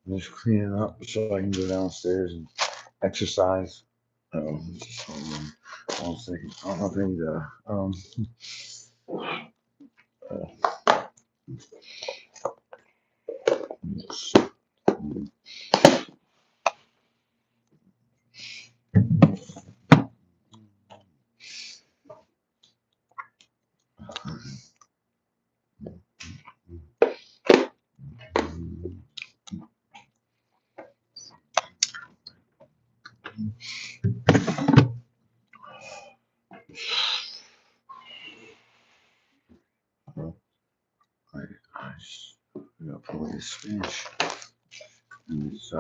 I'm just cleaning up so I can go downstairs and exercise. Just hold on 1 second. I don't know if I need I just gotta put away this spinach and this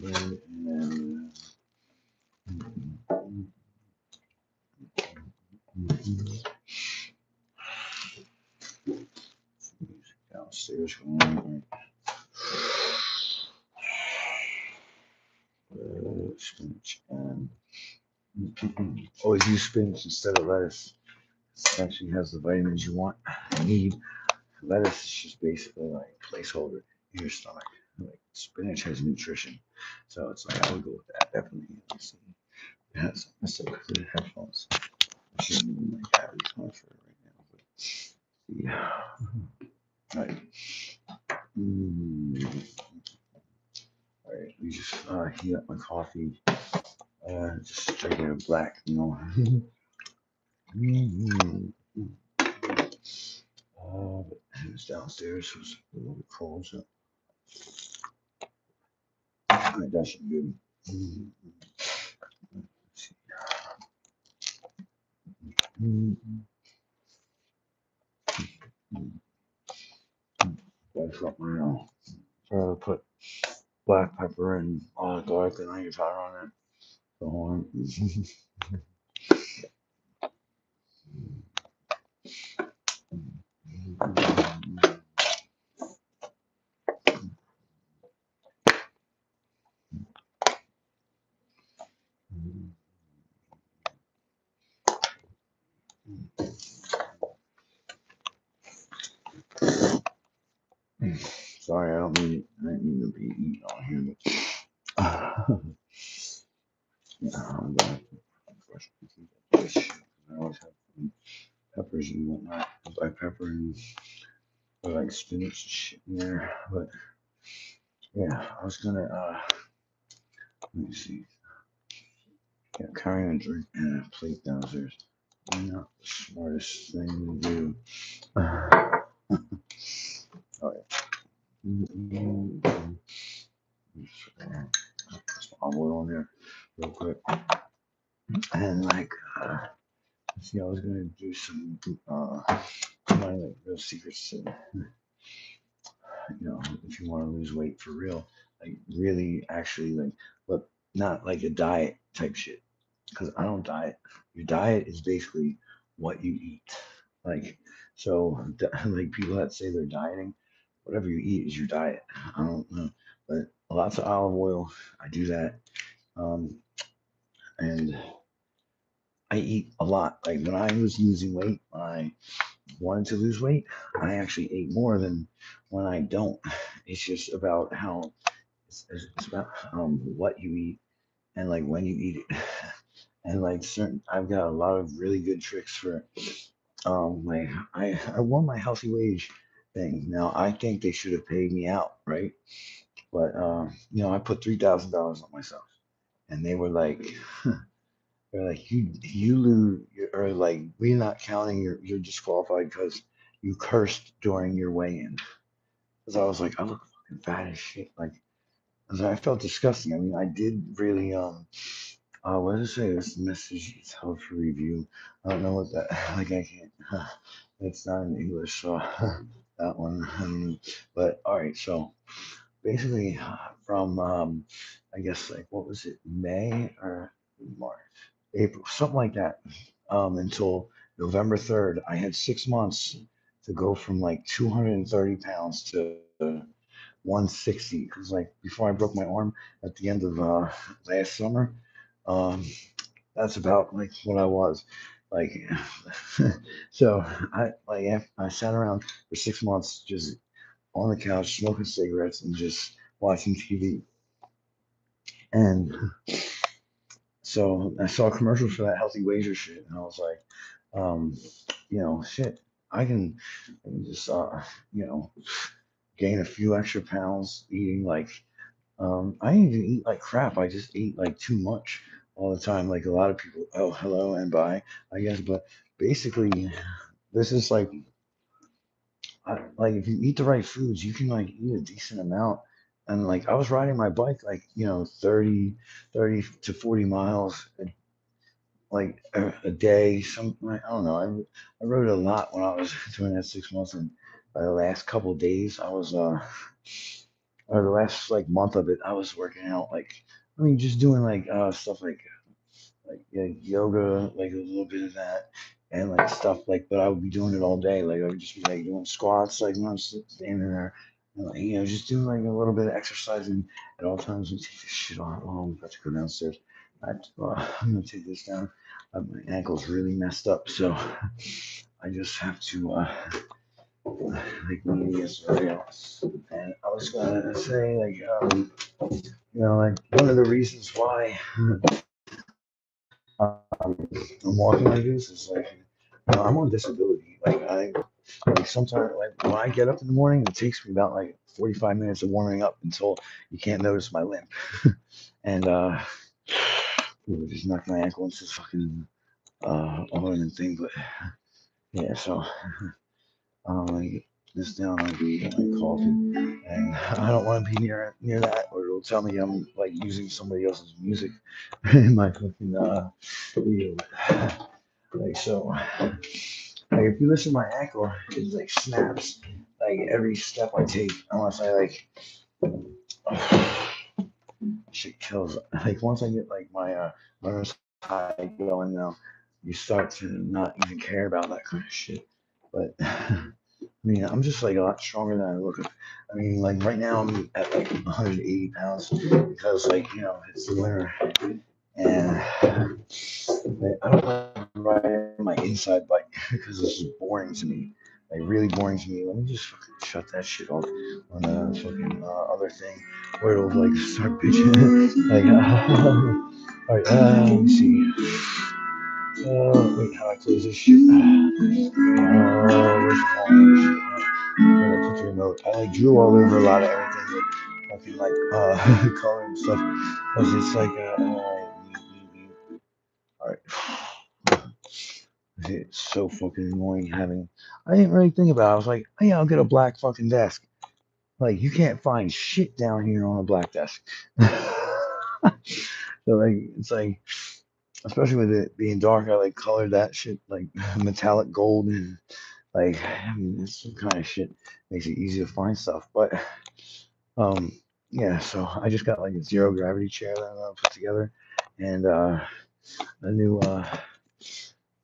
bread and downstairs going spinach and always use spinach instead of lettuce. It actually has the vitamins you want and need. Lettuce is just basically like placeholder in your stomach. Like spinach has nutrition, so it's like I would go with that definitely. Let's see. It has some clear headphones. I shouldn't even like have these on for right now, but yeah. All right. All right. We just heat up my coffee. Just regular black, you know. But it was downstairs. It was a little bit cold, so that should be good. Let's see. That's what my put black pepper and garlic and onion powder on it. So on. Sorry, I didn't mean to be eating on here, but I'm gonna brush my teeth after this shit. I always have peppers and whatnot, black pepper and like spinach and shit in there. But yeah, I was gonna let me see. Yeah, carrying a drink and a plate downstairs. Not the smartest thing to do. Oh yeah. Put some olive oil on there real quick. And like see, I was gonna do some my like real secrets to, if you want to lose weight for real, like really actually like, but not like a diet type shit. Because I don't diet. Your diet is basically what you eat. Like so, like people that say they're dieting, whatever you eat is your diet. I don't know, but lots of olive oil. I do that, um, and I eat a lot. Like when I was losing weight, when I wanted to lose weight, I actually ate more than when I don't. It's just about how it's about what you eat and like when you eat it. And like certain, I've got a lot of really good tricks for like I won my healthy wage thing. Now I think they should have paid me out, right? But I put $3,000 on myself, and they were like, they're like, you lose, or like we're not counting you're disqualified because you cursed during your weigh-in. Because I was like, I look fucking fat as shit. Like, 'cause I felt disgusting. I mean, I did really what does it say? This message is held for review. I don't know what that like I can't it's not in English, so that one I don't know. But all right, so basically from I guess like what was it, May or March? April, something like that, until November 3rd. I had 6 months to go from like 230 pounds to 160. Because like before I broke my arm at the end of last summer, um, that's about like what I was. Like, so I sat around for 6 months just on the couch smoking cigarettes and just watching TV. And so I saw a commercial for that healthy wager shit, and I was like, shit, I can just gain a few extra pounds eating like I didn't even eat like crap. I just ate like too much all the time. Like a lot of people, oh hello and bye, I guess. But basically, this is like if you eat the right foods, you can like eat a decent amount. And like I was riding my bike like 30 to 40 miles like a day. I don't know. I rode a lot when I was doing that 6 months, and by the last couple of days, I was or the last like month of it, I was working out like I mean just doing like stuff like yoga, like a little bit of that, and like stuff like. But I would be doing it all day. Like I would just be like doing squats, like when I'm standing there, and, like, just doing like a little bit of exercising at all times. We take this shit off. Oh, I'm about to go downstairs. I'm gonna take this down. My ankle's really messed up, so I just have to like me against everybody else. And I was gonna say like one of the reasons why I'm walking like this is like I'm on disability. Like sometimes like when I get up in the morning, it takes me about like 45 minutes of warming up until you can't notice my limp. And just knocked my ankle into this fucking ornament thing, but yeah, so like this down might be like coffee, and I don't want to be near that, or it'll tell me I'm like using somebody else's music in my fucking video. Like so, like if you listen to my ankle, it like snaps like every step I take, unless I like shit kills. Like once I get like my runners high going now, you start to not even care about that kind of shit. But I mean, I'm just like a lot stronger than I look. I mean, like right now I'm at like 180 pounds because like it's the winter and like, I don't like riding my inside bike because this is boring to me. Like really boring to me. Let me just fucking shut that shit off on the fucking other thing where it'll like start bitching. like, all right, let me see. Wait, how I close this shit? Where's the phone? Gonna put the remote. I like drew all over a lot of everything with fucking like color and stuff. Cause it's like all right. It's so fucking annoying having. I didn't really think about it. I was like, oh, yeah, I'll get a black fucking desk. Like you can't find shit down here on a black desk. So like it's like especially with it being dark, I like colored that shit like metallic gold and like I mean it's some kind of shit makes it easy to find stuff. But um yeah, so I just got like a zero gravity chair that I'm gonna put together and a new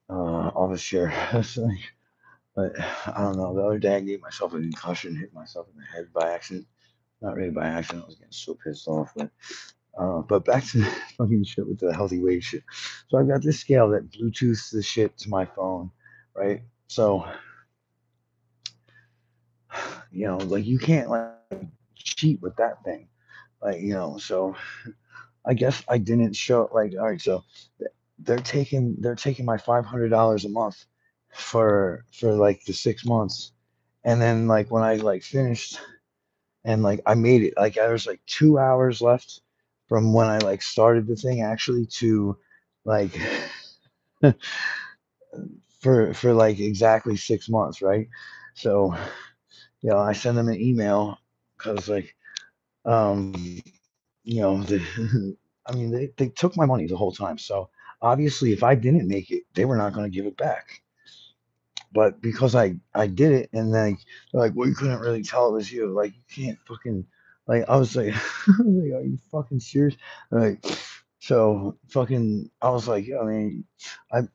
office chair. So, but I don't know. The other day I gave myself a concussion, hit myself in the head by accident. Not really by accident. I was getting so pissed off. But back to the fucking shit with the healthy weight shit. So I've got this scale that Bluetooths the shit to my phone, right? So like you can't like cheat with that thing, like So I guess I didn't show like all right. So they're taking my $500 a month for like the 6 months, and then like when I like finished and like I made it like there was like 2 hours left from when I like started the thing actually to like for like exactly 6 months, right? So I send them an email because like um the I mean they took my money the whole time, so obviously if I didn't make it they were not going to give it back. But because I did it, and then they're like, well, you couldn't really tell it was you. Like, you can't fucking like. I was like, I was like, are you fucking serious? Like, so fucking. I was like, yeah, I mean,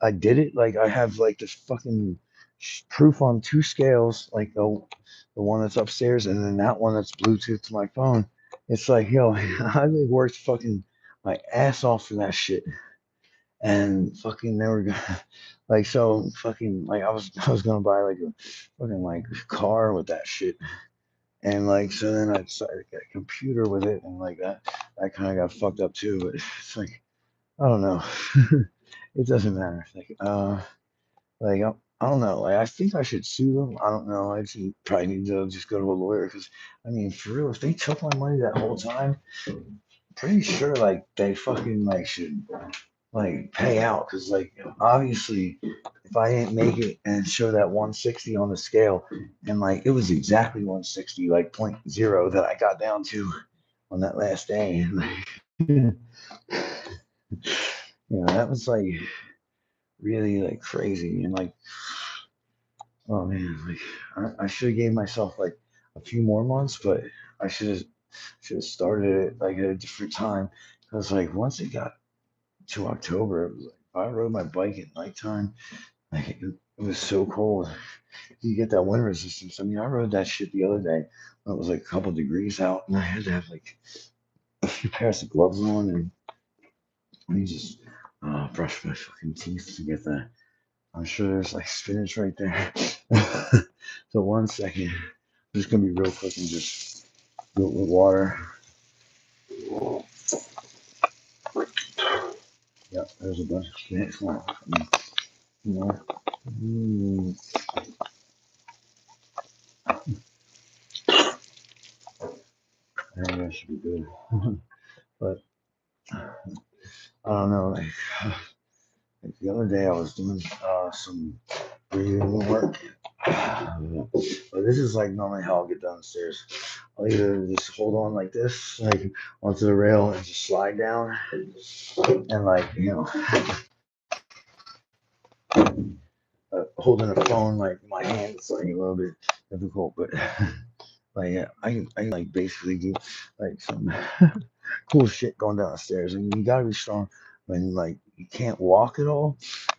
I did it. Like, I have like this fucking proof on two scales, like the one that's upstairs, and then that one that's Bluetooth to my phone. It's like, I like worked fucking my ass off for that shit, and fucking they were gonna like so fucking like I was gonna buy like a fucking like car with that shit. And like so then I decided to get a computer with it and like that kind of got fucked up too. But it's like I don't know. It doesn't matter. Like I don't know. Like I think I should sue them. I don't know. I just probably need to just go to a lawyer because I mean, for real, if they took my money that whole time, pretty sure like they fucking like should like pay out because like obviously if I didn't make it and show that 160 on the scale and like it was exactly 160 like point zero that I got down to on that last day. That was like really like crazy and like oh man, like I should have gave myself like a few more months, but I should have started it like at a different time because like once it got to October, it was like if I rode my bike at nighttime, like it was so cold. You get that wind resistance. I mean, I rode that shit the other day when it was like a couple degrees out, and I had to have like a few pairs of gloves on, and let me just brush my fucking teeth to get that. I'm sure there's like spinach right there. So 1 second. I'm just gonna be real quick and just do it with water. Yep, there's a bunch of spinach. You know, mm, I think that should be good. But I don't know. Like the other day, I was doing some breathing work. But this is like normally how I'll get downstairs. I'll either just hold on like this, like onto the rail, and just slide down, and like holding a phone like my hands like a little bit difficult, but like yeah, I can like basically do like some cool shit going down the stairs. I mean, you gotta be strong when like you can't walk at all.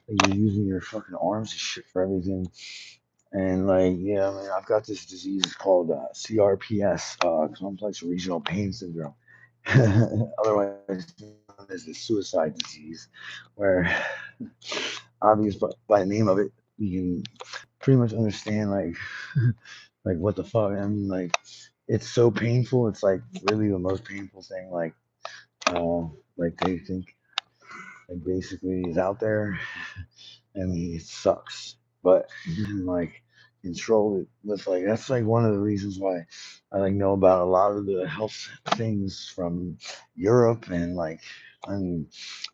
Like you're using your fucking arms and shit for everything. And like yeah, I mean, I've got this disease called CRPS, complex regional pain syndrome, otherwise known as the suicide disease, where obvious by the name of it, you can pretty much understand like what the fuck. I mean, like it's so painful. It's like really the most painful thing. Like they think like basically is out there. I mean, it sucks, but you can like control it with like that's like one of the reasons why I like know about a lot of the health things from Europe and like I mean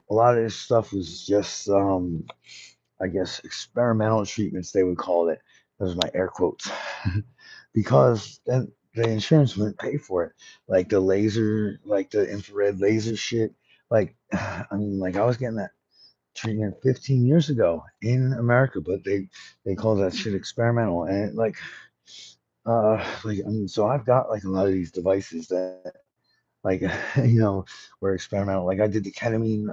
a lot of this stuff was just I guess experimental treatments they would call it. Those are my air quotes. Because then the insurance wouldn't pay for it. Like the laser, like the infrared laser shit. Like I mean, like I was getting that treatment 15 years ago in America, but they call that shit experimental. And like I mean, so I've got like a lot of these devices that like were experimental. Like I did the ketamine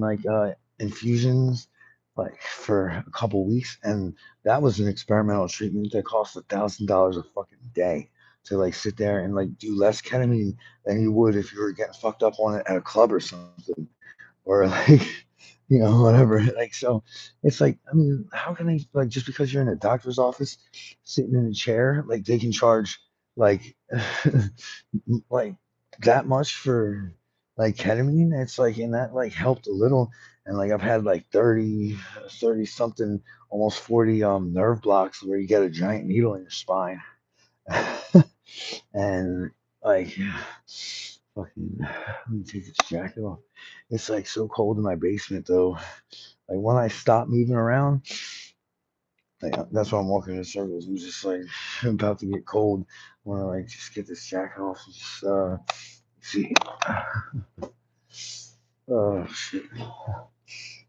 like infusions like for a couple weeks, and that was an experimental treatment that cost $1,000 a fucking day to like sit there and like do less ketamine than you would if you were getting fucked up on it at a club or something or like whatever. Like so it's like I mean how can they like just because you're in a doctor's office sitting in a chair like they can charge like like that much for like ketamine. It's like and that like helped a little and like I've had like 30 something almost 40 nerve blocks where you get a giant needle in your spine. And like fucking let me take this jacket off. It's like so cold in my basement though. Like when I stop moving around, like, that's why I'm walking in circles. I'm just like I'm about to get cold. I want to like just get this jacket off and just see. Oh shit!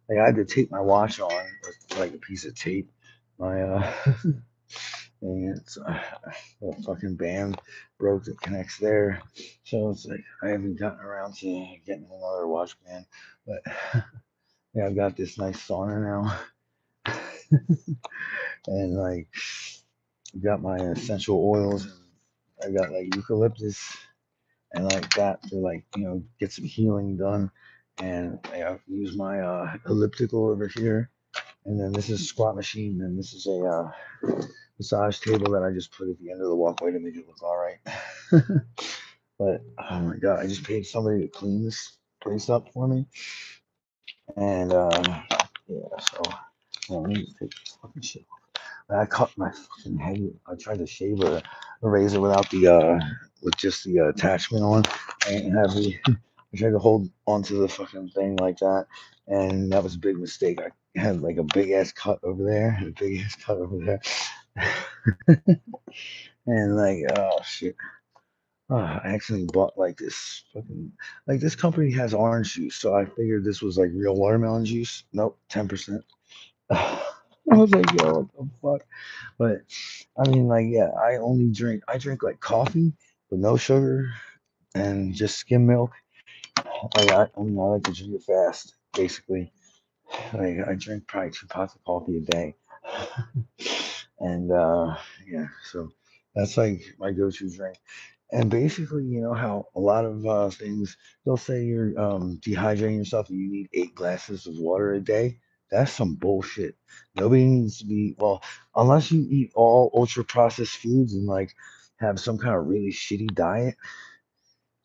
Like I had to tape my watch on with like a piece of tape. My and it's the fucking band broke that connects there. So it's like I haven't gotten around to getting another watch band, but yeah, I've got this nice sauna now, and like I've got my essential oils, and I got like eucalyptus and like that to like get some healing done. and I use my elliptical over here, and then this is a squat machine, and this is a massage table that I just put at the end of the walkway to make it look all right. But oh my god, I just paid somebody to clean this place up for me, and yeah, so let me just take this fucking shit. I cut my fucking head. I tried to shave a razor without the with just the attachment on. I didn't have the. I tried to hold onto the fucking thing like that, and that was a big mistake. I had like a big ass cut over there, and a big ass cut over there, and like oh shit. I accidentally bought like this fucking like this company has orange juice, so I figured this was like real watermelon juice. Nope, 10%. I was like, yo, what the fuck? But I mean, like, yeah, I drink like coffee with no sugar and just skim milk. I mean, I like to drink it fast, basically. Like, I drink probably 2 pots of coffee a day. And yeah, so that's like my go-to drink. And basically, you know how a lot of things they'll say you're dehydrating yourself and you need 8 glasses of water a day. That's some bullshit. Nobody needs to be well, unless you eat all ultra processed foods and like have some kind of really shitty diet.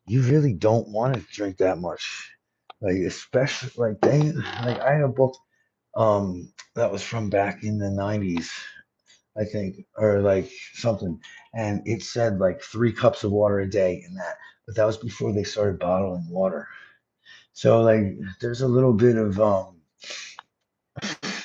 You really don't want to drink that much. Like especially like they like I had a book that was from back in the 90s I think, or like something. And it said like 3 cups of water a day in that. But that was before they started bottling water. So like there's a little bit of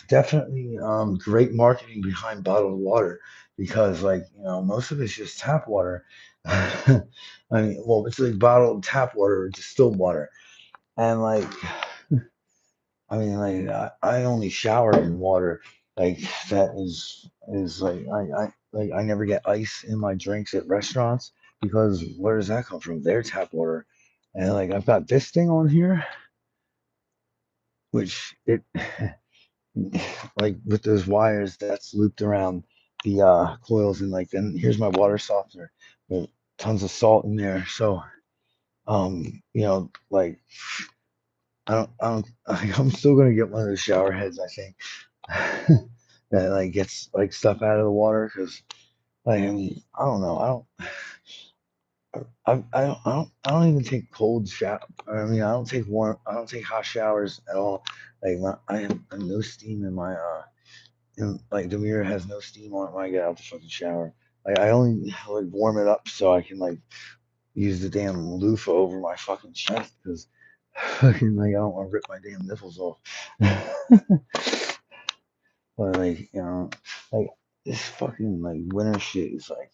definitely great marketing behind bottled water because like, you know, most of it's just tap water. I mean, well, it's like bottled tap water or distilled water. And like I mean, like I only shower in water. Like that is like I never get ice in my drinks at restaurants because where does that come from? Their tap water, and like I've got this thing on here, which it like with those wires that's looped around the coils, and like then here's my water softener with tons of salt in there. So you know, like I don't, I'm still gonna get one of those shower heads. I think that like gets like stuff out of the water because like I mean I don't know I don't even take cold shower. I mean I don't take hot showers at all. Like I have no steam in my like the mirror has no steam on it when I get out the fucking shower. Like I only like warm it up so I can like use the damn loofah over my fucking chest because fucking like I don't want to rip my damn nipples off. But like, you know, like this fucking like winter shit is like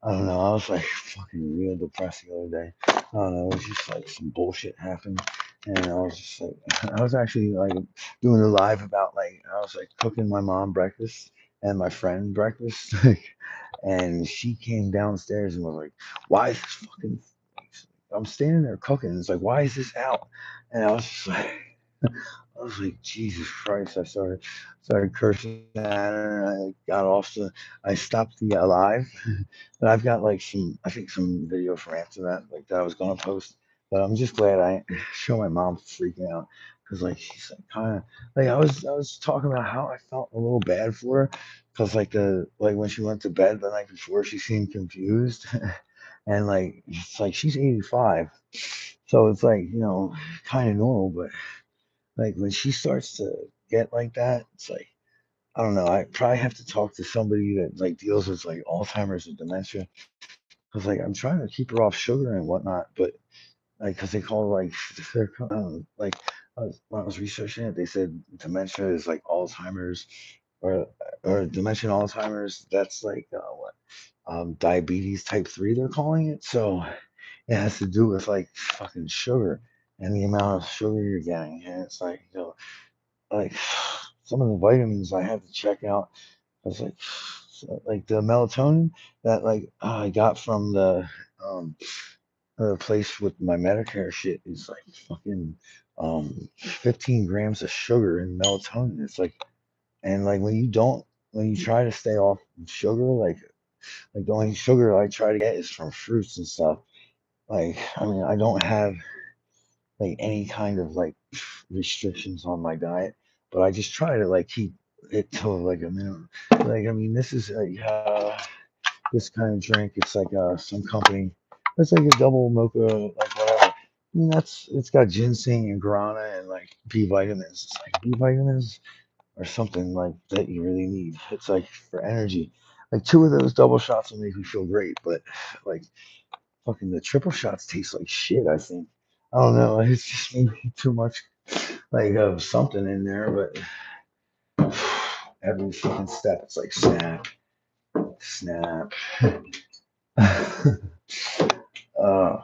I don't know. I was like fucking real depressed the other day. I don't know. It was just like some bullshit happened, and I was just like, I was actually like doing a live about like I was like cooking my mom breakfast and my friend breakfast, like, and she came downstairs and was like, "Why is this fucking?" I'm standing there cooking. It's like, "Why is this out?" And I was just like. I was like, Jesus Christ! I started cursing at her. And I got off the. I stopped the live, but I've got like some. I think some video for after that, like that I was gonna post. But I'm just glad I show my mom freaking out because like she's like kind of like I was talking about how I felt a little bad for her because like when she went to bed the night before she seemed confused and like it's like she's 85 so it's like you know kind of normal but like when she starts to get like that, it's like I don't know. I probably have to talk to somebody that like deals with like Alzheimer's and dementia. Cause like I'm trying to keep her off sugar and whatnot, but like cause they call like like when I was researching it, they said dementia is like Alzheimer's or dementia and Alzheimer's. That's like what diabetes type 3 they're calling it. So it has to do with like fucking sugar and the amount of sugar you're getting, and it's like you know like some of the vitamins I had to check out. I was like, like the melatonin that like I got from the place with my Medicare shit is like fucking 15 grams of sugar in melatonin. It's like and like when you try to stay off sugar, like the only sugar I try to get is from fruits and stuff. Like I mean I don't have like any kind of like restrictions on my diet, but I just try to like keep it to like a minimum. Like I mean, this is this kind of drink. It's like some company. It's like a double mocha, like whatever. I mean, it's got ginseng and guarana and like B vitamins. It's like B vitamins or something like that you really need. It's like for energy. Like two of those double shots will make me feel great, but like fucking the triple shots taste like shit. I think I don't know. It's just maybe too much like of something in there, but every fucking step it's like snap, snap. uh,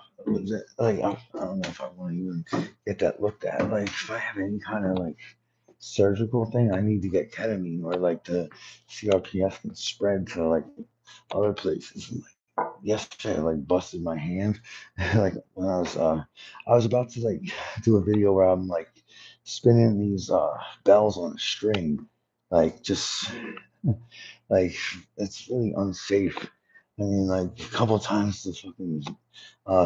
like I don't know if I want to even get that looked at. Like if I have any kind of like surgical thing, I need to get ketamine or like the CRPS can spread to like other places. And, like yesterday, I like busted my hand. Like when I was about to like do a video where I'm like spinning these bells on a string, like just like it's really unsafe. I mean, like a couple of times the fucking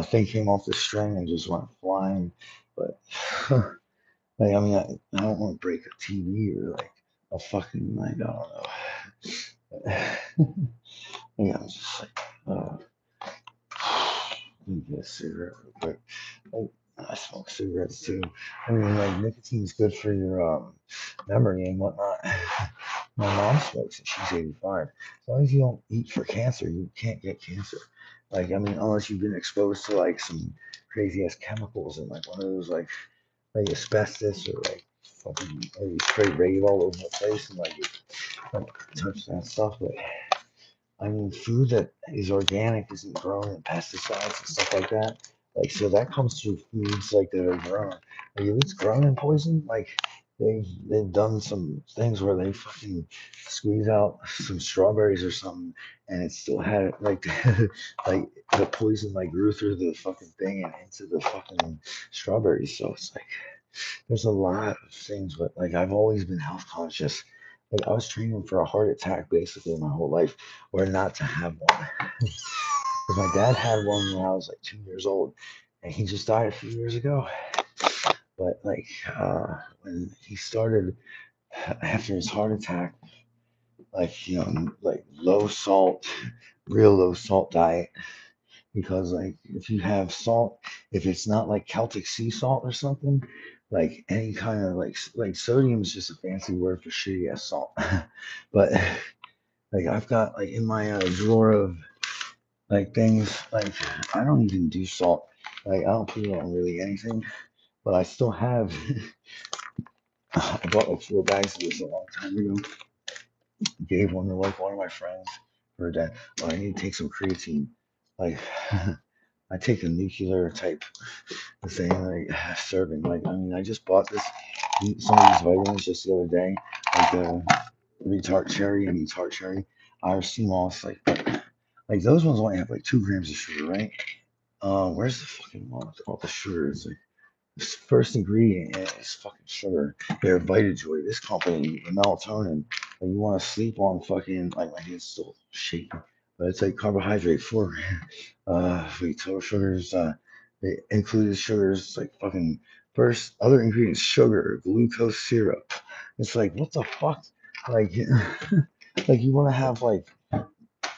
thing came off the string and just went flying. But like, I mean, I don't want to break a TV or like a fucking like I don't know. Yeah, I'm just like, let me get a cigarette real quick. Like, I smoke cigarettes too. I mean, like nicotine is good for your memory and whatnot. My mom smokes and she's 85. As long as you don't eat for cancer, you can't get cancer. Like, I mean, unless you've been exposed to like some crazy ass chemicals and like one of those like asbestos or like fucking or you spray rave all over the place and like touch that stuff. But I mean, food that is organic isn't grown in pesticides and stuff like that. Like, so that comes through foods like that are grown. Like, if it's grown in poison, like they've done some things where they fucking squeeze out some strawberries or something, and it still had like like the poison like grew through the fucking thing and into the fucking strawberries. So it's like there's a lot of things, but like I've always been health conscious. Like I was training for a heart attack basically my whole life, or not to have one. Because my dad had one when I was like 2 years old, and he just died a few years ago. But like when he started after his heart attack, like like low salt, real low salt diet. Because like if you have salt, if it's not like Celtic sea salt or something, like any kind of like sodium is just a fancy word for shitty ass salt. But like I've got like in my drawer of like things like I don't even do salt. Like I don't put it on really anything. But I still have. I bought like 4 bags of this a long time ago. Gave one to like one of my friends for a dad. Oh, I need to take some creatine. Like I take a nuclear type thing, like serving. Like I mean, I just bought some of these vitamins just the other day, like retard cherry and tart cherry. Irish sea moss, like those ones only have like 2 grams of sugar, right? Where's the fucking one with all the sugar? It's like first ingredient is fucking sugar. They're Vitajoy. This company, the melatonin, like you want to sleep on fucking like my hand's still shaking, but it's like carbohydrate 4 gram. Wait, total sugars. They included sugars like fucking first other ingredients sugar, glucose syrup. It's like what the fuck, like like you want to have like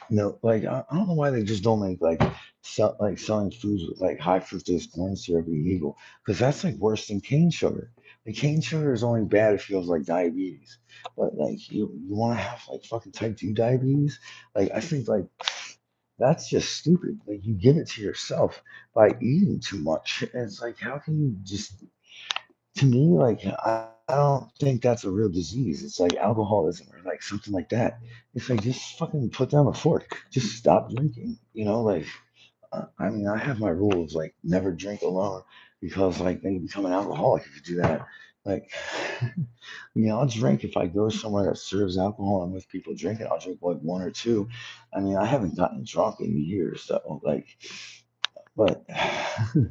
no, like I don't know why they just don't make like selling foods with like high fructose corn syrup illegal because that's like worse than cane sugar. Like cane sugar is only bad if it feels like diabetes, but like you want to have like fucking type 2 diabetes. Like I think like that's just stupid. Like you give it to yourself by eating too much. And it's like how can you just to me, like I don't think that's a real disease. It's like alcoholism or like something like that. It's like just fucking put down the fork. Just stop drinking. Like I mean, I have my rules like never drink alone because like then you become an alcoholic if you do that. Like, I'll drink if I go somewhere that serves alcohol and with people drinking. I'll drink like one or two. I mean, I haven't gotten drunk in years, so like, but I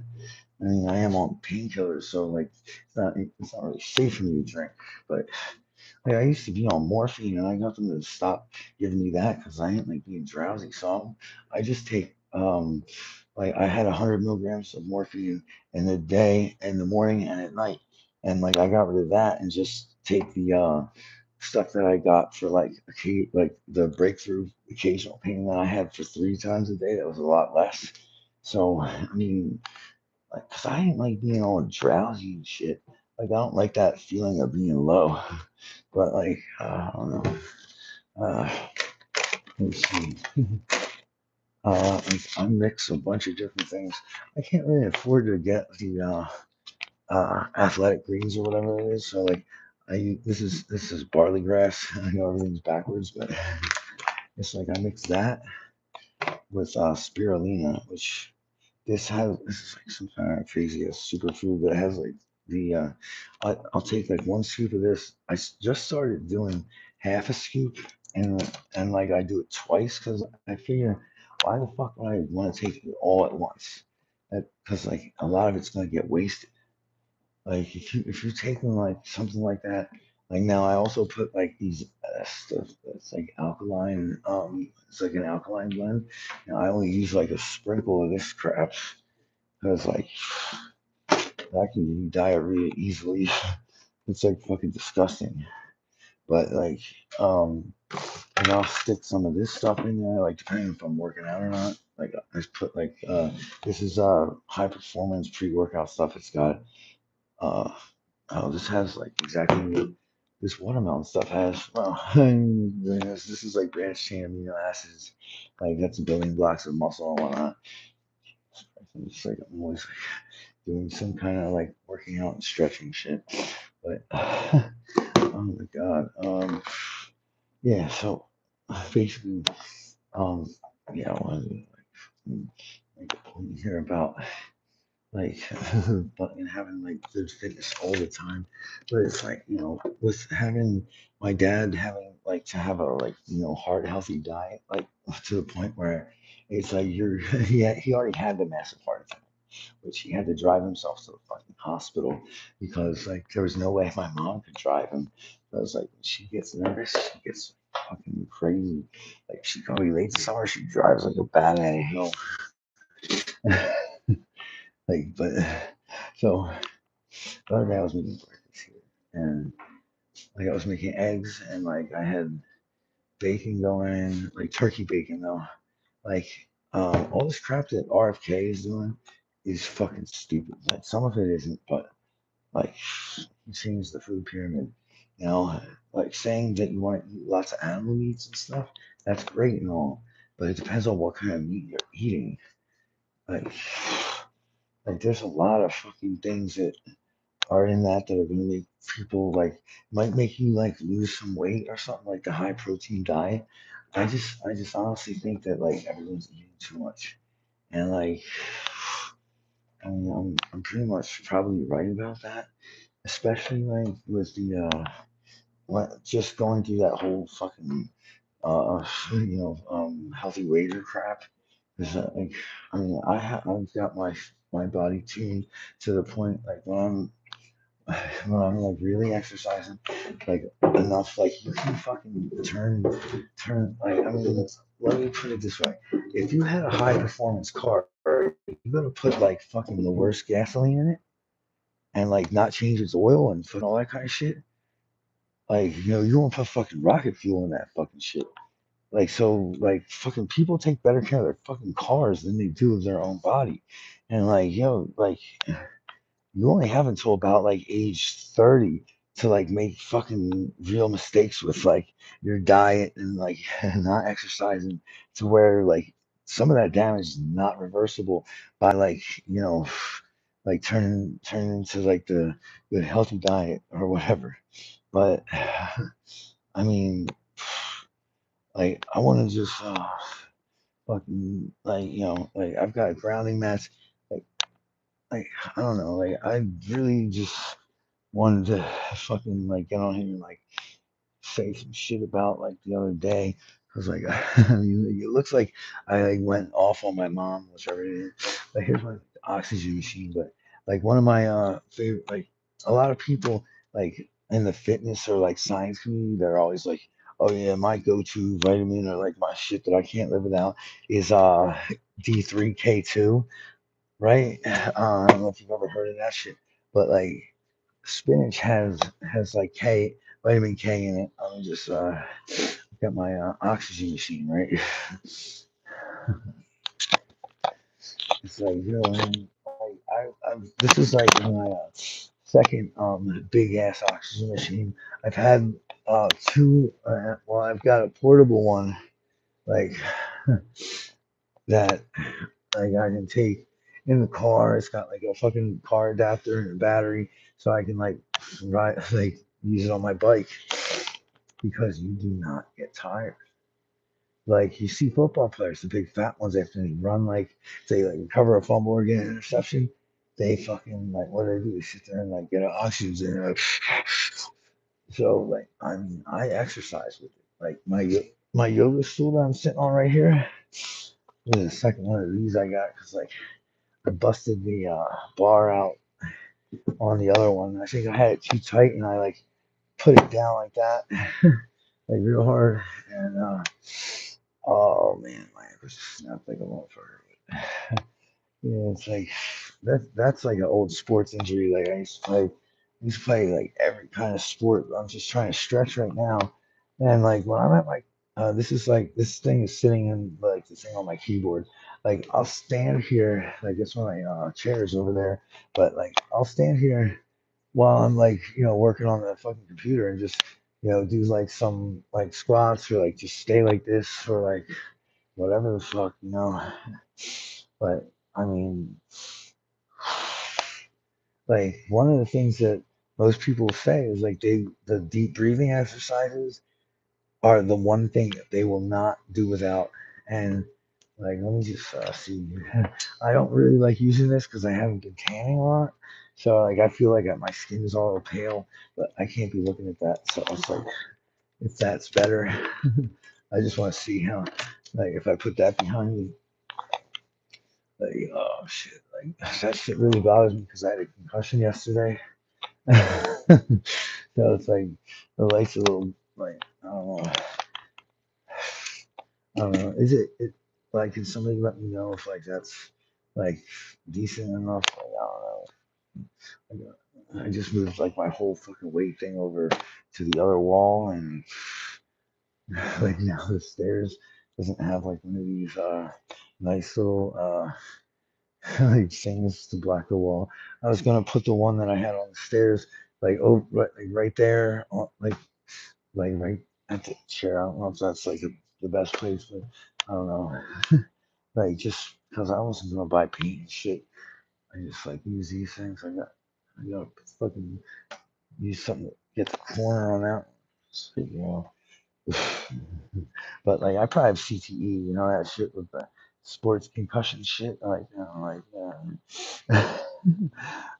mean, I am on painkillers, so like it's not really safe for me to drink. But like, I used to be on morphine, and I got them to stop giving me that because I ain't like being drowsy. So I just take like I had 100 milligrams of morphine in the day, in the morning, and at night. and like I got rid of that and just take the stuff that I got for like the breakthrough occasional pain that I had for 3 times a day. That was a lot less. So I mean, like, cause I didn't like being all drowsy and shit. Like I don't like that feeling of being low. But like I don't know. Uh, let's see. I mix a bunch of different things. I can't really afford to get the athletic greens or whatever it is. So like this is barley grass. I know everything's backwards, but it's like I mix that with spirulina, which this is like some kind of crazy ass superfood that has like the I'll take like 1 scoop of this. Just started doing half a scoop and like I do it twice because I figure why the fuck would I want to take it all at once? Because like a lot of it's gonna get wasted. Like if you're taking like something like that, like now I also put like these stuff that's like alkaline. It's like an alkaline blend. Now I only use like a sprinkle of this crap because like that can give you diarrhea easily. It's like fucking disgusting. But like, and I'll stick some of this stuff in there, like depending if I'm working out or not. Like I just put like this is high performance pre workout stuff. It's got uh oh, this has like exactly what this watermelon stuff has. Well, this is like branched chain amino acids. Like that's building blocks of muscle and whatnot. It's like I'm always like, doing some kind of like working out and stretching shit. But oh my god. Yeah. So basically, um, yeah, I wanted to make a point here about like fucking having like good fitness all the time. But it's like, with having my dad having like to have a like, heart healthy diet, like to the point where it's like he already had the massive heart attack, which he had to drive himself to the fucking hospital because like there was no way my mom could drive him. I was like, when she gets nervous, she gets fucking crazy. Like she can relate to somewhere, she drives like a bat out of hell. Like, but so the other day I was making breakfast here, and like I was making eggs, and like I had bacon going, like turkey bacon though. Like all this crap that RFK is doing is fucking stupid. Like some of it isn't, but like he changed the food pyramid. You know, like saying that you want to eat lots of animal meats and stuff, that's great and all, but it depends on what kind of meat you're eating. Like, like there's a lot of fucking things that are in that are gonna make people like might make you like lose some weight or something like the high protein diet. I just honestly think that like everyone's eating too much. And like I mean I'm pretty much probably right about that. Especially like with the just going through that whole fucking healthy wager crap. Because like I mean I've got my body tuned to the point like when I'm like really exercising, like enough, like you can fucking turn. Like I mean, let me put it this way: if you had a high performance car, you're gonna put like fucking the worst gasoline in it, and like not change its oil and all that kind of shit. Like you won't put fucking rocket fuel in that fucking shit. Like so, like fucking people take better care of their fucking cars than they do of their own body, and like like you only have until about like age 30 to like make fucking real mistakes with like your diet and like not exercising to where like some of that damage is not reversible by like like turning into like the healthy diet or whatever. But I mean, like I want to just fucking like like I've got grounding mats like like I don't know like I really just wanted to fucking like get on here and like say some shit about like the other day. I was like, I mean, it looks like I like went off on my mom, whichever it is. But here's my oxygen machine. But like one of my favorite, like a lot of people like in the fitness or like science community, they're always like, oh yeah, my go-to vitamin or like my shit that I can't live without is D3K2, right? I don't know if you've ever heard of that shit, but like spinach has like vitamin K in it. I'm just got my oxygen machine right. It's like this is like my second big ass oxygen machine. I've had two. Well, I've got a portable one like that like I can take in the car. It's got like a fucking car adapter and a battery, so I can like ride like use it on my bike because you do not get tired. Like you see football players, the big fat ones, after they run like they like recover a fumble or get an interception, they fucking like what do they do? They sit there and like get an oxygen and like so like I mean I exercise with it. Like my yoga stool that I'm sitting on right here. This is the second one of these I got because like I busted the bar out on the other one. I think I had it too tight and I like put it down like that, like real hard. And oh man, my ankle just snapped like a motherfucker. Yeah, it's like that's like an old sports injury. Like I used to play like every kind of sport. I'm just trying to stretch right now, and like when I'm at my this is like this thing is sitting in like the thing on my keyboard. Like I'll stand here, like it's one of my chairs over there, but like I'll stand here while I'm like working on the fucking computer and just do like some like squats or like just stay like this for like whatever the fuck. But I mean, like one of the things that most people say is like the deep breathing exercises are the one thing that they will not do without. And like, let me just see. I don't really like using this because I haven't been tanning a lot. So like, I feel like my skin is all pale, but I can't be looking at that. So it's like, if that's better, I just want to see how, like, if I put that behind me, like, oh shit, like that shit really bothers me because I had a concussion yesterday. So it's like the light's a little like I don't know. Is it like can somebody let me know if like that's like decent enough? Like, I don't know. I just moved like my whole fucking weight thing over to the other wall and like now the stairs doesn't have like one of these nice little like things to block the wall. I was gonna put the one that I had on the stairs like right there like right at the chair. I don't know if that's like the best place, but I don't know. Like just because I wasn't gonna buy paint and shit, I just like use these things. I got fucking use something to get the corner on that. So. But like I probably have CTE, that shit with the sports concussion shit. I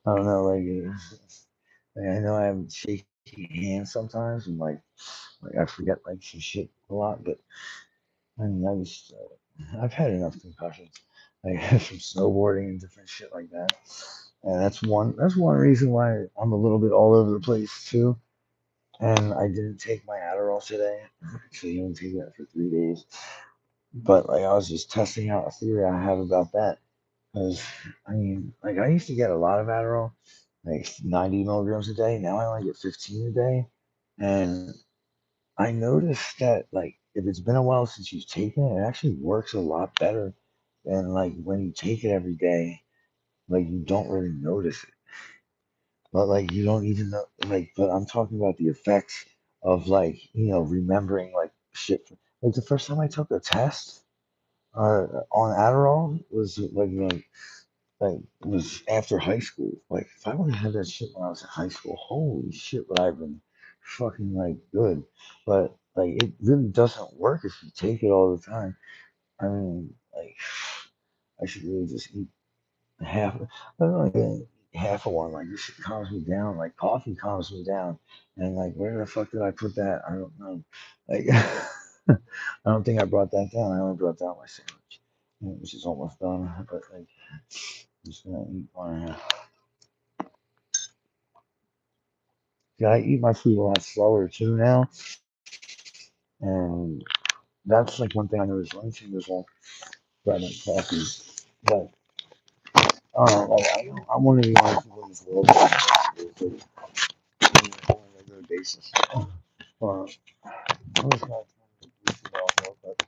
don't know, like I know I have shaky hands sometimes, and like I forget like some shit a lot. But I mean, I've had enough concussions, like from snowboarding and different shit like that. And that's one reason why I'm a little bit all over the place too. And I didn't take my Adderall today. Actually, I didn't take that for 3 days. But like I was just testing out a theory I have about that. Because I mean, like I used to get a lot of Adderall, like 90 milligrams a day. Now I only get 15 a day. And I noticed that like if it's been a while since you've taken it, it actually works a lot better than like when you take it every day. Like you don't really notice it, but like you don't even know. Like, but I'm talking about the effects of like remembering like shit. Like the first time I took a test on Adderall was like it was after high school. Like if I would have had that shit when I was in high school, holy shit, would I have been fucking like good. But like it really doesn't work if you take it all the time. I mean, like I should really just eat half. I don't know, like half of one. Like this shit calms me down. Like coffee calms me down. And like where the fuck did I put that? I don't know. Like I don't think I brought that down. I only brought down my sandwich, which is almost done. But like I'm just gonna eat one. Yeah, I eat my food a lot slower too now, and that's like one thing I noticed. One thing is like grab my coffee, but like, I'm one of the only people in this world. regular basis. Or I'm just gonna turn the Bluetooth off real quick.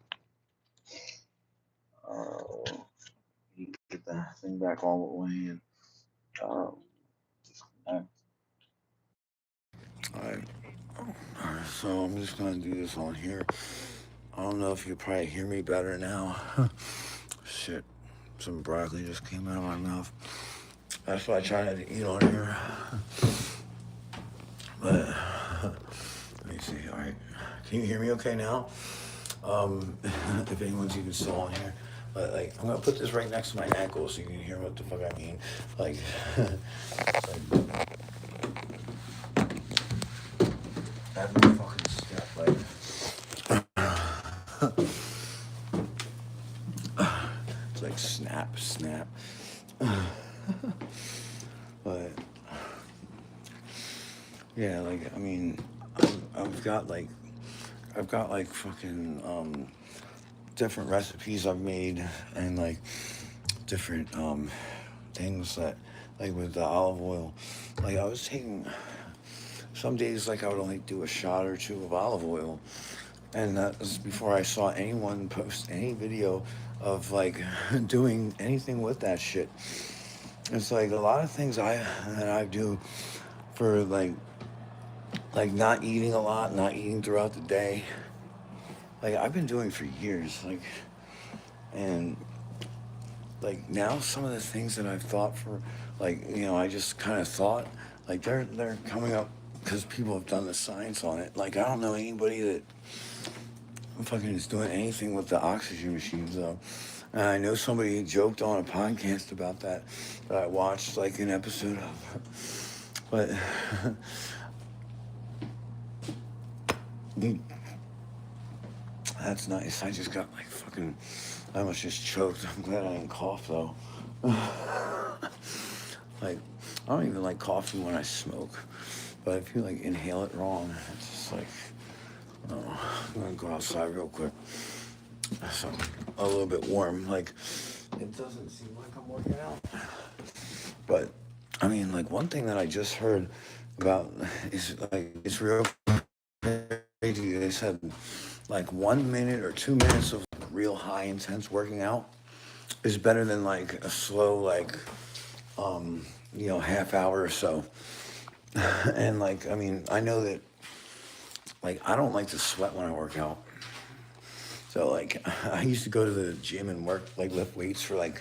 Get the thing back all the way and disconnect. Alright, so I'm just gonna do this on here. I don't know if you probably hear me better now. Shit, some broccoli just came out of my mouth. That's why I try not to eat on here. But let me see. All right, can you hear me okay now? If anyone's even still on here. But like, I'm gonna put this right next to my ankle so you can hear what the fuck I mean. Like, every fucking step, it's like snap, snap. But yeah, like I mean, I've got like fucking different recipes I've made and like different things that like with the olive oil. Like I was taking some days like I would only do a shot or two of olive oil, and that was before I saw anyone post any video of like doing anything with that shit. It's like a lot of things that I do for like not eating a lot, not eating throughout the day. Like I've been doing for years, like, and like now some of the things that I've thought for, like, you know, I just kind of thought, like they're coming up because people have done the science on it. Like I don't know anybody that fucking is doing anything with the oxygen machines though. And I know somebody joked on a podcast about that I watched like an episode of, but that's nice. I just got like fucking, I almost just choked. I'm glad I didn't cough though. Like, I don't even like coughing when I smoke, but if you like inhale it wrong, it's just like, oh, I'm gonna go outside real quick. So, a little bit warm. Like, it doesn't seem like I'm working out. But, I mean, like, one thing that I just heard about is, like, it's real crazy. They said, like, 1 minute or 2 minutes of real high intense working out is better than, like, a slow, like, you know, half hour or so. And, like, I mean, I know that, like, I don't like to sweat when I work out. So like I used to go to the gym and work, like lift weights for like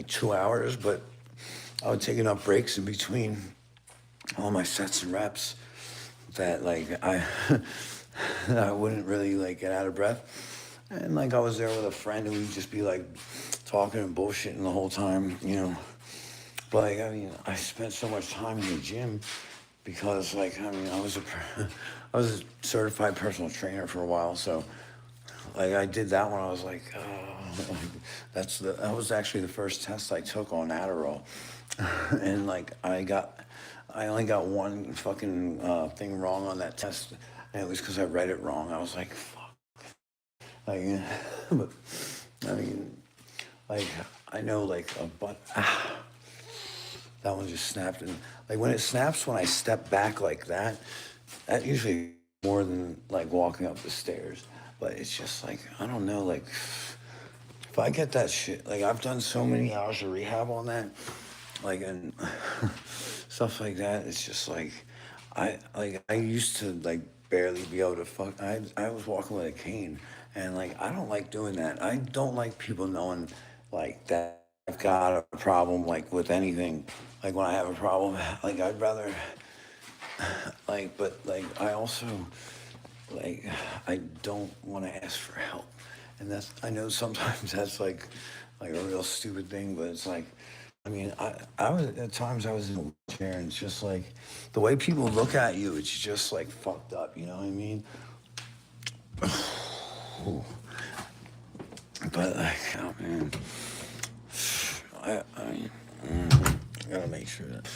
2 hours, but I would take enough breaks in between all my sets and reps that like I wouldn't really like get out of breath. And like I was there with a friend and we'd just be like talking and bullshitting the whole time, you know. But like, I mean, I spent so much time in the gym because like, I mean, I was a certified personal trainer for a while, so like I did that when I was like, that was actually the first test I took on Adderall, and like I only got one fucking thing wrong on that test, and it was because I read it wrong. I was like, fuck, like, but I mean, like I know like that one just snapped, and like when it snaps when I step back like that usually more than like walking up the stairs. But it's just like, I don't know, like, if I get that shit, like, I've done so many hours of rehab on that, like, and stuff like that, it's just like, I used to, like, barely be able to I was walking with a cane, and, like, I don't like doing that. I don't like people knowing, like, that I've got a problem, like, with anything. Like, when I have a problem, like, I'd rather, like, but, like, I also... like I don't want to ask for help, and I know sometimes that's like a real stupid thing, but it's like, I mean, I was at times I was in a wheelchair and it's just like the way people look at you, it's just like fucked up, you know what I mean? But like, oh man, I gotta make sure that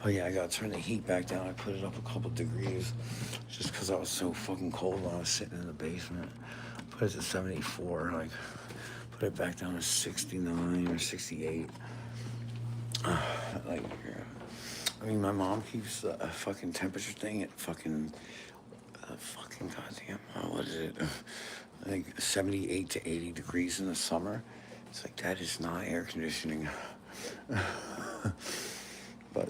oh yeah, I gotta turn the heat back down. I put it up a couple degrees just because I was so fucking cold when I was sitting in the basement. Put it to 74, like put it back down to 69 or 68. Like, yeah. I mean, my mom keeps a fucking temperature thing at fucking goddamn, what is it? I think 78 to 80 degrees in the summer. It's like, that is not air conditioning. But,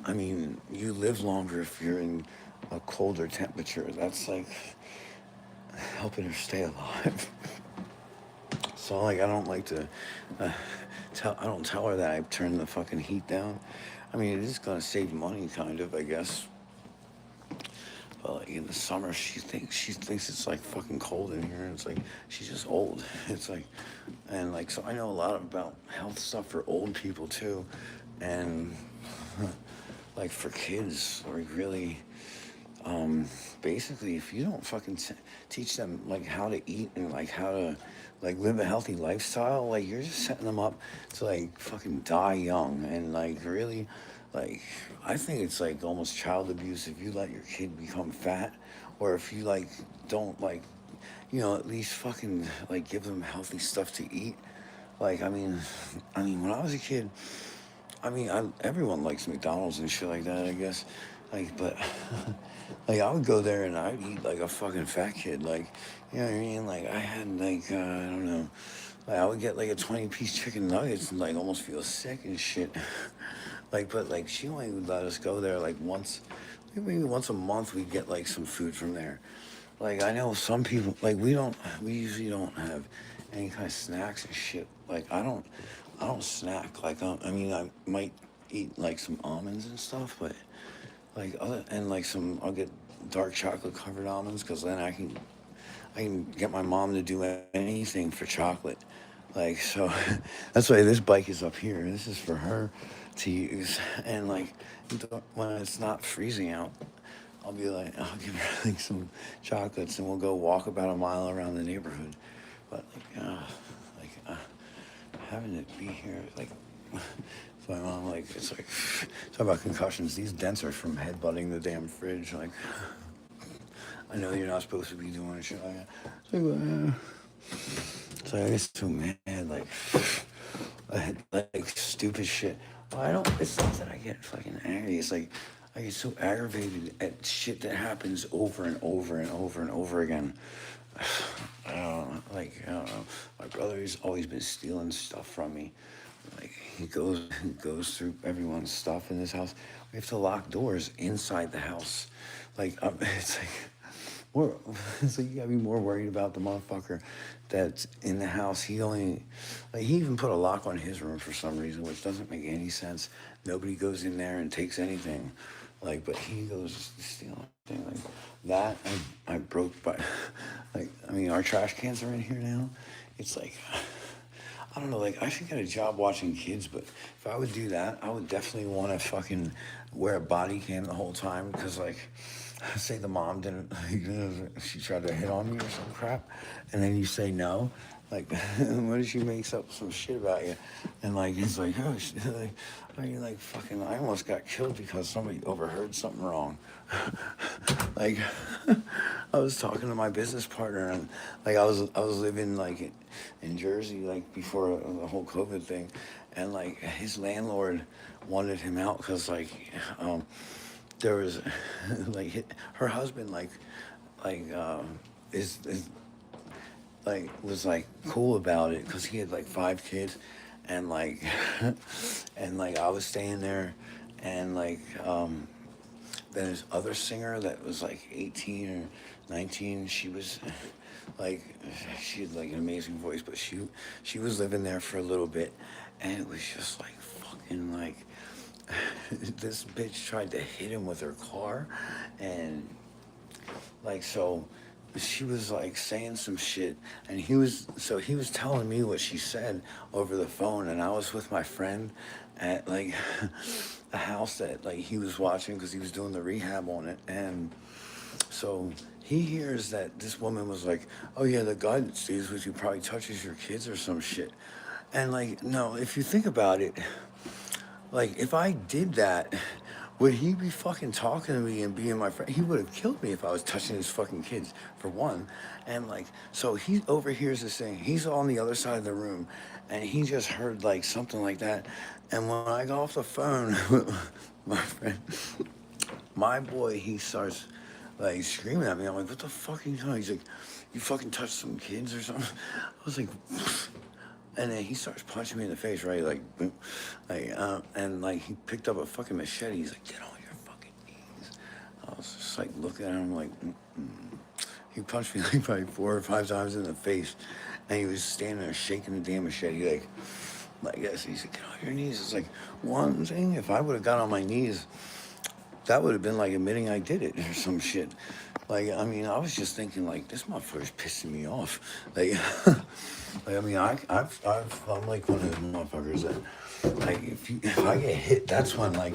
I mean, you live longer if you're in a colder temperature. That's like helping her stay alive. So, like, I don't like to uh, I don't tell her that I turn the fucking heat down. I mean, it is gonna save money, kind of, I guess. But like in the summer, she thinks it's like fucking cold in here. And it's like she's just old. It's like, and like so I know a lot about health stuff for old people too, and like for kids, like really, basically, if you don't fucking teach them like how to eat and like how to like live a healthy lifestyle, like you're just setting them up to like fucking die young. And like really, like I think it's like almost child abuse if you let your kid become fat, or if you like don't like, at least fucking like give them healthy stuff to eat. Like I mean when I was a kid, everyone likes McDonald's and shit like that, I guess. Like, but like I would go there and I'd eat like a fucking fat kid. Like, you know what I mean? Like I had like I don't know. Like I would get like a 20-piece chicken nuggets and like almost feel sick and shit. Like, but like she only would let us go there like once, maybe once a month. We'd get like some food from there. Like I know some people like we usually don't have any kind of snacks and shit. Like I don't snack. Like I might eat like some almonds and stuff, but like other and like I'll get dark chocolate covered almonds because then I can get my mom to do anything for chocolate. Like so, that's why this bike is up here. This is for her to use, and like when it's not freezing out, I'll give her like some chocolates, and we'll go walk about a mile around the neighborhood. But having it be here, like, so my mom, like, it's like, talk about concussions. These dents are from headbutting the damn fridge. Like, I know you're not supposed to be doing shit like that. So I get so mad, like stupid shit. Well, it's not that I get fucking angry. It's like, I get so aggravated at shit that happens over and over and over and over again. I don't know. My brother's always been stealing stuff from me. Like he goes through everyone's stuff in this house. We have to lock doors inside the house. Like it's like more. It's like you gotta be more worried about the motherfucker that's in the house. He even put a lock on his room for some reason, which doesn't make any sense. Nobody goes in there and takes anything. Like, but he goes stealing thing like that. I broke by, our trash cans are in here now. It's like, I don't know, like I should get a job watching kids, but if I would do that, I would definitely want to fucking wear a body cam the whole time because like, say the mom didn't, she tried to hit on me or some crap, and then you say no. Like, what if she makes up some shit about you? And like, he's like, oh, like fucking, I almost got killed because somebody overheard something wrong. Like, I was talking to my business partner, and like, I was living like in Jersey, like before the whole COVID thing, and like his landlord wanted him out because like, there was like her husband is like was like cool about it because he had like 5 kids, and like and like I was staying there, and like then this other singer that was like 18 or 19, she was like she had like an amazing voice, but she was living there for a little bit, and it was just like fucking like this bitch tried to hit him with her car, and like so she was like saying some shit, and he was telling me what she said over the phone, and I was with my friend at like a house that like he was watching because he was doing the rehab on it. And so he hears that this woman was like, oh yeah, the guy that stays with you probably touches your kids or some shit. And like, no, if you think about it, like if I did that, would he be fucking talking to me and being my friend? He would have killed me if I was touching his fucking kids, for one. And like, so he overhears this thing. He's on the other side of the room, and he just heard like something like that. And when I got off the phone with my friend, my boy, he starts like screaming at me. I'm like, what the fuck are you doing? He's like, you fucking touched some kids or something. I was like, and then he starts punching me in the face, right? Like, boom. Like, and like he picked up a fucking machete. He's like, get on your fucking knees. I was just like looking at him like, he punched me like probably 4 or 5 times in the face, and he was standing there shaking the damn machete like this. He said, get on your knees. It's like one thing. If I would have got on my knees, that would have been like admitting I did it or some shit. Like, I mean, I was just thinking like, this motherfucker's pissing me off. Like, like I mean, I'm like one of those motherfuckers that, like, if I get hit, that's when like,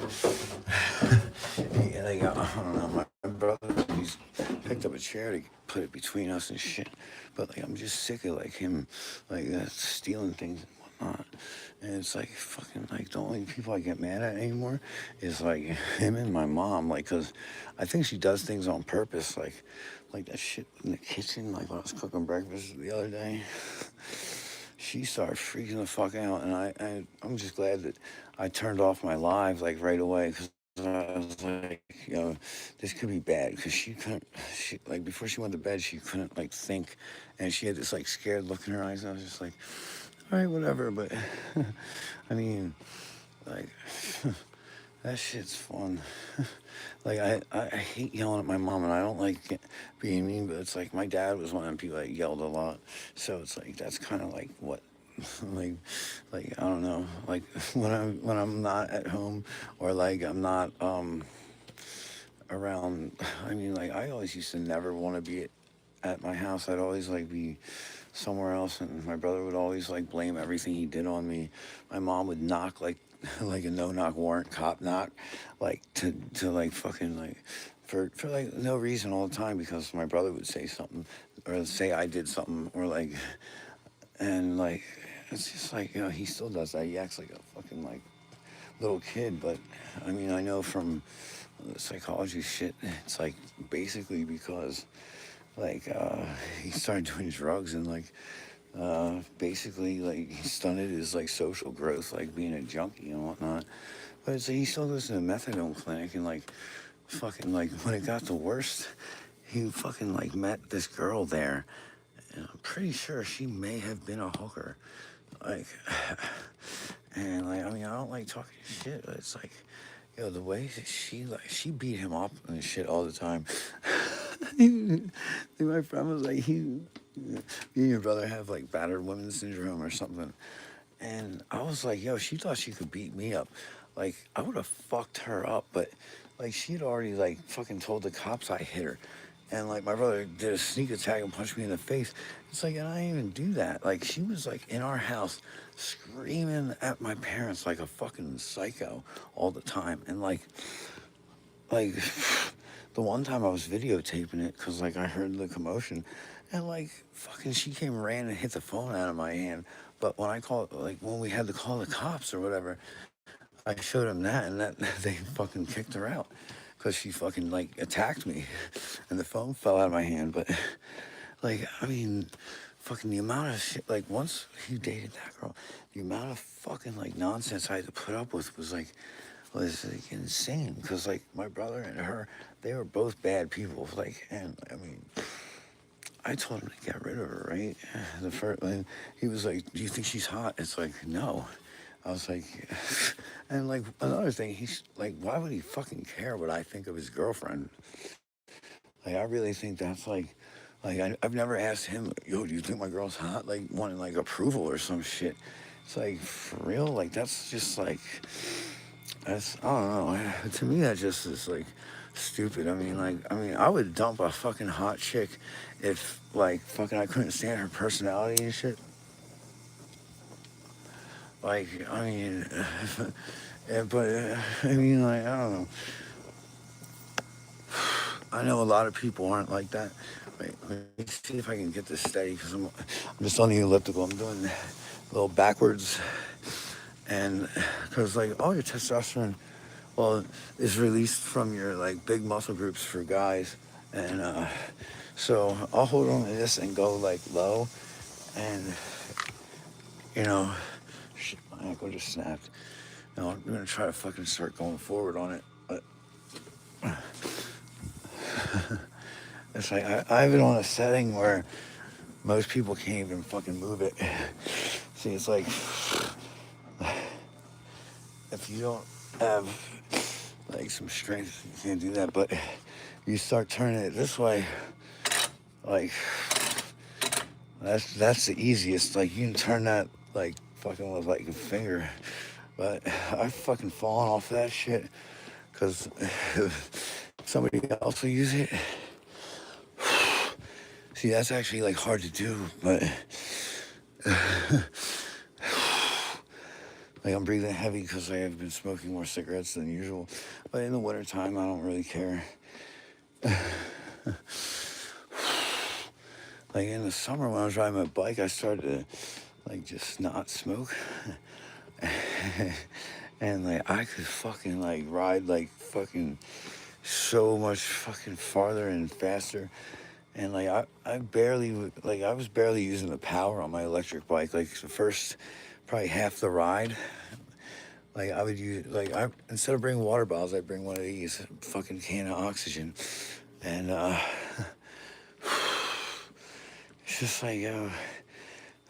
like I don't know, my brother, he's picked up a chair to put it between us and shit. But like, I'm just sick of like him, like stealing things and whatnot. And it's like fucking like the only people I get mad at anymore is like him and my mom. Like, cause I think she does things on purpose. Like that shit in the kitchen. Like when I was cooking breakfast the other day, she started freaking the fuck out. And I'm just glad that I turned off my live like right away. Cause I was like, you know, this could be bad because she couldn't, she like before she went to bed, she couldn't like think, and she had this like scared look in her eyes. And I was just like, all right, whatever. But I mean, like, that shit's fun. Like, I hate yelling at my mom, and I don't like being mean, but it's like my dad was one of them people that yelled a lot. So it's like, that's kind of like what, like, like, I don't know, like when I'm not at home or like I'm not, around, I mean, like, I always used to never want to be at my house. I'd always like be somewhere else, and my brother would always like blame everything he did on me. My mom would knock like like a no knock warrant cop knock, like to like fucking like for like no reason all the time because my brother would say something or say I did something or like and like it's just like you know he still does that. He acts like a fucking like little kid, but I mean I know from the psychology shit, it's like basically because like he started doing drugs and like basically like he stunted his like social growth, like being a junkie and whatnot. But it's like he still goes to the methadone clinic and like fucking like when it got the worst, he fucking like met this girl there, and I'm pretty sure she may have been a hooker. Like, and like I mean I don't like talking shit, but it's like, yo, the way that she beat him up and shit all the time. My friend was like, you and your brother have like battered women syndrome or something. And I was like, yo, she thought she could beat me up. Like, I would have fucked her up, but like she had already like fucking told the cops I hit her. And like my brother did a sneak attack and punched me in the face. It's like, and I didn't even do that. Like she was like in our house screaming at my parents like a fucking psycho all the time. And like the one time I was videotaping it because like I heard the commotion, and like fucking she came ran and hit the phone out of my hand. But when I called, like when we had to call the cops or whatever, I showed them that, and that they fucking kicked her out because she fucking like attacked me, and the phone fell out of my hand. But like I mean, fucking the amount of shit. Like once he dated that girl, the amount of fucking like nonsense I had to put up with was like insane because like my brother and her, they were both bad people. Like, and I mean, I told him to get rid of her, right? The first, and he was like, "Do you think she's hot?" It's like, no. I was like, and like another thing, he's like, why would he fucking care what I think of his girlfriend? Like, I really think that's like I've never asked him, yo, do you think my girl's hot? Like, wanting like approval or some shit. It's like, for real? Like, that's just like, that's, I don't know. To me, that just is like stupid. I mean, I would dump a fucking hot chick if like fucking I couldn't stand her personality and shit. Like, I mean, yeah, but I mean, like, I don't know. I know a lot of people aren't like that. Wait, let me see if I can get this steady because I'm just on the elliptical. I'm doing a little backwards, and because like all your testosterone well, is released from your like big muscle groups for guys, and so I'll hold on to this and go like low, and you know, shit, my ankle just snapped. No, I'm gonna try to fucking start going forward on it, but it's like I have it on a setting where most people can't even fucking move it. See, it's like if you don't have like some strength, you can't do that. But you start turning it this way, like that's the easiest. Like you can turn that like fucking with like a finger. But I've fucking fallen off that shit because somebody else will use it. See, that's actually like hard to do, but like I'm breathing heavy because I have been smoking more cigarettes than usual. But in the wintertime, I don't really care. Like in the summer when I was riding my bike, I started to like just not smoke. And like I could fucking like ride like fucking so much fucking farther and faster. And like I barely like I was barely using the power on my electric bike. Like the first probably half the ride, like I would use like I instead of bringing water bottles, I'd bring one of these fucking can of oxygen, and it's just like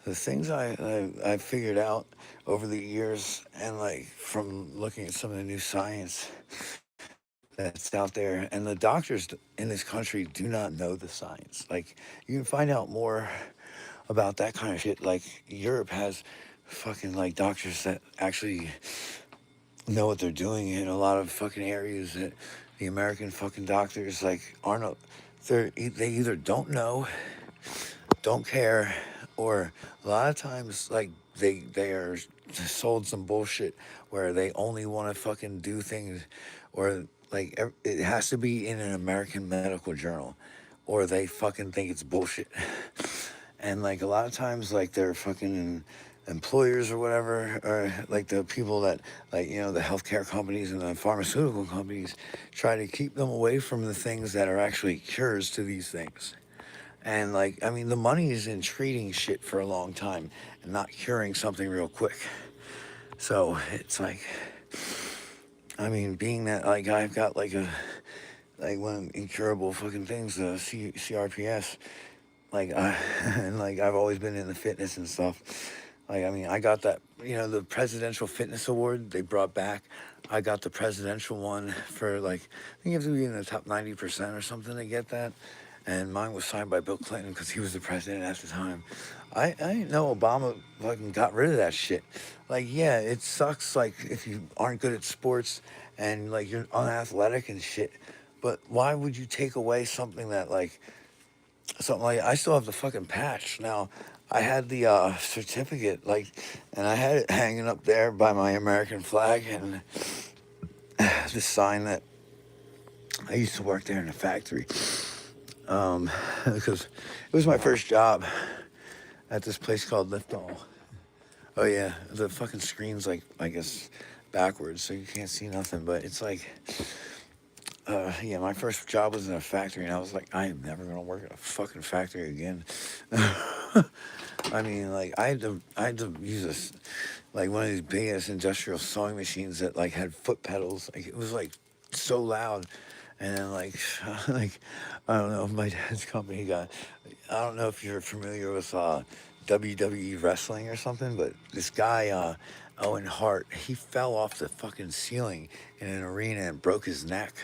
the things I figured out over the years, and like from looking at some of the new science that's out there, and the doctors in this country do not know the science. Like you can find out more about that kind of shit. Like Europe has fucking like doctors that actually know what they're doing in a lot of fucking areas that the American fucking doctors like aren't. They either don't know, don't care, or a lot of times like they are sold some bullshit where they only want to fucking do things, or like it has to be in an American medical journal, or they fucking think it's bullshit. And like a lot of times like their fucking employers or whatever, or like the people that like the healthcare companies and the pharmaceutical companies try to keep them away from the things that are actually cures to these things. And like, I mean, the money is in treating shit for a long time and not curing something real quick. So it's like, I mean, being that like I've got like one of the incurable fucking things, the CRPS, like and like I've always been into fitness and stuff. Like, I mean, I got that, the Presidential Fitness Award they brought back. I got the presidential one for like, I think you have to be in the top 90% or something to get that. And mine was signed by Bill Clinton because he was the president at the time. I didn't know Obama fucking got rid of that shit. Like, yeah, it sucks, like, if you aren't good at sports and, like, you're unathletic and shit. But why would you take away something that, like, something like I still have the fucking patch now. I had the certificate, like, and I had it hanging up there by my American flag and the sign that I used to work there in a factory, because it was my first job at this place called Liftall. Oh yeah, the fucking screen's like I guess backwards, so you can't see nothing. But it's like, yeah, my first job was in a factory, and I was like, I am never gonna work at a fucking factory again. I mean, like I had to use this, like one of these big ass industrial sewing machines that like had foot pedals. Like it was like so loud, and then like like I don't know, my dad's company got. I don't know if you're familiar with WWE wrestling or something, but this guy Owen Hart, he fell off the fucking ceiling in an arena and broke his neck,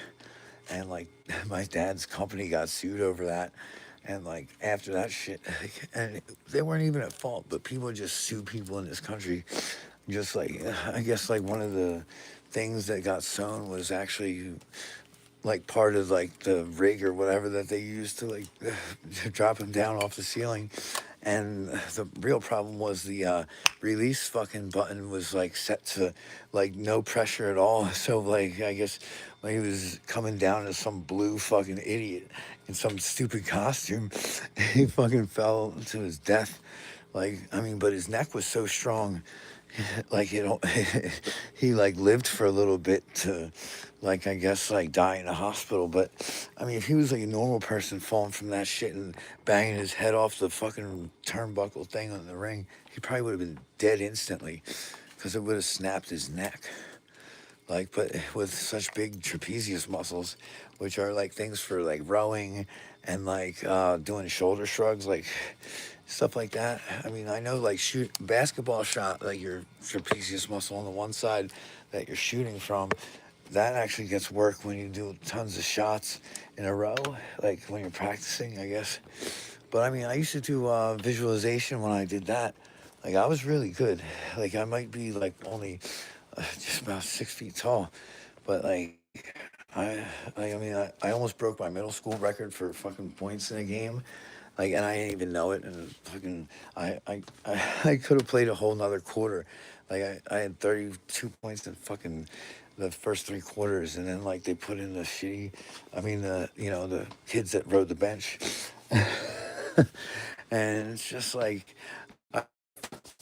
and like my dad's company got sued over that. And like after that shit, and they weren't even at fault, but people just sue people in this country. Just like I guess like one of the things that got sewn was actually like part of like the rig or whatever that they used to like to drop him down off the ceiling. And the real problem was the release fucking button was like set to like no pressure at all. So like I guess when he was coming down as some blue fucking idiot in some stupid costume, he fucking fell to his death. Like I mean, but his neck was so strong, like you know, he like lived for a little bit to, like I guess like die in a hospital. But I mean, if he was like a normal person falling from that shit and banging his head off the fucking turnbuckle thing on the ring, he probably would have been dead instantly because it would have snapped his neck. Like, but with such big trapezius muscles, which are like things for like rowing and like doing shoulder shrugs, like stuff like that. I mean, I know like shoot basketball shot, like your trapezius muscle on the one side that you're shooting from, that actually gets work when you do tons of shots in a row, like when you're practicing, I guess. But I mean, I used to do visualization when I did that. Like I was really good. Like I might be like only just about 6 feet tall, but I mean, I almost broke my middle school record for fucking points in a game, like, and I didn't even know it, and fucking, I could have played a whole nother quarter, like I had 32 points in fucking the first 3 quarters, and then like they put in the shitty, I mean the the kids that rode the bench, and it's just like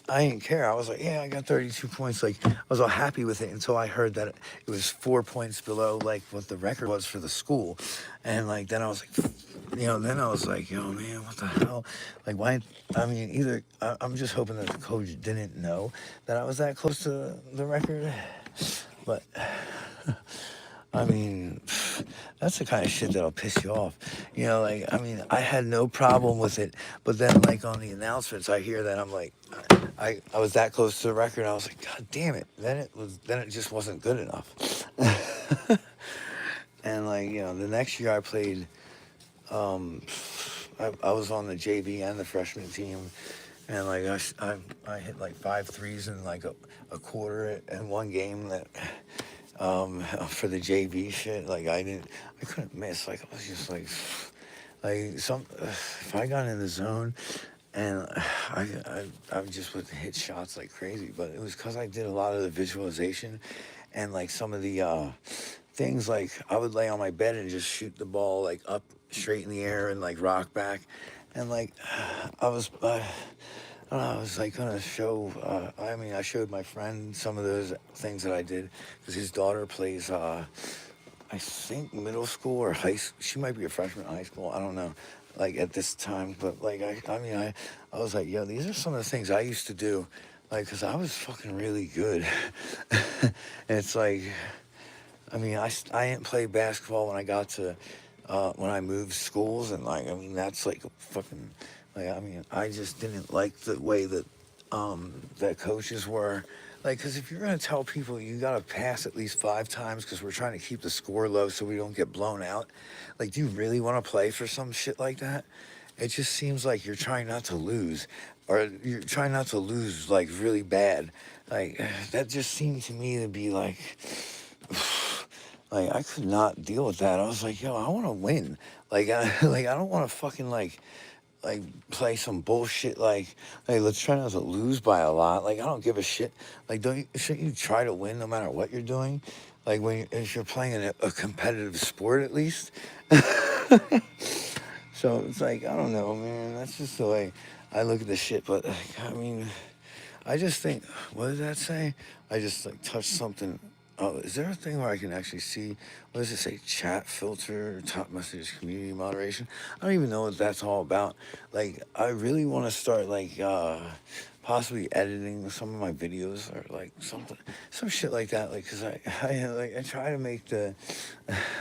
I didn't care. I was like, yeah, I got 32 points. Like, I was all happy with it until I heard that it was 4 points below, like, what the record was for the school. And, like, then I was like, then I was like, yo, man, what the hell? Like, why? I mean, either I'm just hoping that the coach didn't know that I was that close to the record. But I mean, that's the kind of shit that'll piss you off. Like, I mean, I had no problem with it, but then, like, on the announcements, I hear that I'm like, I was that close to the record. I was like, God damn it. Then it just wasn't good enough. And, like, the next year I played, um, I was on the JV and the freshman team. And, like, I hit, like, 5 threes in, like, a quarter in one game that for the JV shit. Like I couldn't miss. Like I was just like some. If I got in the zone, and I just would hit shots like crazy. But it was because I did a lot of the visualization, and like some of the things. Like I would lay on my bed and just shoot the ball like up straight in the air and like rock back, and like I was. I don't know, I was like gonna show. I mean, I showed my friend some of those things that I did because his daughter plays. I think middle school or high. She might be a freshman in high school. I don't know. Like at this time, but like I mean, I was like, yo, these are some of the things I used to do, like, cause I was fucking really good. And it's like, I mean, I didn't play basketball when I got to when I moved schools, and like I mean that's like a fucking like I mean I just didn't like the way that coaches were like because if you're gonna tell people you gotta pass at least 5 times because we're trying to keep the score low so we don't get blown out, like do you really want to play for some shit like that? It just seems like you're trying not to lose, or you're trying not to lose like really bad. Like that just seemed to me to be like. Like I could not deal with that. I was like, yo, I want to win. Like, like I don't want to fucking like play some bullshit. Like, hey, let's try not to lose by a lot. Like, I don't give a shit. Like, shouldn't you try to win no matter what you're doing? Like if you're playing a competitive sport at least. So it's like I don't know, man. That's just the way I look at the shit. But like, I mean, I just think, what does that say? I just like touched something. Oh, is there a thing where I can actually see? What does it say? Chat filter, top messages, community moderation. I don't even know what that's all about. Like, I really want to start like possibly editing some of my videos or like something, some shit like that. Like, cause I try to make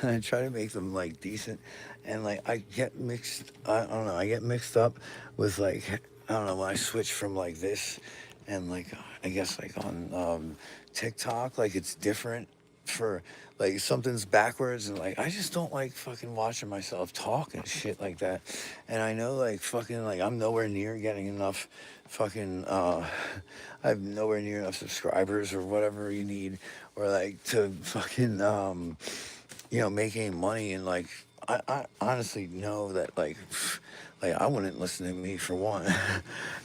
I try to make them like decent, and like I get mixed. I don't know. I get mixed up with like I don't know when I switch from like this and like I guess like on TikTok, like it's different for like something's backwards and like I just don't like fucking watching myself talk and shit like that. And I know like fucking like I'm nowhere near getting enough fucking I have nowhere near enough subscribers or whatever you need or like to fucking make any money and like I honestly know that like I wouldn't listen to me for one.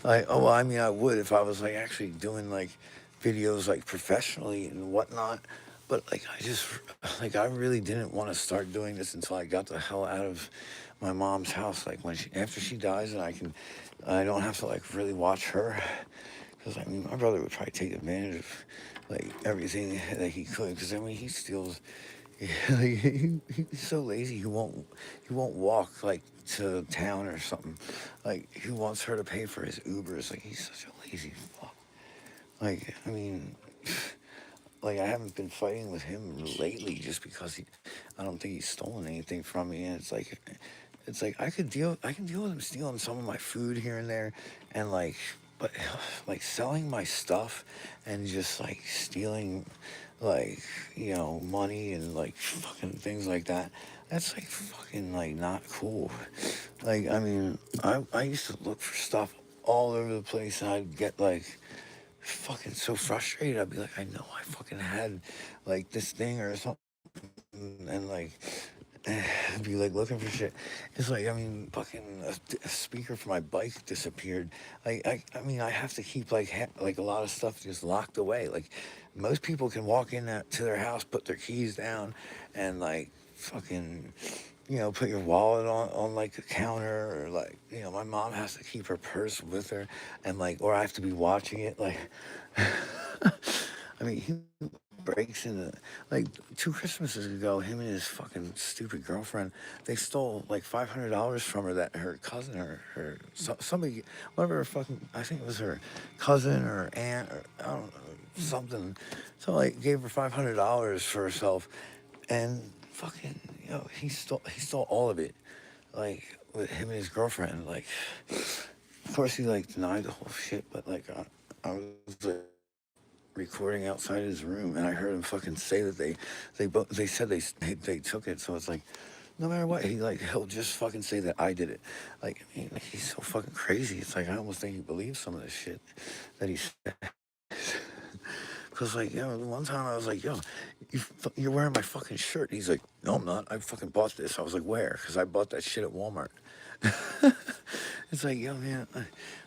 Like oh well, I mean I would if I was like actually doing like videos like professionally and whatnot. But like I just like I really didn't want to start doing this until I got the hell out of my mom's house. Like when after she dies and I don't have to like really watch her Because I mean, my brother would probably take advantage of like everything that he could. Because I mean, he steals. Like, he's so lazy. He won't walk like to town or something. Like he wants her to pay for his Ubers. Like he's such a lazy fuck. Like I mean, like I haven't been fighting with him lately just because I don't think he's stolen anything from me. And it's like I can deal with him stealing some of my food here and there, and like, but like selling my stuff and just like stealing, like money and like fucking things like that. That's like fucking like not cool. Like I mean, I used to look for stuff all over the place, and I'd get like fucking so frustrated. I'd be like, I know I fucking had like this thing or something, and like be like looking for shit. It's like I mean, fucking a speaker for my bike disappeared. I mean, I have to keep like like a lot of stuff just locked away. Like most people can walk in to their house, put their keys down, and like fucking put your wallet on like the counter, or like my mom has to keep her purse with her, and like or I have to be watching it like. I mean, he breaks into like 2 Christmases ago. Him and his fucking stupid girlfriend, they stole like $500 from her that her cousin or somebody, whatever fucking, I think it was her cousin or aunt or I don't know something. So like gave her $500 for herself, and fucking he stole all of it, like with him and his girlfriend. Like, of course he like denied the whole shit, but like I was like recording outside his room, and I heard him fucking say that they said they took it. So it's like, no matter what, he'll just fucking say that I did it. Like I mean, he's so fucking crazy. It's like I almost think he believes some of the shit that he said. Cause like one time I was like, yo, you're wearing my fucking shirt. He's like, no, I'm not. I fucking bought this. I was like, where? Cause I bought that shit at Walmart. It's like, yo, man,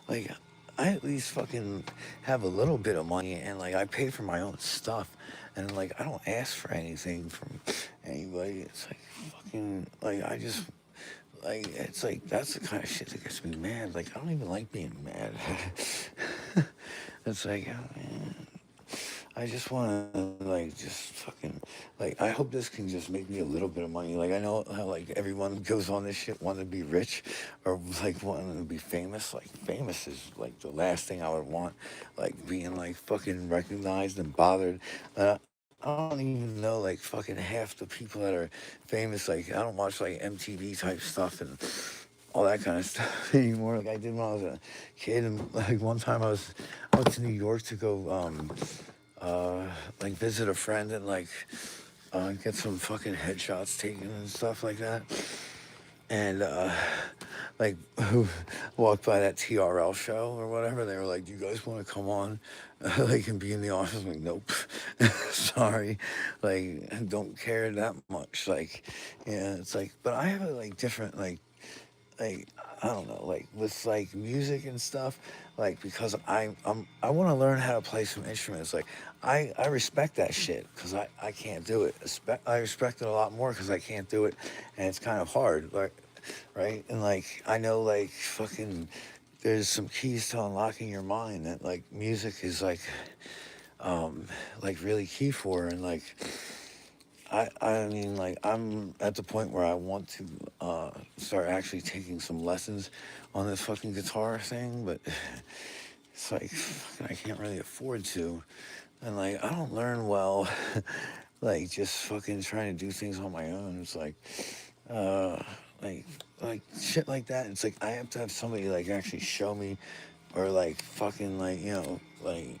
like I at least fucking have a little bit of money, and like I pay for my own stuff, and like I don't ask for anything from anybody. It's like fucking like I just like it's like that's the kind of shit that gets me mad. Like I don't even like being mad. It's like, oh, man. I just want to like just fucking like I hope this can just make me a little bit of money. Like I know how like everyone goes on this shit wanting to be rich or like wanting to be famous. Like famous is like the last thing I would want. Like being like fucking recognized and bothered. I don't even know like fucking half the people that are famous. Like I don't watch like MTV type stuff and all that kind of stuff anymore. Like I did when I was a kid. And like one time I went to New York to go uh, like visit a friend and like get some fucking headshots taken and stuff like that. And like walked by that TRL show or whatever. They were like, "Do you guys want to come on, like and be in the office?" I'm like, "Nope, sorry, like don't care that much." Like, yeah, it's like, but I have a like different like I don't know, like with like music and stuff, like because I want to learn how to play some instruments. Like I respect that shit because I can't do it. I respect it a lot more because I can't do it, and it's kind of hard. Like right, and like I know like fucking there's some keys to unlocking your mind that like music is um like really key for, and like I mean, like, I'm at the point where I want to start actually taking some lessons on this fucking guitar thing, but it's like, fucking, I can't really afford to. And, like, I don't learn well, like, just fucking trying to do things on my own. It's uh, like, like, shit like that. It's like, I have to have somebody, like, actually show me or, like, fucking, like, like,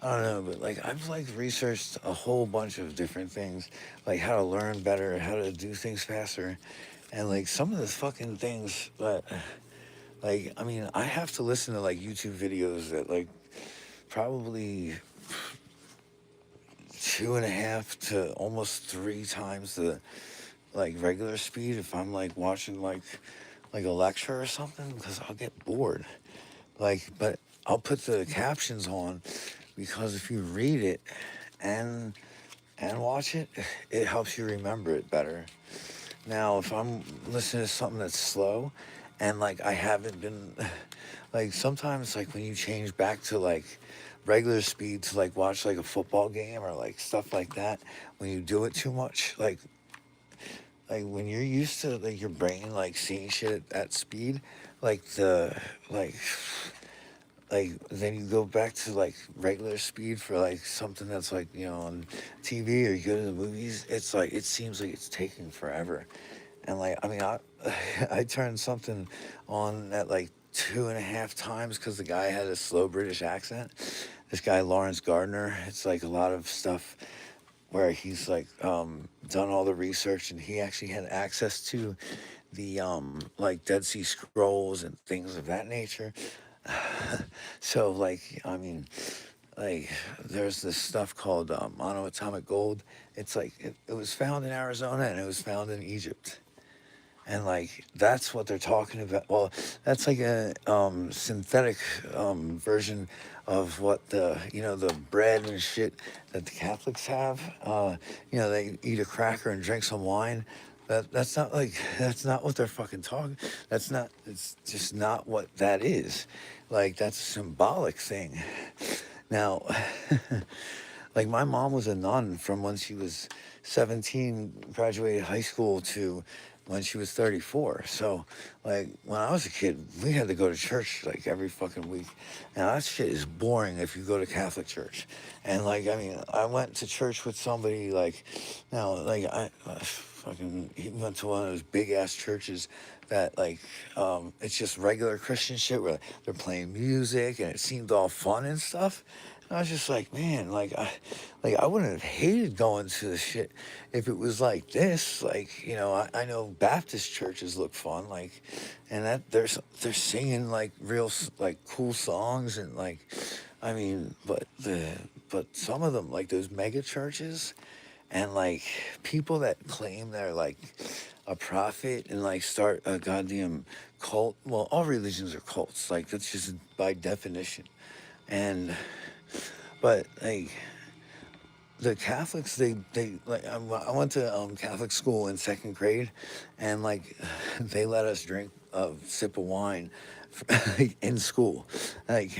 I don't know, but like I've like researched a whole bunch of different things, like how to learn better, how to do things faster, and like some of the fucking things that, like, I mean, I have to listen to like YouTube videos that like probably 2.5 to almost 3 times the like regular speed if I'm like watching like a lecture or something because I'll get bored. Like, but I'll put the captions on because if you read it and watch it, it helps you remember it better. Now, if I'm listening to something that's slow and like I haven't been like sometimes like when you change back to like regular speed to like watch like a football game or like stuff like that, when you do it too much, like when you're used to like your brain like seeing shit at that speed, like like like then you go back to like regular speed for like something that's like on TV or you go to the movies, it's like it seems like it's taking forever. And like I mean I I turned something on at like 2.5 times because the guy had a slow British accent. This guy Lawrence Gardner, it's like a lot of stuff where he's like done all the research and he actually had access to the like Dead Sea Scrolls and things of that nature. So like I mean like there's this stuff called monoatomic gold. It's like it was found in Arizona and it was found in Egypt. And like that's what they're talking about. Well, that's like a synthetic version of what the bread and shit that the Catholics have. They eat a cracker and drink some wine. That's not like that's not what they're fucking talking. That's not. It's just not what that is. Like that's a symbolic thing. Now, like my mom was a nun from when she was 17, graduated high school to when she was 34. So like when I was a kid, we had to go to church like every fucking week. Now that shit is boring if you go to Catholic church. And like I mean, I went to church with somebody like now like I fucking he went to one of those big ass churches that like it's just regular Christian shit where they're playing music and it seemed all fun and stuff. And I was just like, man, like I wouldn't have hated going to the shit if it was like this. Like, I know Baptist churches look fun, like, and that they're singing like real like cool songs and like, I mean, but some of them like those mega churches and like people that claim they're like a prophet and like start a goddamn cult. Well, all religions are cults. Like that's just by definition. And but like the Catholics, they like I went to Catholic school in second grade, and like they let us drink a sip of wine in school. Like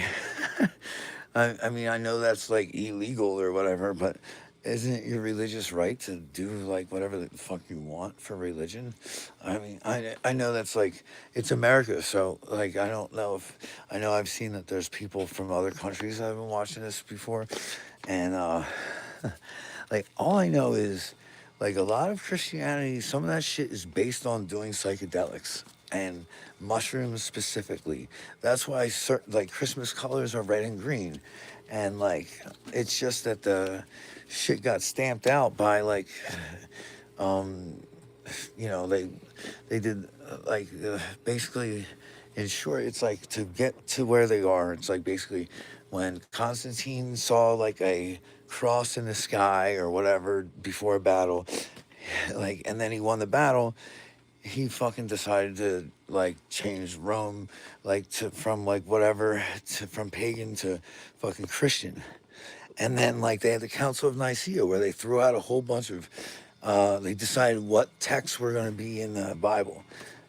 I mean I know that's like illegal or whatever, but isn't it your religious right to do like whatever the fuck you want for religion? I mean I know that's like it's America, so like I don't know if I know I've seen that there's people from other countries that have been watching this before, and like all I know is like a lot of Christianity, some of that shit is based on doing psychedelics and mushrooms specifically. That's why certain like Christmas colors are red and green. And like it's just that the shit got stamped out by like um you know they did basically in short it's like to get to where they are it's like basically when Constantine saw like a cross in the sky or whatever before a battle like and then he won the battle he fucking decided to like change Rome like to from like whatever to from pagan to fucking Christian and then like they had the Council of Nicaea where they threw out a whole bunch of they decided what texts were going to be in the Bible.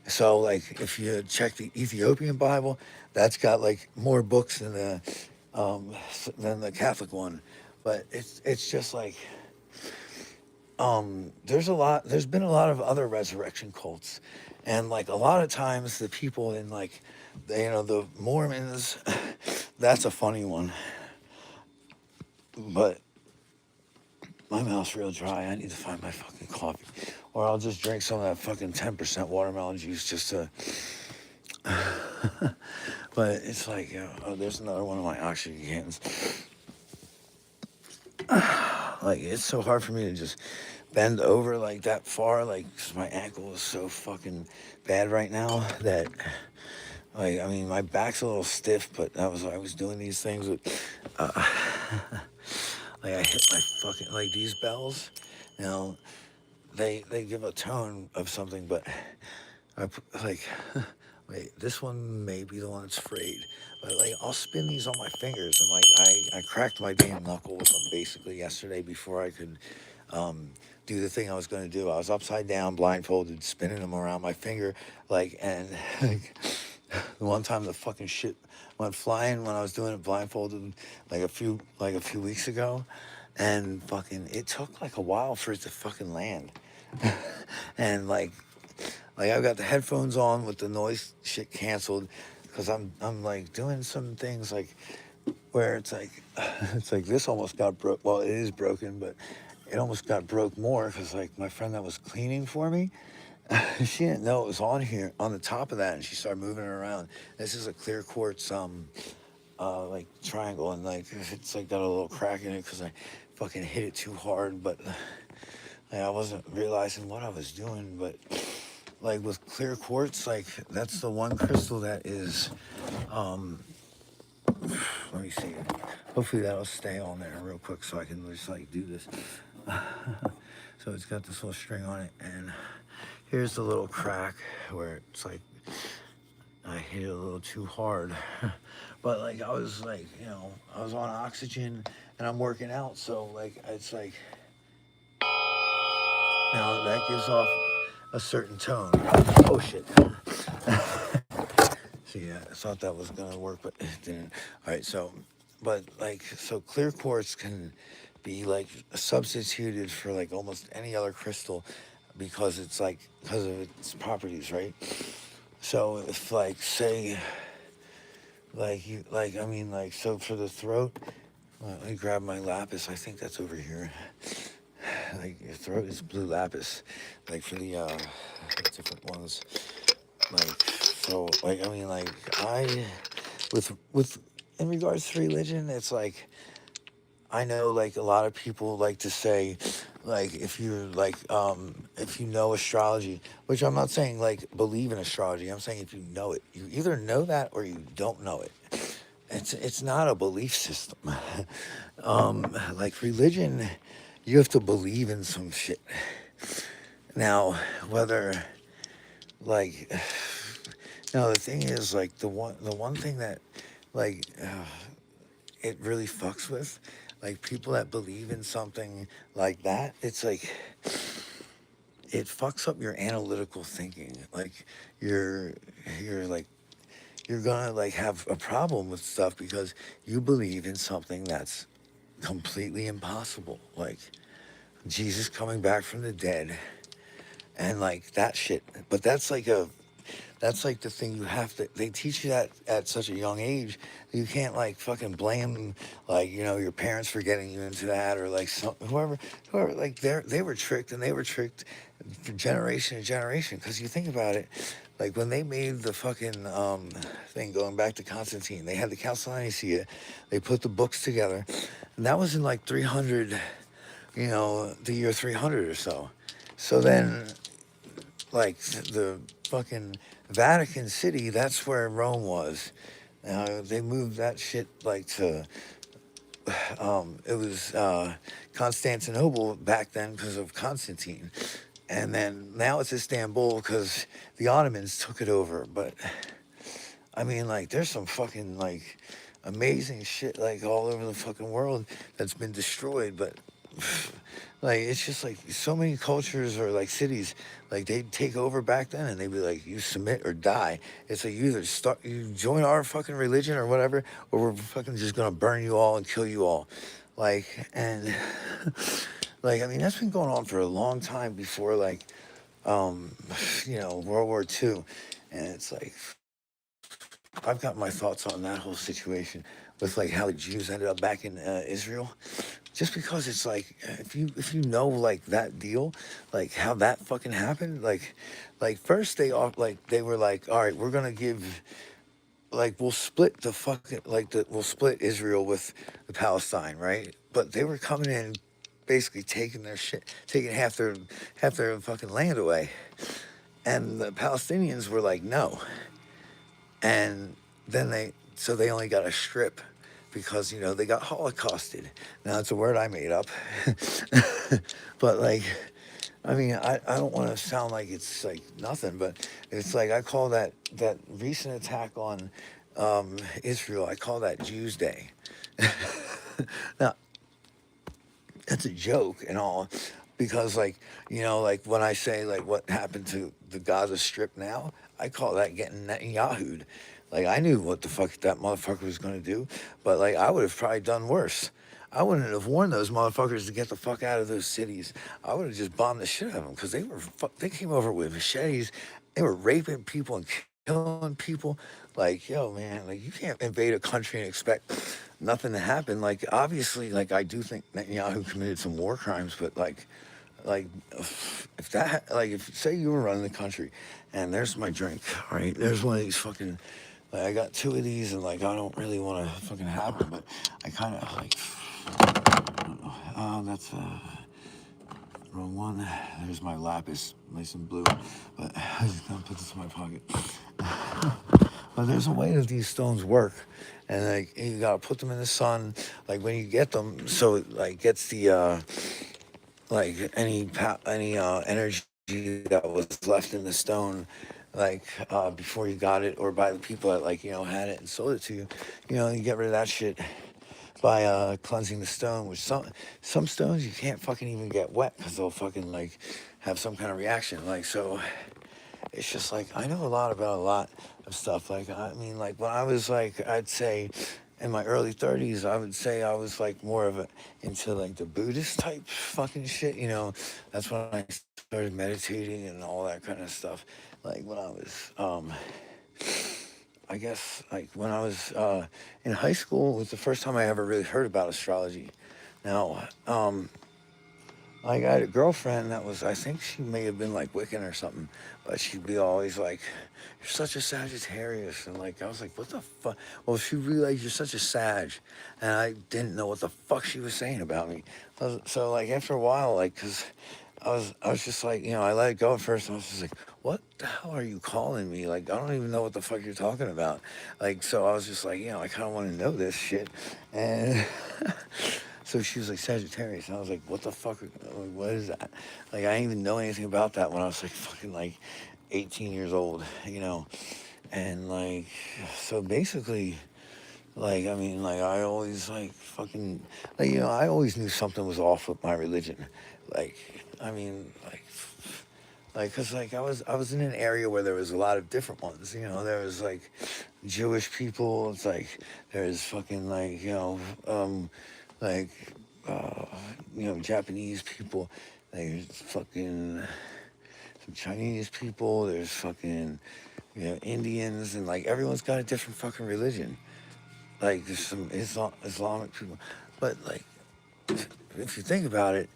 So like if you check the Ethiopian Bible, that's got like more books than the Catholic one. But it's just like there's been a lot of other resurrection cults and like a lot of times the people in like the Mormons that's a funny one. But my mouth's real dry. I need to find my fucking coffee. Or I'll just drink some of that fucking 10% watermelon juice just to. But it's like, oh, there's another one of my oxygen cans. Like, it's so hard for me to just bend over like that far. Like, 'cause my ankle is so fucking bad right now that. Like, I mean, my back's a little stiff, but I was doing these things with. Uh, like, I hit my fucking. Like, these bells. You know, they give a tone of something, but like wait, this one may be the one that's frayed. But like I'll spin these on my fingers and like I cracked my damn knuckle with them basically yesterday before I could do the thing I was gonna do. I was upside down, blindfolded, spinning them around my finger, like and like The one time the fucking shit went flying when I was doing it blindfolded, like a few weeks ago, and fucking it took like a while for it to fucking land, and like I've got the headphones on with the noise shit canceled, because I'm like doing some things like where it's like it's like this almost got broke. Well, it is broken, but it almost got broke more because like my friend that was cleaning for me, she didn't know it was on here on the top of that, and she started moving it around. This is a clear quartz like triangle, and like it's like got a little crack in it because I fucking hit it too hard, but like, I wasn't realizing what I was doing. But like with clear quartz, like that's the one crystal that is um let me see. Hopefully that'll stay on there real quick so I can just like do this. So it's got this little string on it, and here's the little crack where it's like I hit it a little too hard. But like I was like, I was on oxygen and I'm working out, so like it's like that gives off a certain tone. Oh shit. So yeah, I thought that was gonna work, but it didn't. All right, so, but like, so clear quartz can be like substituted for like almost any other crystal because of its properties, right? So if like say like you like I mean like so for the throat, let me grab my lapis. I think that's over here. Like your throat is blue lapis, like for the different ones. Like so, like I mean, like I, with in regards to religion, it's like I know like a lot of people like to say, like if you know astrology, which I'm not saying like believe in astrology. I'm saying if you know it, you either know that or you don't know it. It's not a belief system. Like religion, you have to believe in some shit. Now, whether like no, the thing is like the one thing that like it really fucks with like people that believe in something like that. It's like it fucks up your analytical thinking. Like you're you're like you're gonna like have a problem with stuff because you believe in something that's completely impossible. Like Jesus coming back from the dead and like that shit. But that's like the thing you have to they teach you that at such a young age. You can't like fucking blame like your parents for getting you into that, or like whoever like they were tricked, and they were tricked for generation to generation. Because you think about it, like when they made the fucking thing, going back to Constantine, they had the Council of Nicaea, they put the books together, and that was in like 300, the year 300 or so. So then like the fucking Vatican City, that's where Rome was. They moved that shit like to it was Constantinople back then because of Constantine, and then now it's Istanbul because the Ottomans took it over. But I mean, like, there's some fucking like amazing shit like all over the fucking world that's been destroyed, but like it's just like so many cultures or like cities, like they'd take over back then and they'd be like, you submit or die. It's like you join our fucking religion or whatever, or we're fucking just gonna burn you all and kill you all. Like and like I mean that's been going on for a long time before like um World War II. And it's like I've got my thoughts on that whole situation with like how the Jews ended up back in Israel, just because it's like if you know like that deal, like how that fucking happened, like first they were like, all right, we're gonna give like we'll split the fucking we'll split Israel with the Palestine, right? But they were coming in basically taking their shit, taking half their fucking land away, and the Palestinians were like no. And then they only got a strip because they got holocausted. Now it's a word I made up. But like I mean I don't want to sound like it's like nothing, but it's like I call that recent attack on Israel, I call that Jews Day. Now that's a joke and all, because like like when I say like what happened to the Gaza Strip now, I call that getting Netanyahu'd. Like I knew what the fuck that motherfucker was gonna do, but like I would have probably done worse. I wouldn't have warned those motherfuckers to get the fuck out of those cities. I would have just bombed the shit out of them because they came over with machetes. They were raping people and killing people. Like, yo, man, like you can't invade a country and expect nothing to happen. Like, obviously, like I do think Netanyahu committed some war crimes, but like if like if say you were running the country, and there's my drink, all right, there's one of these fucking. Like I got two of these, and like I don't really want to fucking have them, but I kind of like. Oh, that's wrong one. There's my lapis, nice and blue, but I'm just gonna put this in my pocket. But there's a way that these stones work, and like you gotta put them in the sun. Like when you get them, so it like gets the like any energy that was left in the stone, like before you got it, or by the people that like had it and sold it to you. You get rid of that shit by cleansing the stone. Which some stones you can't fucking even get wet because they'll fucking like have some kind of reaction. Like so, it's just like I know a lot about a lot of stuff. Like I mean, like when I was like I'd say in my early 30s, I would say I was like more of a into like the Buddhist type fucking shit. That's when I started meditating and all that kind of stuff. Like when I was I guess like when I was in high school was the first time I ever really heard about astrology. Now, like I had a girlfriend that was, I think she may have been like Wiccan or something, but she'd be always like, "You're such a Sagittarius," and like I was like, "What the fuck?" Well, she realized you're such a Sag, and I didn't know what the fuck she was saying about me. So like after a while, like, cause I was just like, I let it go at first. And I was just like, "What the hell are you calling me? Like, I don't even know what the fuck you're talking about." Like, so I was just like, I kind of want to know this shit, and. So she was like Sagittarius, and I was like, "What the fuck? What is that?" Like I didn't even know anything about that when I was like fucking like 18 years old. And like, so basically, like I mean, like I always like fucking like I always knew something was off with my religion. Like I mean, cause like I was in an area where there was a lot of different ones. There was like Jewish people. It's like there's fucking like like uh, Japanese people. There's fucking some Chinese people. There's fucking Indians, and like everyone's got a different fucking religion. Like there's some Islamic people, but like if you think about it,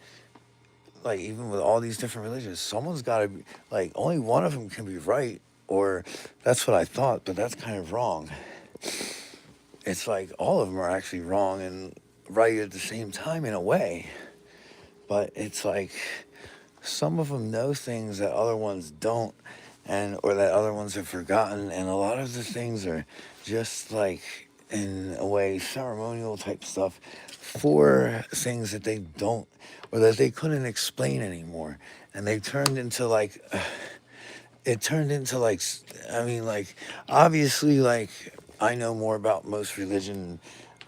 like even with all these different religions, someone's got to be like only one of them can be right, or that's what I thought, but that's kind of wrong. It's like all of them are actually wrong and right at the same time in a way, but it's like some of them know things that other ones don't, and or that other ones have forgotten, and a lot of the things are just like in a way ceremonial type stuff for things that they don't or that they couldn't explain anymore, and they turned into like it turned into like I mean like obviously like I know more about most religion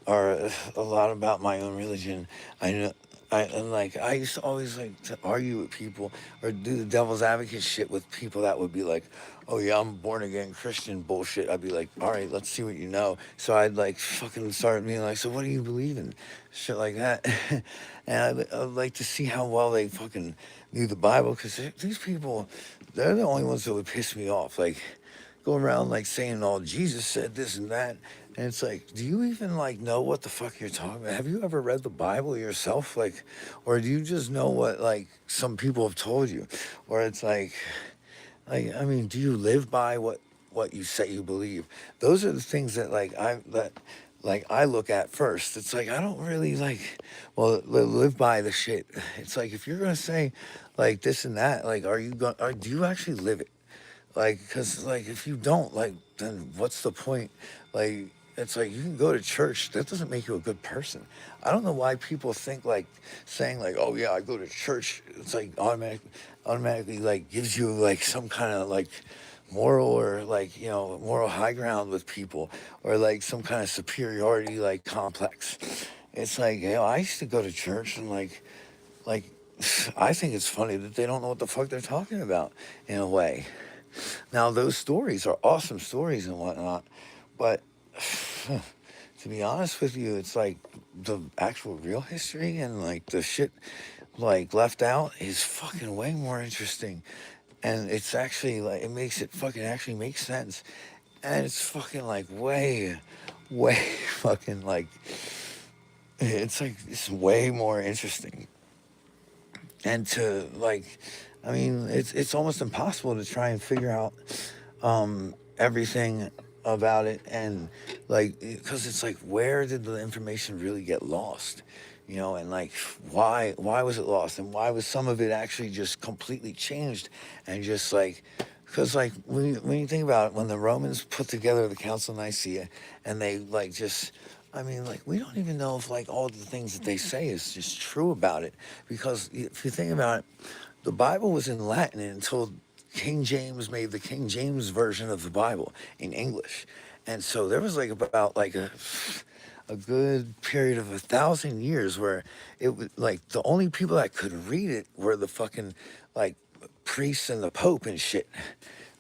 or a lot about my own religion. I know and like I used to always like to argue with people or do the devil's advocate shit with people that would be like, "Oh yeah, I'm born again Christian bullshit." I'd be like, "All right, let's see what you know." So I'd like fucking start being like, "So what do you believe in?" Shit like that. And I'd like to see how well they fucking knew the Bible because these people, they're the only ones that would piss me off. Like go around like saying, "Oh, Jesus said this and that," and it's like, do you even like know what the fuck you're talking about? Have you ever read the Bible yourself, like, or do you just know what like some people have told you, or it's like I mean, do you live by what you say you believe? Those are the things that like I look at first. It's like I don't really like live by the shit. It's like if you're gonna say like this and that, like are you going? Do you actually live it? Like because like if you don't like then what's the point? Like it's like you can go to church, that doesn't make you a good person. I don't know why people think like saying like, "Oh yeah, I go to church," it's like automatically like gives you like some kind of like moral or like moral high ground with people, or like some kind of superiority like complex. It's like I used to go to church, and like I think it's funny that they don't know what the fuck they're talking about in a way. Now those stories are awesome stories and whatnot, But to be honest with you, it's like the actual real history and like the shit like left out is fucking way more interesting. And it's actually like it makes it fucking actually make sense. And it's fucking like way fucking like it's like it's way more interesting. And to like I mean it's almost impossible to try and figure out everything about it and like because it's like where did the information really get lost, you know, and like why was it lost and why was some of it actually just completely changed and just like because like when you think about it, when the Romans put together the Council of Nicaea and they like just I mean like we don't even know if like all the things that they say is just true about it because if you think about it, the Bible was in Latin until King James made the King James version of the Bible in English. And so there was like about like a good period of 1,000 years where it was like the only people that could read it were the fucking like priests and the Pope and shit.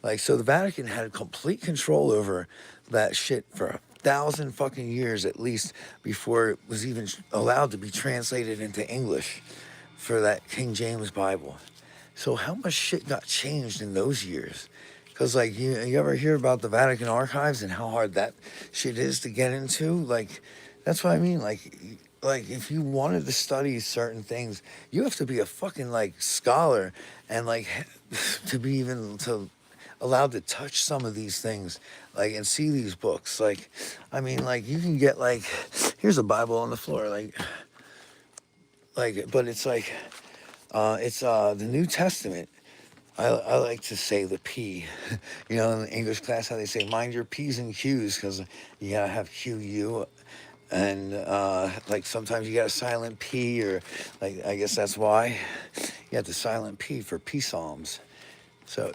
Like so the Vatican had complete control over that shit for 1,000 fucking years at least before it was even allowed to be translated into English for that King James Bible. So how much shit got changed in those years? Because like you ever hear about the Vatican archives and how hard that shit is to get into? Like that's what I mean. Like if you wanted to study certain things, you have to be a fucking like scholar and like to be even to allowed to touch some of these things like and see these books. Like I mean like you can get like here's a Bible on the floor like but it's the New Testament. I like to say the P, you know, in the English class, how they say mind your P's and Q's because you gotta have QU, and like sometimes you got a silent P, or like I guess that's why you have the silent P for P Psalms. So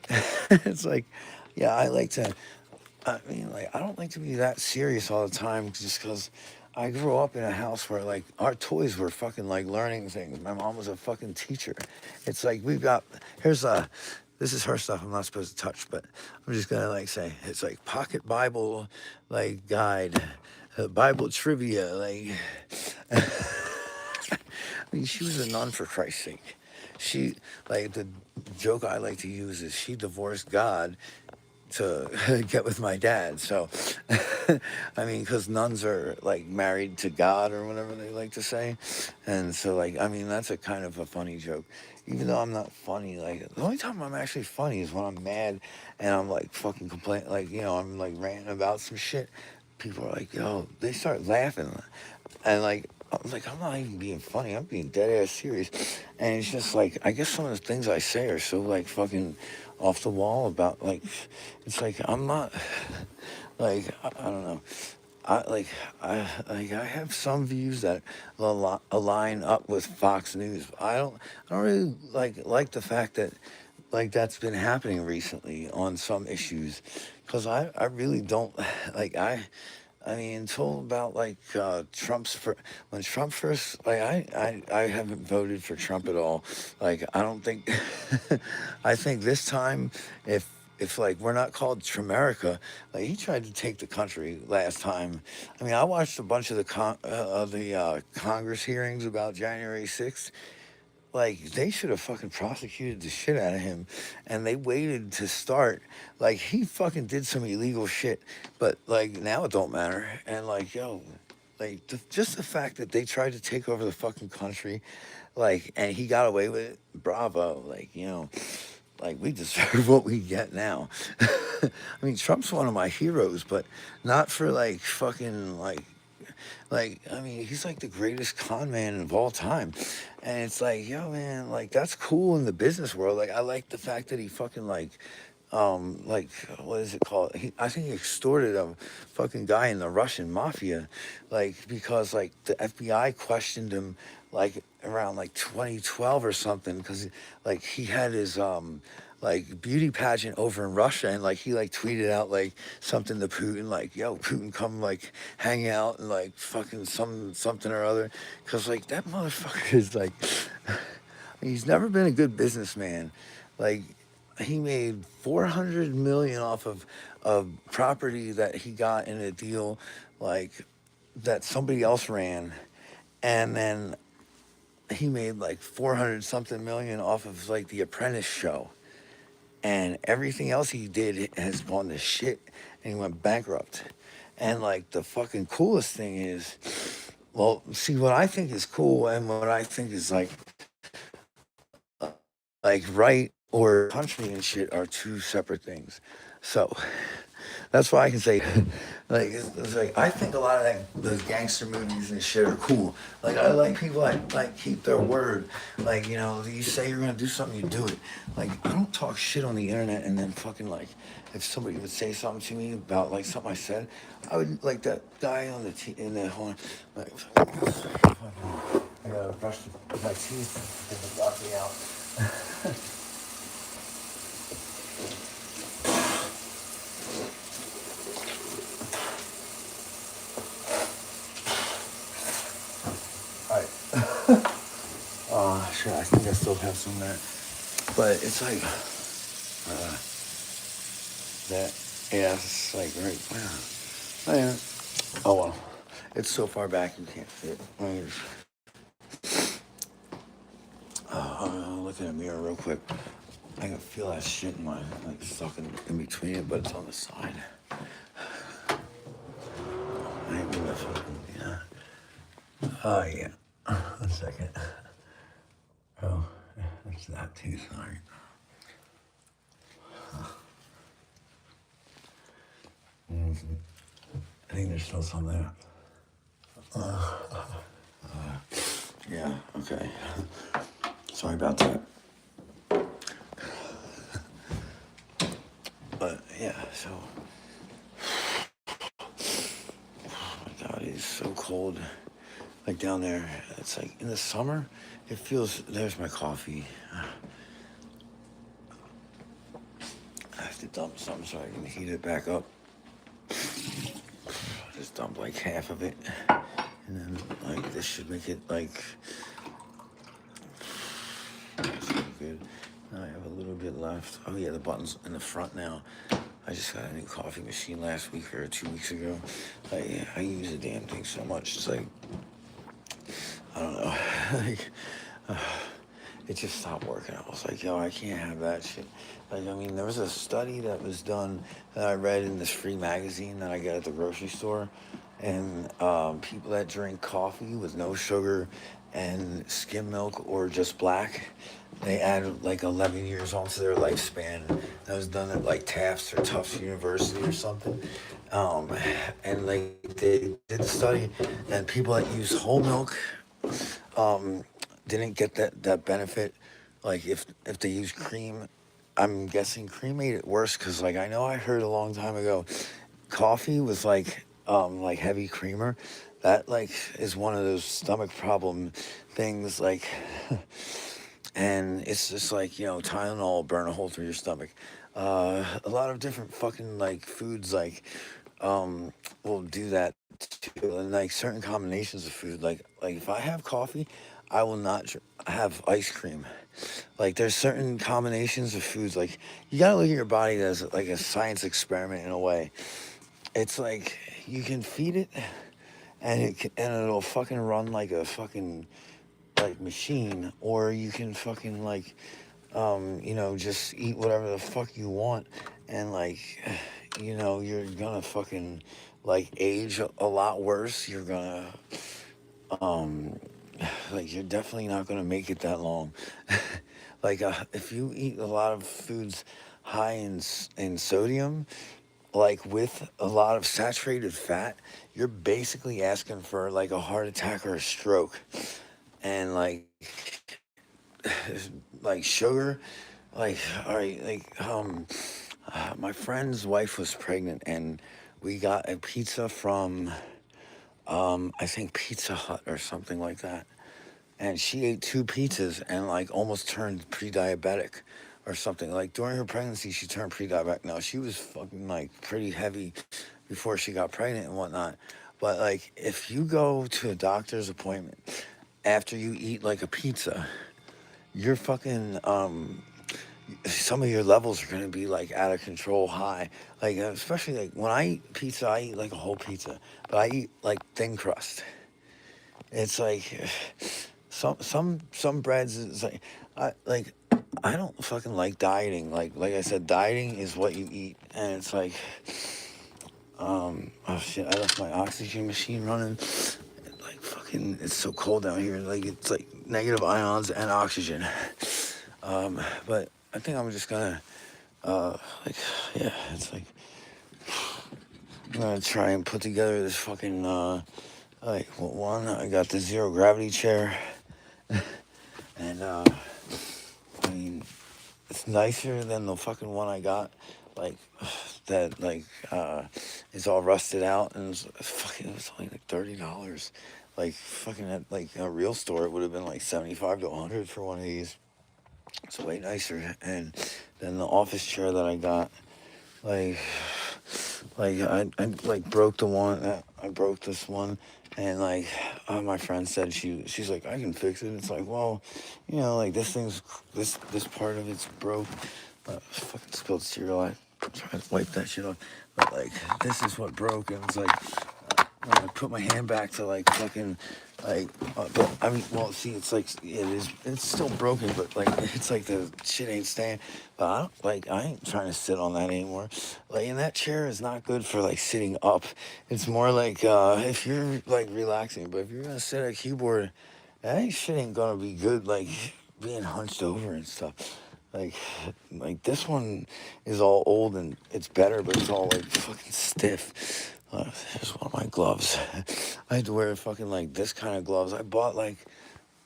it's like, yeah, I like to. I mean, like, I don't like to be that serious all the time just because I grew up in a house where, like, our toys were fucking, like, learning things. My mom was a fucking teacher. It's like, we've got, here's this is her stuff I'm not supposed to touch, but I'm just gonna, like, say, it's like pocket Bible, like, guide, Bible trivia, like, I mean, she was a nun for Christ's sake. She, like, the joke I like to use is she divorced God to get with my dad. So, I mean, because nuns are like married to God or whatever they like to say. And so, like, I mean, that's a kind of a funny joke. Even though I'm not funny, like, the only time I'm actually funny is when I'm mad and I'm like fucking complaining, like, you know, I'm like ranting about some shit. People are like, yo, they start laughing. And like, I'm like, I'm not even being funny. I'm being dead ass serious. And it's just like, I guess some of the things I say are so like fucking off the wall about like, it's like I'm not like I don't know. I have some views that align up with Fox News. I don't really like the fact that like that's been happening recently on some issues because I really don't like I mean, until about like when Trump first like I haven't voted for Trump at all. Like I don't think I think this time if like we're not called Tramerica, like he tried to take the country last time. I mean, I watched a bunch of the Congress hearings about January 6th. Like they should have fucking prosecuted the shit out of him, and they waited to start. Like he fucking did some illegal shit, but like now it don't matter. And like yo, like just the fact that they tried to take over the fucking country, like and he got away with it. Bravo, like you know, like we deserve what we get now. I mean, Trump's one of my heroes, but not for like fucking like, I mean, he's like the greatest con man of all time. And it's like, yo, man, like that's cool in the business world. Like, I like the fact that he fucking like what is it called? I think he extorted a fucking guy in the Russian mafia, like because like the FBI questioned him like around like 2012 or something because like he had his like beauty pageant over in Russia and like he like tweeted out like something to Putin like yo Putin come like hang out and like fucking something or other because like that motherfucker is like he's never been a good businessman like he made 400 million off of property that he got in a deal like that somebody else ran, and then he made like 400 something million off of like the Apprentice show, and everything else he did has gone to shit, and he went bankrupt. And like the fucking coolest thing is, well, see what I think is cool and what I think is like right or country and shit are two separate things. So that's why I can say, like, it's like I think a lot of those gangster movies and shit are cool. Like, I like people that like keep their word. Like, you know, you say you're gonna do something, you do it. Like, I don't talk shit on the internet and then fucking like, if somebody would say something to me about like something I said, I would like that guy on in the horn. Like, I gotta brush my teeth, get the broccoli out. All right. Sure, I think I still have some there. But it's like, that, yeah, it's like, right, wow. Yeah. Oh, well, it's so far back you can't see it. Look in the mirror real quick. I can feel that shit in my, like, stuck in between it, but it's on the side. I ain't gonna fucking, yeah. Oh, yeah. 1 second. Oh, that's that too, sorry. Mm-hmm. I think there's still some there. Yeah, okay. Sorry about that. But yeah, so. Oh my God, it's so cold. Like down there, it's like in the summer, it feels. There's my coffee. I have to dump some so I can heat it back up. Just dump like half of it. And then, like, this should make it like. That's good. Now I have a little bit left. Oh yeah, the button's in the front now. I just got a new coffee machine last week or 2 weeks ago. I use the damn thing so much. It's like, I don't know. Like, it just stopped working. I was like, yo, I can't have that shit. Like, I mean, there was a study that was done that I read in this free magazine that I get at the grocery store. And people that drink coffee with no sugar and skim milk or just black, they add like 11 years onto their lifespan. That was done at like Tufts or Tufts University or something. Um, and like they did the study, and people that use whole milk um, didn't get that benefit. Like if they use cream, I'm guessing cream made it worse because like I know I heard a long time ago, coffee was like heavy creamer. That like is one of those stomach problem things like, and it's just like Tylenol will burn a hole through your stomach. A lot of different fucking like foods will do that too, and like certain combinations of food. Like if I have coffee, I will not have ice cream. Like there's certain combinations of foods. Like you gotta look at your body as like a science experiment in a way. It's like you can feed it, and it'll fucking run like a fucking like machine, or you can fucking like just eat whatever the fuck you want, and like, you're gonna fucking like age a lot worse. You're gonna, um, like, you're definitely not gonna make it that long. Like, if you eat a lot of foods high in sodium, like with a lot of saturated fat, you're basically asking for like a heart attack or a stroke. And like sugar, like all right, like my friend's wife was pregnant, and we got a pizza from I think Pizza Hut or something like that, and she ate 2 pizzas and like almost turned pre-diabetic or something. Like during her pregnancy she turned pre-diabetic. Now she was fucking like pretty heavy before she got pregnant and whatnot, but like if you go to a doctor's appointment after you eat like a pizza, you're fucking some of your levels are gonna be like out of control high. Like especially like when I eat pizza, I eat like a whole pizza, but I eat like thin crust. It's like some breads is like I don't fucking like dieting. Like I said, dieting is what you eat, and it's like oh shit, I left my oxygen machine running. Like fucking, it's so cold down here. Like it's like negative ions and oxygen. But I think I'm just gonna like yeah, it's like I'm gonna try and put together this fucking like one. I got the zero gravity chair, and I mean it's nicer than the fucking one I got. Like that like is all rusted out and it was only like $30. Like fucking at like a real store it would have been like 75 to 100 for one of these. It's way nicer. And then the office chair that I got, like I like broke the one I broke this one, and like my friend said she's like I can fix it. It's like, well, you know, like this part of it's broke. Fucking spilled cereal. I tried to wipe that shit off, but like this is what broke. And it's like when I put my hand back to like fucking like but I mean well see it's still broken, but like it's like the shit ain't staying. But I ain't trying to sit on that anymore. Like and that chair is not good for like sitting up. It's more like if you're like relaxing, but if you're gonna sit at a keyboard, that shit ain't gonna be good like being hunched over and stuff. Like this one is all old and it's better, but it's all like fucking stiff. Here's one of my gloves. I had to wear fucking like this kind of gloves. I bought like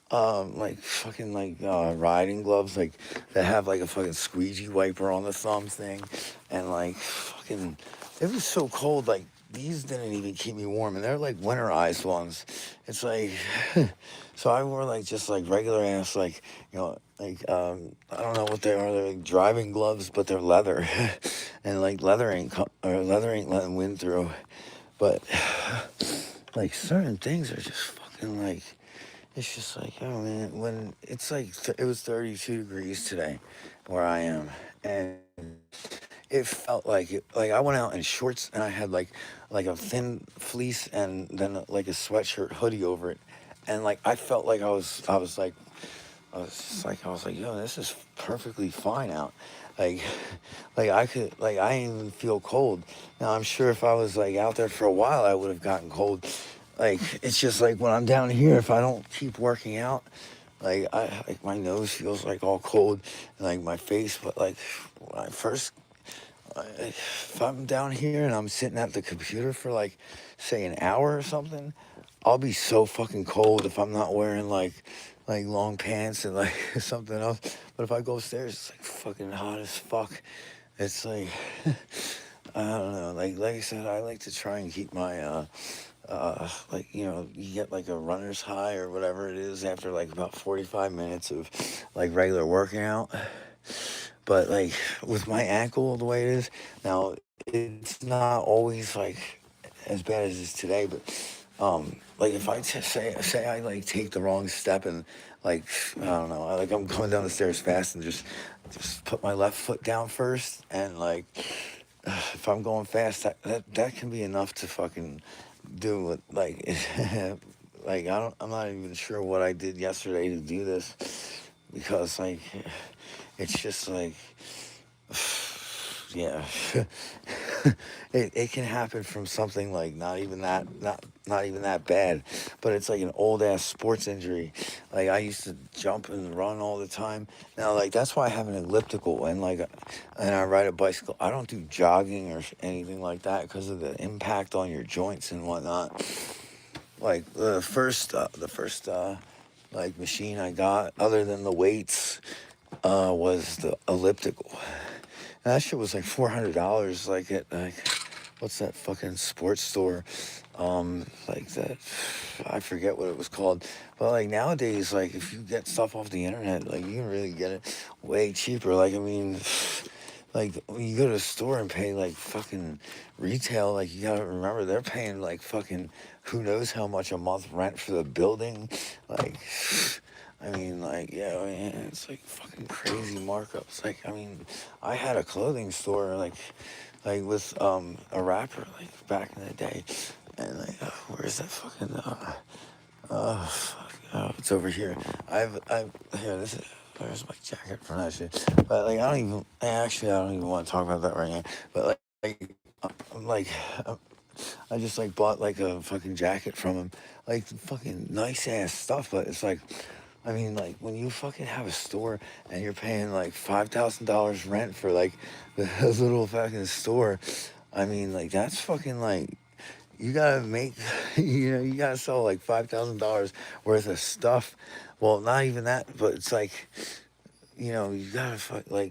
fucking like riding gloves like that have like a fucking squeegee wiper on the thumb thing, and like fucking it was so cold like these didn't even keep me warm, and they're like winterized ones. It's like so I wore like just like regular ass like you know like I don't know what they are. They're like driving gloves, but they're leather, and like leather ain't letting wind through. But like certain things are just fucking like it's just like oh man when it's like it was 32 degrees today where I am, and it felt like it like I went out in shorts and I had like a thin fleece and then like a sweatshirt hoodie over it, and like I felt like I was like, yo, this is perfectly fine out. Like, like I could, like I didn't even feel cold. Now I'm sure if I was like out there for a while, I would have gotten cold. Like it's just like when I'm down here, if I don't keep working out, like my nose feels like all cold, and like my face. But like when I first, if I'm down here and I'm sitting at the computer for like, say an hour or something, I'll be so fucking cold if I'm not wearing like long pants and like something else. But if I go upstairs, it's like fucking hot as fuck. It's like I don't know. Like I said, I like to try and keep my like you know you get like a runner's high or whatever it is after like about 45 minutes of like regular working out. But like with my ankle the way it is now, it's not always like as bad as it is today. But like if I say I like take the wrong step and like I don't know, like I'm going down the stairs fast and just put my left foot down first, and like if I'm going fast, that can be enough to fucking do it. Like like I'm not even sure what I did yesterday to do this, because like it's just like yeah it can happen from something like not even that bad, but it's like an old ass sports injury. Like I used to jump and run all the time. Now like that's why I have an elliptical, and like and I ride a bicycle. I don't do jogging or anything like that because of the impact on your joints and whatnot. Like the first like machine I got other than the weights was the elliptical. And that shit was like $400, like at like what's that fucking sports store? Like that I forget what it was called. But like nowadays, like if you get stuff off the internet, like you can really get it way cheaper. Like I mean like when you go to a store and pay like fucking retail, like you gotta remember they're paying like fucking who knows how much a month rent for the building. Like I mean, like, yeah, I mean, it's like fucking crazy markups. Like, I mean, I had a clothing store, like with a rapper, like back in the day, and like, where's that fucking fuck, it's over here. Here, this is. There's my jacket from that shit. But like, I don't even want to talk about that right now. But I'm like, uh, I just like bought like a fucking jacket from him, like fucking nice ass stuff. But it's like, I mean, like when you fucking have a store and you're paying like $5,000 rent for like the little fucking store, I mean, like that's fucking like you gotta make, you gotta sell like $5,000 worth of stuff. Well, not even that, but it's like, you gotta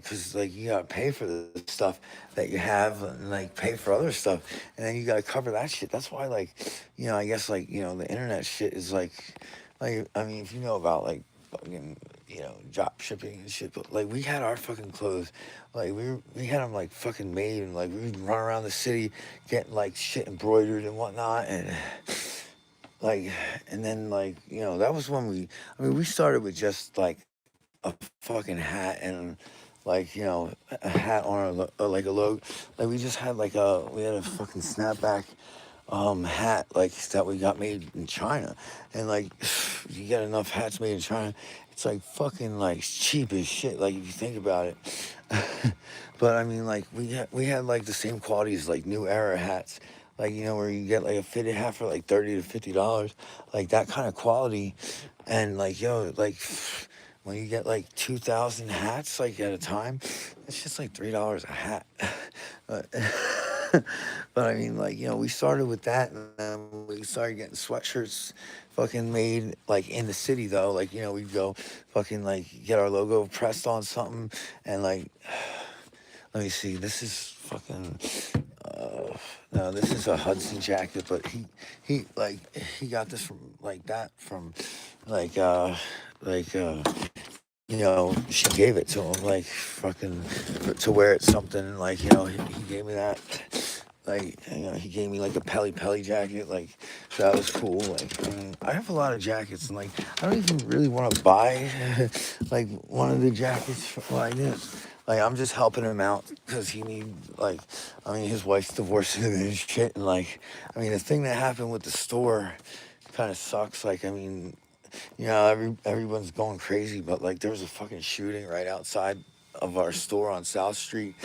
cause like you gotta pay for the stuff that you have and like pay for other stuff, and then you gotta cover that shit. That's why, like, I guess like the internet shit is like I mean, if you know about like fucking drop shipping and shit, but like we had our fucking clothes, like we had them like fucking made, and like we would run around the city getting like shit embroidered and whatnot, and like and then like that was when we started with just like a fucking hat and like a hat on like a logo, like we just had we had a fucking snapback hat like that we got made in China, and like you get enough hats made in China, it's like fucking like cheap as shit, like if you think about it. But I mean, like we had like the same quality as like New Era hats, like where you get like a fitted hat for like $30 to $50, like that kind of quality. And like like when you get like 2,000 hats like at a time, it's just like $3 a hat. But, but I mean, like we started with that, and then we started getting sweatshirts fucking made like in the city though. Like we'd go fucking like get our logo pressed on something, and like let me see, this is fucking no, this is a Hudson jacket, but he got this from like that from like she gave it to him like fucking to wear it something, like he gave me that, like he gave me like a Pelly Pelly jacket, like so that was cool. Like I mean, I have a lot of jackets, and like I don't even really want to buy like one of the jackets like this. Like I'm just helping him out because he need, like, I mean, his wife's divorcing him and shit, and like I mean the thing that happened with the store kind of sucks. Like I mean, everyone's going crazy, but like there was a fucking shooting right outside of our store on South Street,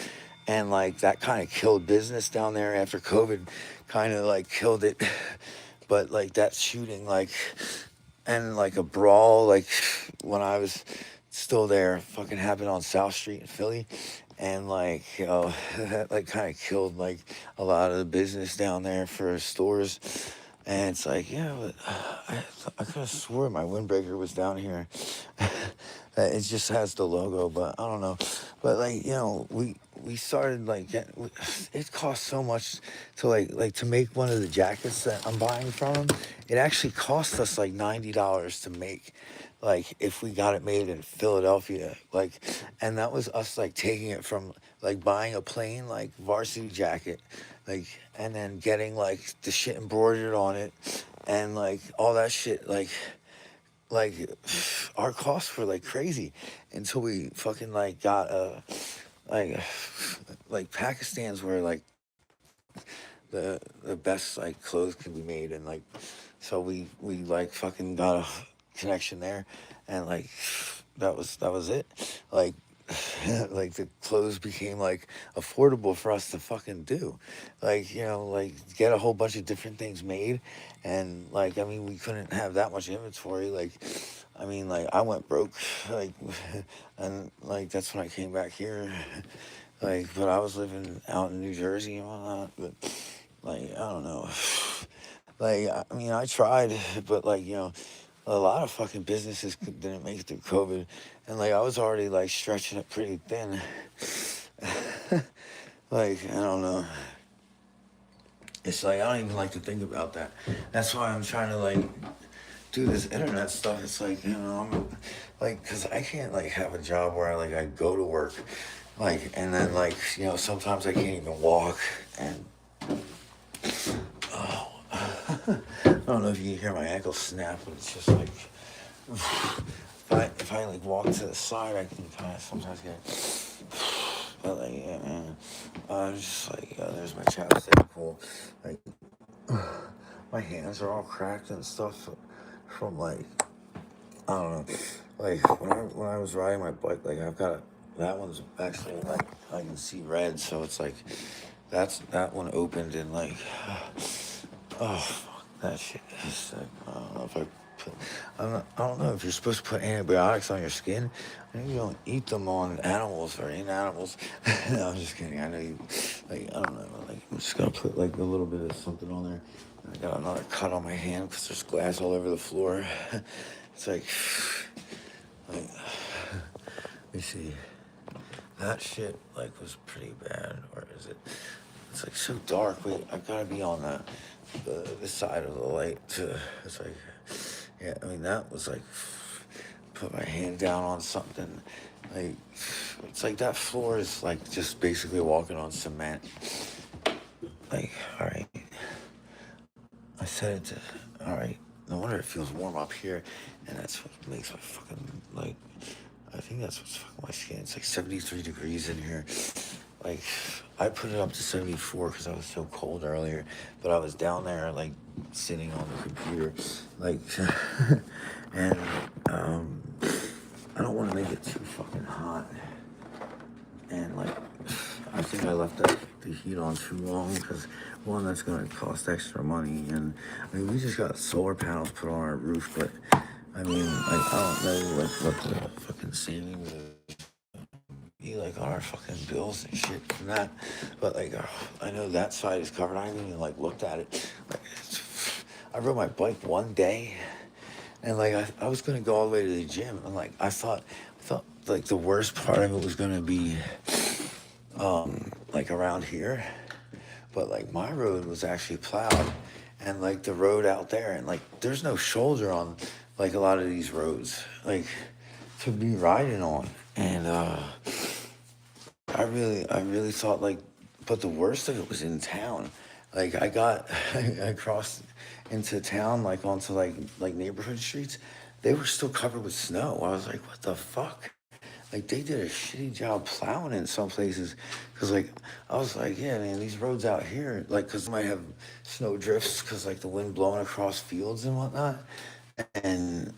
and like that kind of killed business down there after COVID, kind of like killed it. But like that shooting, like, and like a brawl, like when I was still there, fucking happened on South Street in Philly, and like that like kind of killed like a lot of the business down there for stores. And it's like, yeah, but I could have swore my windbreaker was down here. It just has the logo, but I don't know. But like, we started like it costs so much to like to make one of the jackets that I'm buying from him. It actually cost us like $90 to make, like if we got it made in Philadelphia, like, and that was us like taking it from like buying a plain like varsity jacket, like, and then getting like the shit embroidered on it, and like all that shit, like our costs were like crazy until we fucking like got like like Pakistan's where like the best like clothes can be made, and like so we like fucking got a connection there, and like that was it, like like the clothes became like affordable for us to fucking do, like like get a whole bunch of different things made. And like I mean we couldn't have that much inventory, like I mean like I went broke, like and like that's when I came back here. Like but I was living out in New Jersey and whatnot, but like I don't know. Like I mean I tried, but like a lot of fucking businesses didn't make it through COVID, and like I was already like stretching it pretty thin. Like I don't know. It's like I don't even like to think about that. That's why I'm trying to like do this internet stuff. It's like I'm like, cause I can't like have a job where I go to work, like, and then like sometimes I can't even walk, and oh, I don't know if you can hear my ankle snap, but it's just like if if I like walk to the side, I can kind of sometimes get. But like, yeah, man, I'm just like, there's my chapstick pool. Like, my hands are all cracked and stuff from like, I don't know, like when I was riding my bike, like I've got that one's actually like I can see red, so it's like that one opened and like, oh fuck, that shit is sick. I don't know if I put, I don't know if you're supposed to put antibiotics on your skin. I know you don't eat them on animals or in animals. No, I'm just kidding. I know you, like, I don't know. Like, I'm just gonna put like a little bit of something on there. I got another cut on my hand because there's glass all over the floor. It's like, let me see. That shit like was pretty bad, or is it? It's like so dark. Wait, I gotta be on the side of the light to. It's like, yeah. I mean, that was like, put my hand down on something. Like, it's like that floor is like just basically walking on cement. Like, all right. I said it to. All right. No wonder it feels warm up here, and that's what makes my fucking like. I think that's what's fucking my skin. It's like 73 degrees in here. Like, I put it up to 74 because I was so cold earlier, but I was down there like sitting on the computer, like, and I don't want to make it too fucking hot, and like, I think I left the heat on too long because one, that's gonna cost extra money, and I mean we just got solar panels put on our roof, but I mean like I don't know like what the fucking savings be like on our fucking bills and shit from that, but like I know that side is covered. I haven't even like looked at it. Like, I rode my bike one day, and like I was gonna go all the way to the gym, and like I thought like the worst part of it was gonna be like around here, but like my road was actually plowed, and like the road out there, and like there's no shoulder on like a lot of these roads like to be riding on, and I really thought like, but the worst of it was in town. Like I got, I crossed into town, like onto like neighborhood streets. They were still covered with snow. I was like, what the fuck? Like they did a shitty job plowing in some places. Cause like I was like, yeah, man, these roads out here, like, cause they might have snow drifts, cause like the wind blowing across fields and whatnot. And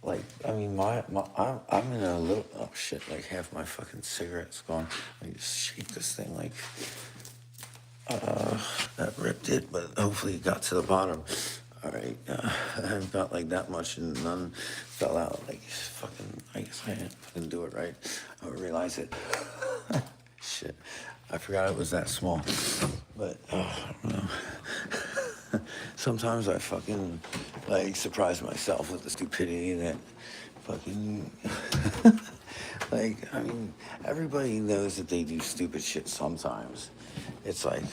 like, I mean, I'm in a little, oh shit, like half my fucking cigarette's gone. Let me just shake this thing, like, that ripped it, but hopefully it got to the bottom. All right, I've got like that much and none fell out. Like, fucking, I guess I didn't fucking do it right. I don't realize it. Shit, I forgot it was that small. But, I don't know. Sometimes I fucking like surprise myself with the stupidity that fucking like I mean everybody knows that they do stupid shit sometimes. It's like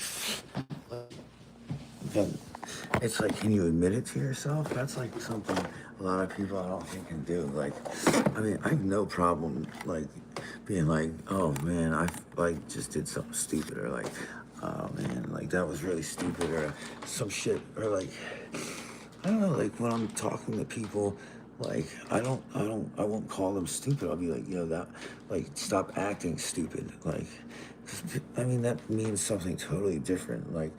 it's like, can you admit it to yourself? That's like something a lot of people I don't think can do. Like, I mean, I have no problem like being like, oh man, I like just did something stupid, or like, oh man, like that was really stupid, or some shit, or like, I don't know, like when I'm talking to people, like I won't call them stupid. I'll be like, that, like, stop acting stupid. Like, 'cause I mean, that means something totally different. Like,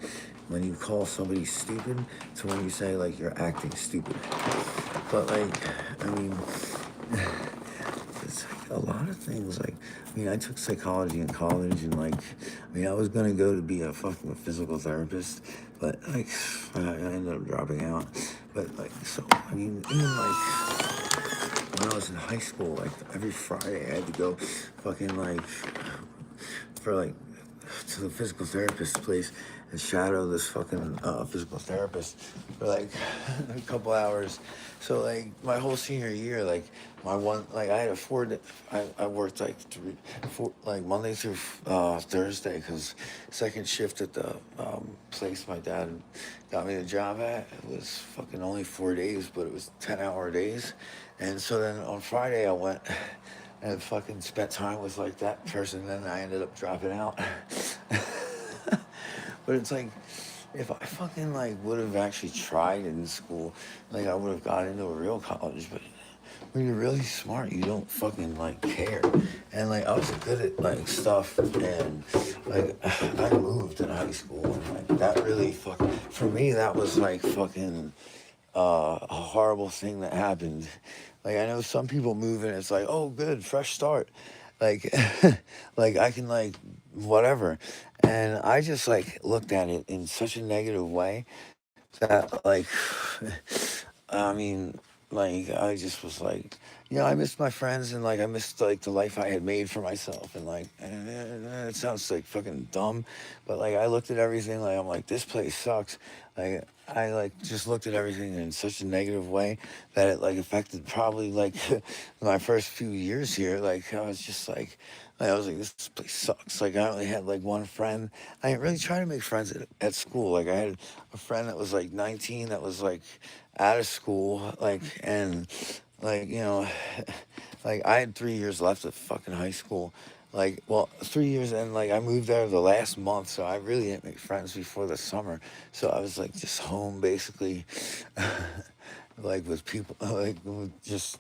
when you call somebody stupid to when you say like you're acting stupid. But like, I mean, it's like a lot of things. Like, I mean, I took psychology in college, and like, I mean, I was gonna go to be a fucking physical therapist, but like, I ended up dropping out. But like, so I mean, even like when I was in high school, like every Friday I had to go fucking like for like to the physical therapist's place and shadow this fucking physical therapist for like a couple hours. So like my whole senior year, like my one, like I had a 4 day, I worked like like Monday through Thursday, because second shift at the place my dad got me the job at, it was fucking only 4 days, but it was 10-hour days. And so then on Friday I went and fucking spent time with like that person, then I ended up dropping out. But it's like, if I fucking like would have actually tried in school, like I would have got into a real college. But when you're really smart, you don't fucking like care. And like I was good at like stuff, and like I moved in high school, and like that really fucking for me that was like fucking a horrible thing that happened. Like I know some people move and it's like, oh, good, fresh start. Like, like I can like whatever, and I just like looked at it in such a negative way that like, I mean, like I just was like, I missed my friends and like I missed like the life I had made for myself and like it sounds like fucking dumb, but like I looked at everything like I'm like this place sucks. Like I like just looked at everything in such a negative way that it like affected probably like my first few years here. Like I was just like I was like this place sucks. Like I only had like one friend. I didn't really try to make friends at school. Like I had a friend that was like 19 that was like out of school, like, and like, like I had 3 years left of fucking high school. Like, well, 3 years, and like I moved there the last month, so I really didn't make friends before the summer. So I was like just home basically, like with people, like with just,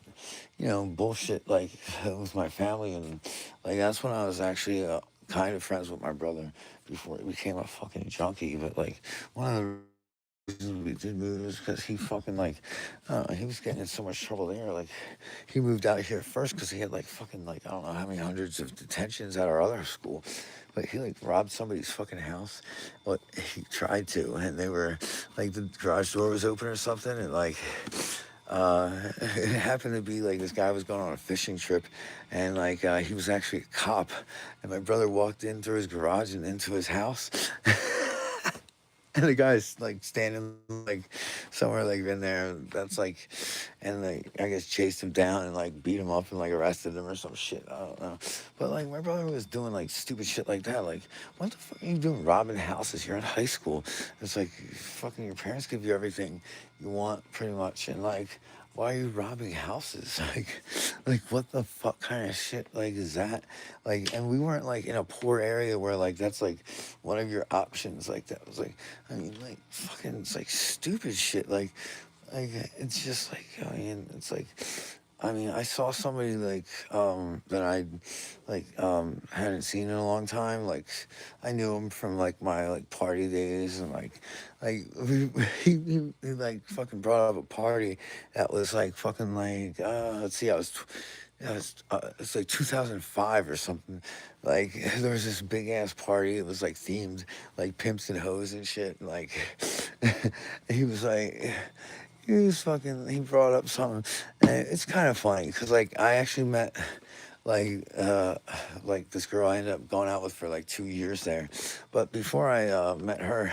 bullshit, like with my family. And like that's when I was actually kind of friends with my brother before he became a fucking junkie. But like, one of the reasons we did move is because he fucking like, he was getting in so much trouble there. Like, he moved out here first because he had like fucking like I don't know how many hundreds of detentions at our other school, but he like robbed somebody's fucking house. But he tried to, and they were like the garage door was open or something, and like. It happened to be like this guy was going on a fishing trip, and like he was actually a cop, and my brother walked in through his garage and into his house, and the guy's like standing like somewhere like in there. That's like, and like I guess chased him down and like beat him up and like arrested him or some shit. I don't know. But like my brother was doing like stupid shit like that. Like what the fuck are you doing robbing houses? You're in high school. It's like fucking your parents give you everything you want pretty much, and like why are you robbing houses? Like what the fuck kind of shit like is that? Like, and we weren't like in a poor area where like that's like one of your options. Like that was like, I mean, like fucking, it's like stupid shit. Like it's just like, I mean, it's like, I mean, I saw somebody like that I like hadn't seen in a long time. Like I knew him from like my like party days and like he like fucking brought up a party that was like fucking like let's see, it's like 2005 or something. Like there was this big ass party. It was like themed like pimps and hoes and shit. And, like he was like he was fucking. He brought up something, and it's kind of funny because like I actually met like like this girl I ended up going out with for like 2 years there, but before I met her,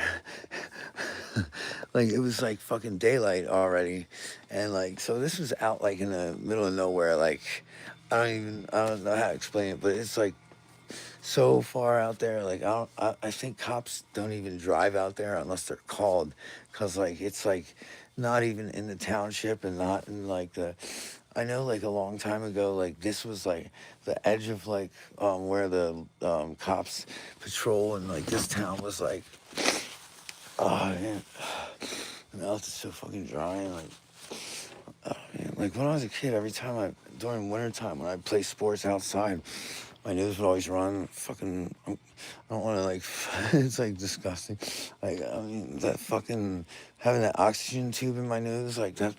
like it was like fucking daylight already, and like so this was out like in the middle of nowhere. Like I don't know how to explain it, but it's like so far out there. Like I think cops don't even drive out there unless they're called, cause like it's like not even in the township and not in like the. I know like a long time ago, like this was like the edge of like where the cops patrol, and like this town was like, oh man, my mouth is so fucking dry. And like, oh man, like when I was a kid, every time during wintertime when I play sports outside, my nose would always run. Fucking, I don't want to like. It's like disgusting. Like I mean, that fucking having that oxygen tube in my nose, like that.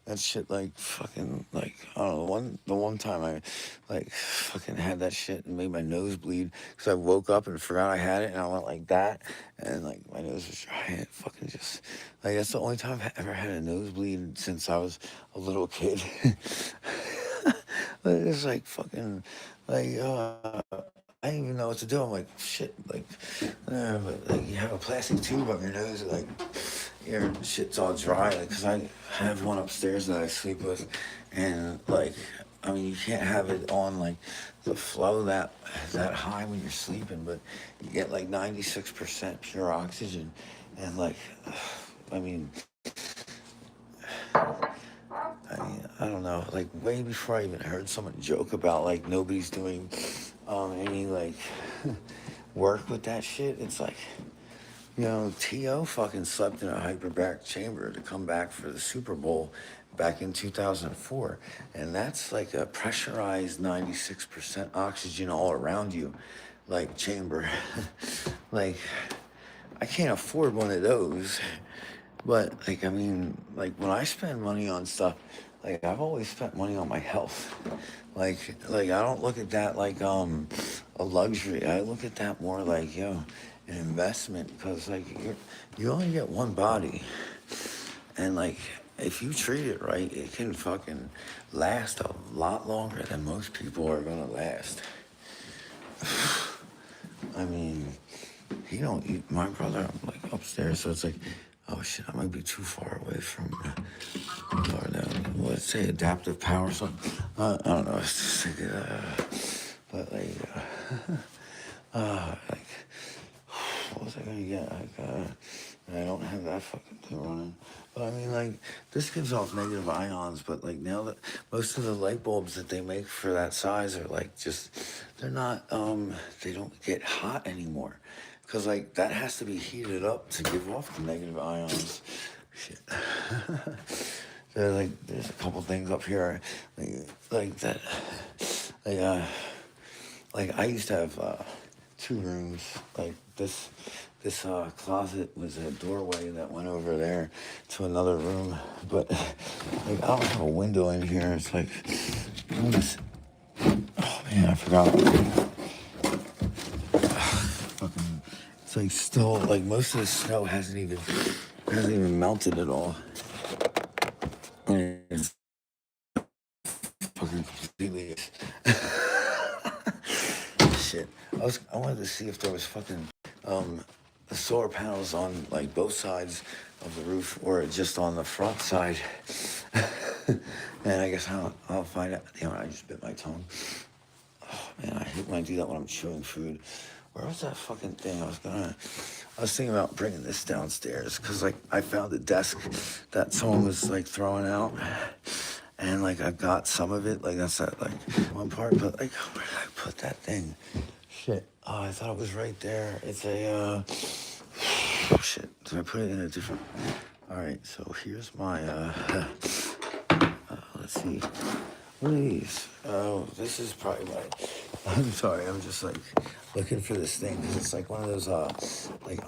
That shit, like fucking, like I don't know. The one time I, like, fucking had that shit and made my nose bleed because I woke up and forgot I had it, and I went like that, and like my nose was dry. And it fucking just like that's the only time I've ever had a nosebleed since I was a little kid. But it's like fucking like I didn't even know what to do. I'm like shit, like but like you have a plastic tube up your nose, like your shit's all dry. Like, cause I have one upstairs that I sleep with, and like I mean you can't have it on like the flow that high when you're sleeping, but you get like 96% pure oxygen, and like I mean I don't know, like way before I even heard someone joke about like nobody's doing any like work with that shit. It's like You know, T.O. fucking slept in a hyperbaric chamber to come back for the Super Bowl back in 2004. And that's like a pressurized 96% oxygen all around you, like chamber. Like, I can't afford one of those. But, like, I mean, like, when I spend money on stuff, like, I've always spent money on my health. I don't look at that like a luxury. I look at that more like, yo, an investment, because like you only get one body, and like if you treat it right, it can fucking last a lot longer than most people are gonna last. I mean, he don't eat. My brother, I'm like upstairs, so it's like, oh shit, I might be too far away from. Or let's say adaptive power or something. I don't know. It's just like, but like, what was I gonna get? I don't have that fucking thing running. But I mean, like, this gives off negative ions. But like now that most of the light bulbs that they make for that size are like just, they're not. They don't get hot anymore, because like that has to be heated up to give off the negative ions. Shit. There's a couple things up here, like that, like like I used to have 2 rooms. Like this closet was a doorway that went over there to another room, but like I don't have a window in here. It's like, oh man, I forgot. Fucking, it's like still like most of the snow hasn't even melted at all. And it's fucking completely shit. I wanted to see if there was fucking solar panels on like both sides of the roof or just on the front side. And I guess I'll find out. Damn it, I just bit my tongue. Oh man, I hate when I do that when I'm chewing food. Where was that fucking thing? I was thinking about bringing this downstairs because like I found a desk that someone was like throwing out, and like I got some of it. Like that's that like one part, but like where did I put that thing? Shit. Oh, I thought it was right there. It's a shit. Did I put it in a different? All right. So here's my let's see. What are these? Oh, this is probably my. I'm sorry. I'm just like looking for this thing because it's like one of those like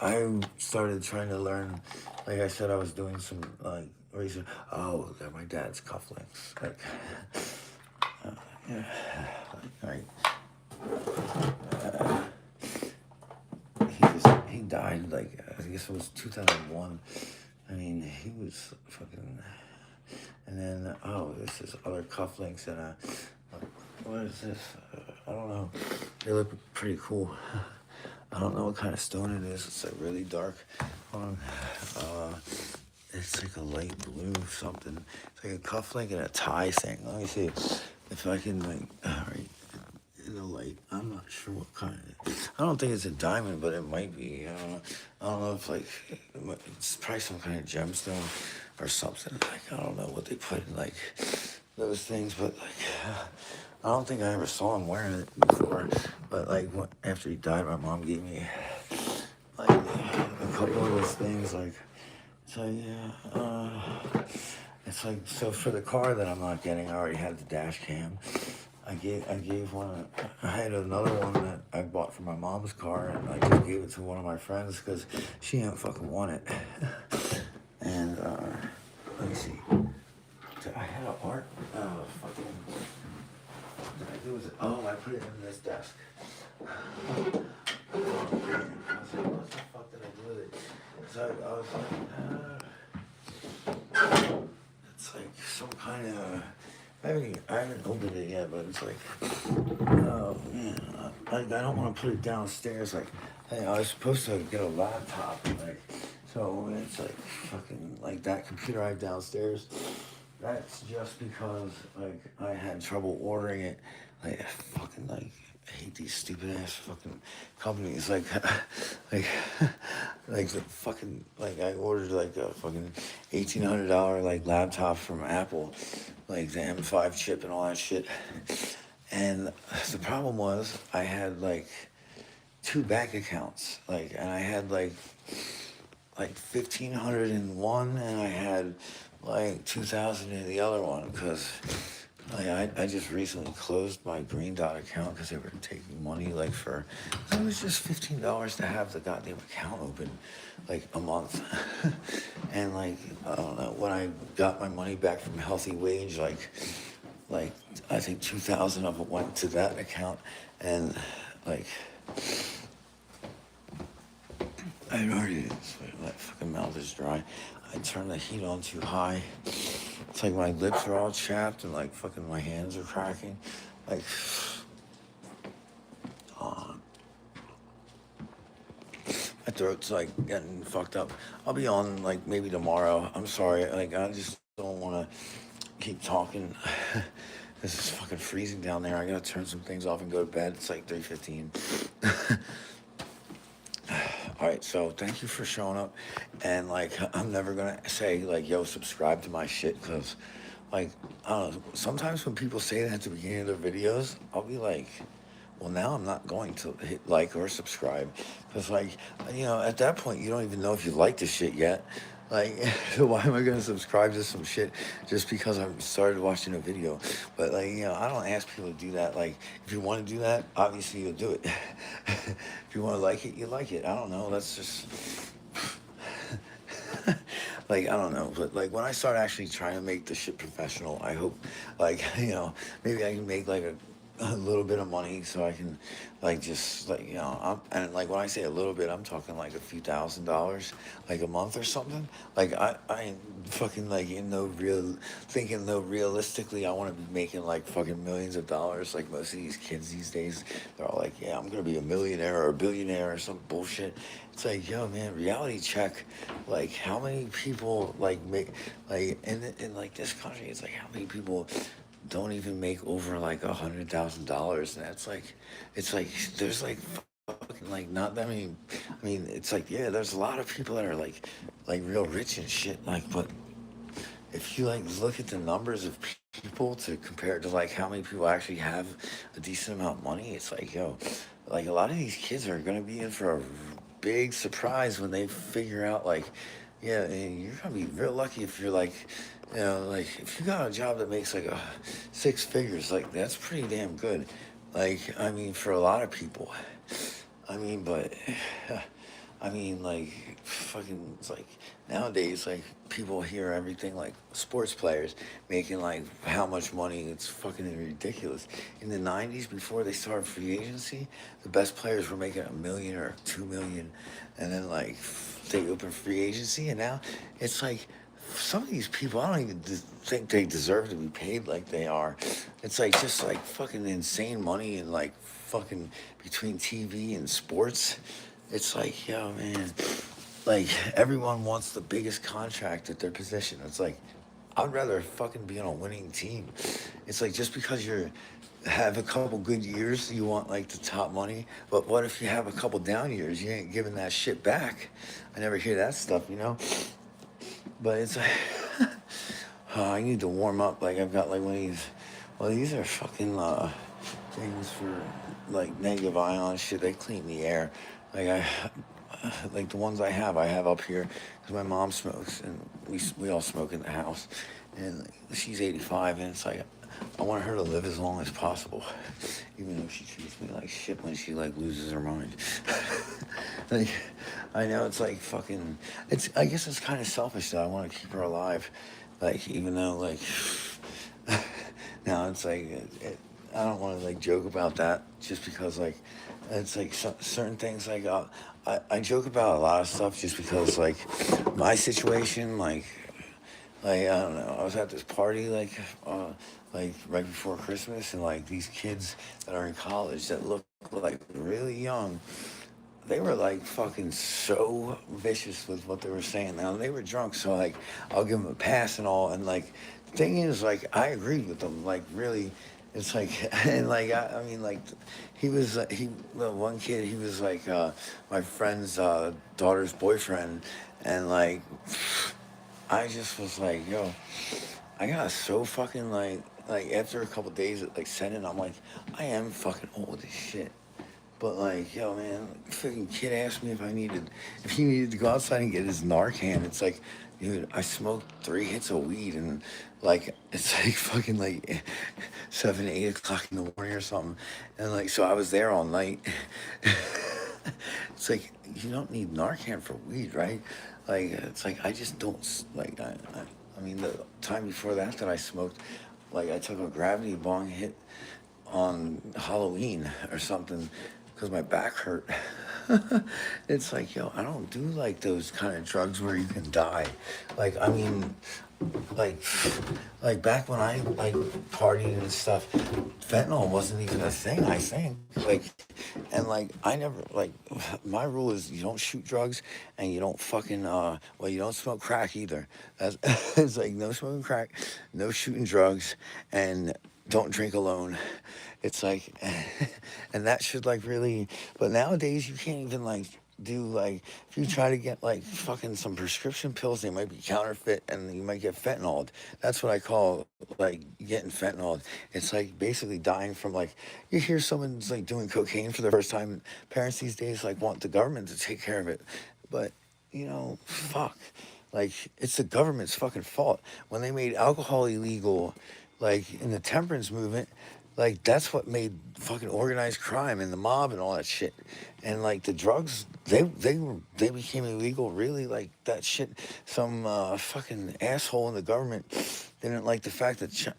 I started trying to learn. Like I said, I was doing some like research. Oh, they're my dad's cufflinks. Like, yeah. Like, he died like I guess it was 2001. I mean, he was fucking. And then this is other cufflinks and what is this? I don't know. They look pretty cool. I don't know what kind of stone it is. It's like really dark. It's like a light blue something. It's like a cufflink and a tie thing. Let me see if I can like. All right. In the light, I'm not sure what kind. I don't think it's a diamond, but it might be. I don't know if like it's probably some kind of gemstone or something. Like I don't know what they put in like those things, but like I don't think I ever saw him wearing it before. But like after he died, my mom gave me like a couple of those things. Like it's like it's like so for the car that I'm not getting, I already had the dash cam. I gave one. I had another one that I bought for my mom's car, and I just gave it to one of my friends because she didn't fucking want it. And let me see. I had an art. Fucking. What did I do with it? Oh, I put it in this desk. Oh, man. I was like, what the fuck did I do with it? So I was like, it's like some kind of. I haven't opened it yet, but it's like, oh man, I don't want to put it downstairs. Like, hey, I was supposed to get a laptop, like, so it's like fucking like that computer I have downstairs. That's just because like I had trouble ordering it. Like, fucking like. I hate these stupid ass fucking companies. Like, like, like the fucking like I ordered like a fucking $1,800 like laptop from Apple, like the M5 chip and all that shit. And the problem was I had like two bank accounts, and I had like 1,500 in one, and I had like 2,000 in the other one, because I just recently closed my Green Dot account because they were taking money it was just $15 to have the goddamn account open like a month. And I don't know, when I got my money back from Healthy Wage, like I think 2,000 of it went to that account, and like I already, my fucking mouth is dry. I turned the heat on too high. It's like my lips are all chapped and like fucking my hands are cracking. Like, uh, my throat's like getting fucked up. I'll be on like maybe tomorrow. I'm sorry. Like, I just don't want to keep talking. This is fucking freezing down there. I gotta turn some things off and go to bed. It's like 3:15. All right, so thank you for showing up, and I'm never gonna say like, "Yo, subscribe to my shit," because, like, I don't know. Sometimes when people say that at the beginning of their videos, I'll be like, "Well, now I'm not going to hit like or subscribe," because, at that point, you don't even know if you like the shit yet. Like, so why am I gonna subscribe to some shit just because I started watching a video? But I don't ask people to do that. Like, if you want to do that, obviously you'll do it. If you want to like it, you like it. I don't know. That's just like, I don't know. But like, when I start actually trying to make the shit professional, I hope, like, maybe I can make like a little bit of money so I can just and like, when I say a little bit, I'm talking like a few $1,000s like a month or something. Like, I ain't fucking like in no real thinking though realistically I want to be making like fucking millions of dollars like most of these kids these days. They're all like, yeah, I'm gonna be a millionaire or a billionaire or some bullshit. It's like, yo, man, reality check. Like, how many people like make like in like this country? It's like, how many people don't even make over like $100,000? And that's like, it's like there's like fucking like not that many. I mean, it's like, yeah, there's a lot of people that are like real rich and shit. Like, but if you like look at the numbers of people to compare it to like how many people actually have a decent amount of money, it's like, yo, like a lot of these kids are gonna be in for a big surprise when they figure out like, yeah, and you're gonna be real lucky if you're like, like if you got a job that makes like 6 figures, like that's pretty damn good. Like, I mean, for a lot of people. I mean, but I mean, like, fucking, it's like nowadays, like, people hear everything like sports players making like how much money. It's fucking ridiculous. In the 90s, before they started free agency, the best players were making 1 million or 2 million, and then like they opened free agency, and now it's like some of these people, I don't even think they deserve to be paid like they are. It's like just like fucking insane money, and like fucking between TV and sports. It's like, yo, man, like everyone wants the biggest contract at their position. It's like, I'd rather fucking be on a winning team. It's like, just because you're have a couple good years, you want like the top money. But what if you have a couple down years? You ain't giving that shit back. I never hear that stuff, you know? But it's like, I need to warm up. Like, I've got like one of these, well, these are fucking things for like negative ion shit. They clean the air. Like, like the ones I have up here, because my mom smokes, and we all smoke in the house, and like, she's 85, and it's like, I want her to live as long as possible, even though she treats me like shit when she like loses her mind. Like, I know it's like fucking, it's, I guess it's kind of selfish that I want to keep her alive, like, even though like now it's like I don't want to like joke about that, just because like it's like certain things like I joke about a lot of stuff just because like my situation, like, I don't know, I was at this party like right before Christmas, and like these kids that are in college that look like really young, they were like fucking so vicious with what they were saying. Now they were drunk, so like I'll give them a pass and all. And like the thing is, like, I agreed with them. Like, really, it's like, and like I mean, like he was the one kid. He was like my friend's daughter's boyfriend, and like I just was like, yo, I got so fucking like after a couple days at like sending, I'm like, I am fucking old as shit. But like, yo, man, fucking kid asked me if he needed to go outside and get his Narcan. It's like, dude, I smoked 3 hits of weed, and like, it's like fucking like 7, 8 o'clock in the morning or something, and like, so I was there all night. It's like you don't need Narcan for weed, right? Like, it's like I just don't like I mean, the time before that I smoked, like I took a gravity bong hit on Halloween or something because my back hurt. It's like, yo, I don't do like those kind of drugs where you can die. Like, I mean, like, like back when I like partied and stuff, fentanyl wasn't even a thing. I think like, and like I never like my rule is you don't shoot drugs and you don't fucking well you don't smoke crack either. That's it's like no smoking crack, no shooting drugs, and don't drink alone. It's like, and that should like really, but nowadays you can't even like do like, if you try to get like fucking some prescription pills, they might be counterfeit and you might get fentanyl. That's what I call like getting fentanyl. It's like basically dying from like, you hear someone's like doing cocaine for the first time. Parents these days like want the government to take care of it. But, you know, fuck. Like, it's the government's fucking fault. When they made alcohol illegal, like in the temperance movement, like that's what made fucking organized crime and the mob and all that shit. And like the drugs, they became illegal. Really, like that shit. Some fucking asshole in the government didn't like the fact that it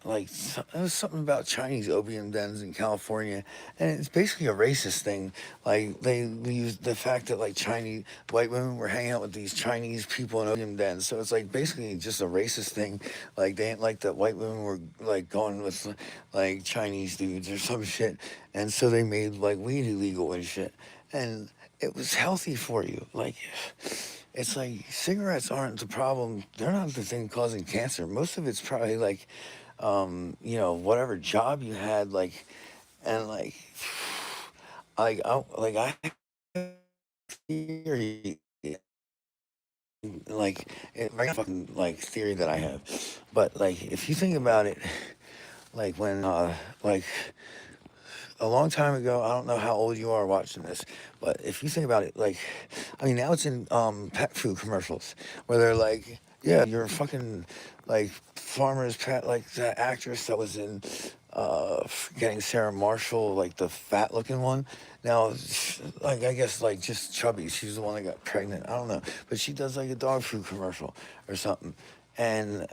was something about Chinese opium dens in California, and it's basically a racist thing. Like they used the fact that like Chinese white women were hanging out with these Chinese people in opium dens, so it's like basically just a racist thing. Like they didn't like that white women were like going with like Chinese dudes or some shit, and so they made like weed illegal and shit, and it was healthy for you. Like it's like cigarettes aren't the problem. They're not the thing causing cancer. Most of it's probably like, you know, whatever job you had, like, and I theory, like, very fucking like theory that I have, but like if you think about it, like when like a long time ago. I don't know how old you are watching this, but if you think about it, like, I mean, now it's in pet food commercials where they're like, "Yeah, you're a fucking like farmer's pet," like that actress that was in getting Sarah Marshall, like the fat looking one. Now, like I guess like just chubby. She's the one that got pregnant. I don't know, but she does like a dog food commercial or something, and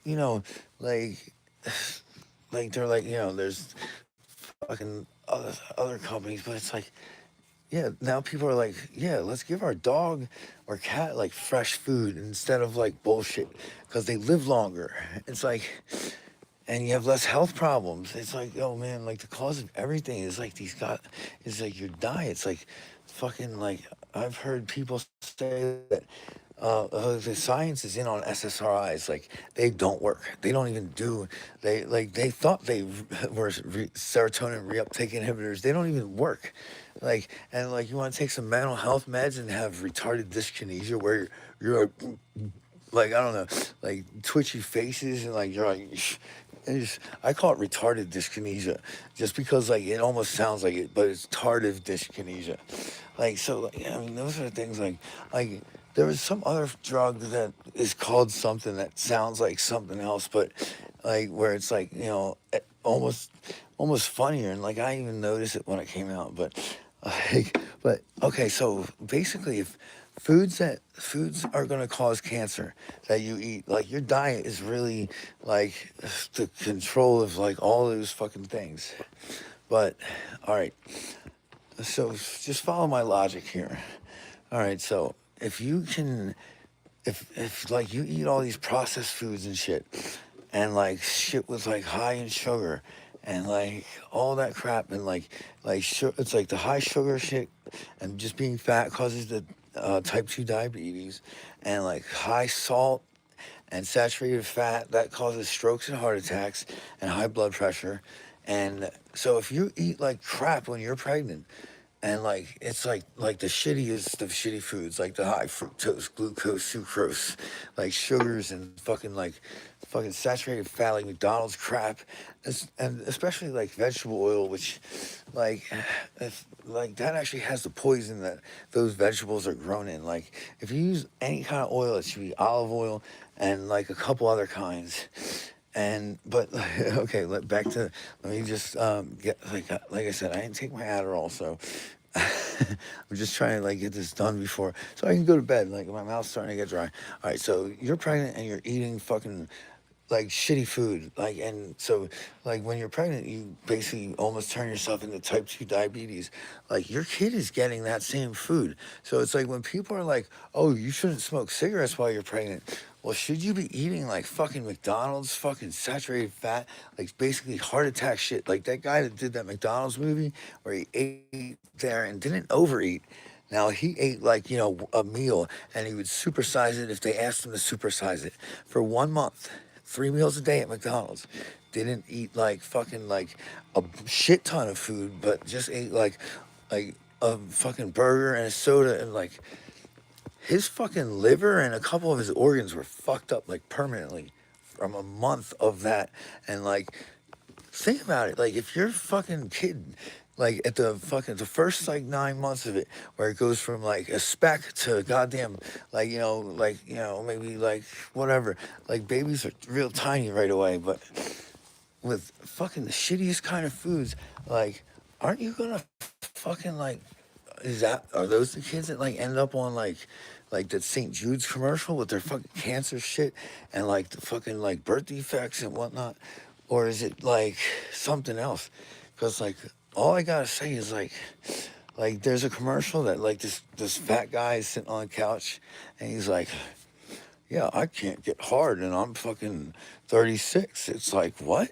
you know, like. Like they're like, you know, there's fucking other companies, but it's like, yeah, now people are like, yeah, let's give our dog or cat like fresh food instead of like bullshit because they live longer. It's like, and you have less health problems. It's like, oh man, like the cause of everything is like is like your diet. It's like fucking like I've heard people say that the science is in on SSRIs. Like they don't work. They don't even do. They thought they were serotonin reuptake inhibitors. They don't even work. Like and like you want to take some mental health meds and have retarded dyskinesia where you're like I don't know, like twitchy faces and like you're like. I call it retarded dyskinesia, just because like it almost sounds like it, but it's tardive dyskinesia. Like so, like, I mean, those are the things like there was some other drug that is called something that sounds like something else, but like where it's like you know almost funnier, and like I even noticed it when it came out, but like but okay, so basically if foods are going to cause cancer that you eat like your diet is really like the control of like all those fucking things but all right so just follow my logic here all right so if you can if like you eat all these processed foods and shit and like shit with like high in sugar and like all that crap and it's like the high sugar shit and just being fat causes the type 2 diabetes and like high salt and saturated fat that causes strokes and heart attacks and high blood pressure and so if you eat like crap when you're pregnant and like it's like the shittiest of shitty foods, like the high fructose, glucose, sucrose, like sugars and fucking saturated fat, like McDonald's crap, and especially like vegetable oil, which like if like that actually has the poison that those vegetables are grown in. Like if you use any kind of oil, it should be olive oil and like a couple other kinds. And but okay, back to let me just get like I said, I didn't take my Adderall, so I'm just trying to like get this done before so I can go to bed. Like my mouth's starting to get dry. All right, so you're pregnant and you're eating fucking like shitty food, like, and so like when you're pregnant you basically almost turn yourself into type 2 diabetes. Like your kid is getting that same food, so it's like when people are like, oh, you shouldn't smoke cigarettes while you're pregnant. Well, should you be eating like fucking McDonald's fucking saturated fat, like basically heart attack shit, like that guy that did that McDonald's movie where he ate there and didn't overeat. Now he ate like, you know, a meal and he would supersize it if they asked him to supersize it for 1 month, 3 meals a day at McDonald's. Didn't eat like fucking like a shit ton of food, but just ate like a fucking burger and a soda, and like his fucking liver and a couple of his organs were fucked up like permanently from a month of that. And like think about it. Like if your fucking kid, like at the first like 9 months of it, where it goes from like a speck to goddamn, like maybe like whatever. Like babies are real tiny right away, but with fucking the shittiest kind of foods, like aren't you gonna fucking like are those the kids that like end up on like that St. Jude's commercial with their fucking cancer shit and like the fucking like birth defects and whatnot? Or is it like something else? Because like all I gotta say is like there's a commercial that like this fat guy is sitting on a couch and he's like, yeah, I can't get hard and I'm fucking 36. It's like, what?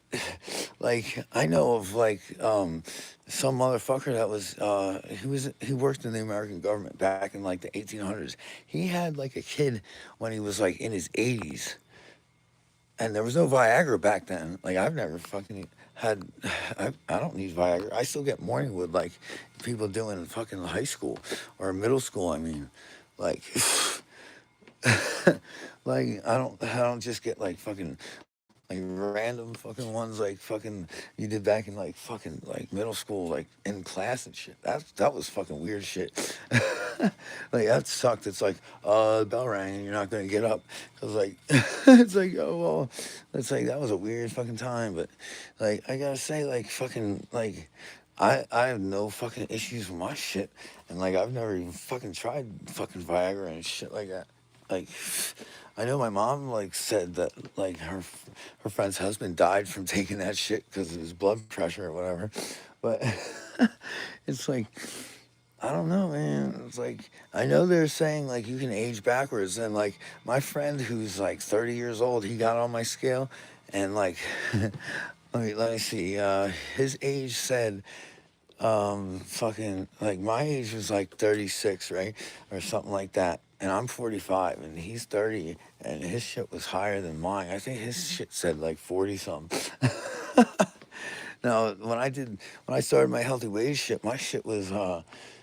Like, I know of like some motherfucker that he worked in the American government back in like the 1800s. He had like a kid when he was like in his 80s, and there was no Viagra back then. Like, I've never fucking had, I don't need Viagra. I still get morning wood like people do in fucking high school or middle school, I mean. Like, like I don't just get like fucking like random fucking ones like fucking you did back in like fucking like middle school like in class and shit. That was fucking weird shit. Like that sucked. It's like the bell rang and you're not gonna get up because like it's like, oh well, it's like that was a weird fucking time. But like I gotta say, like fucking like I have no fucking issues with my shit, and like I've never even fucking tried fucking Viagra and shit like that. Like I know my mom like said that like her friend's husband died from taking that shit because of his blood pressure or whatever. But it's like I don't know, man. It's like I know they're saying like you can age backwards, and like my friend who's like 30 years old, he got on my scale, and like let me see. His age said fucking like my age was like 36, right, or something like that, and I'm 45 and he's 30, and his shit was higher than mine. I think his shit said like 40 something. Now when I started my healthy wage shit, my shit was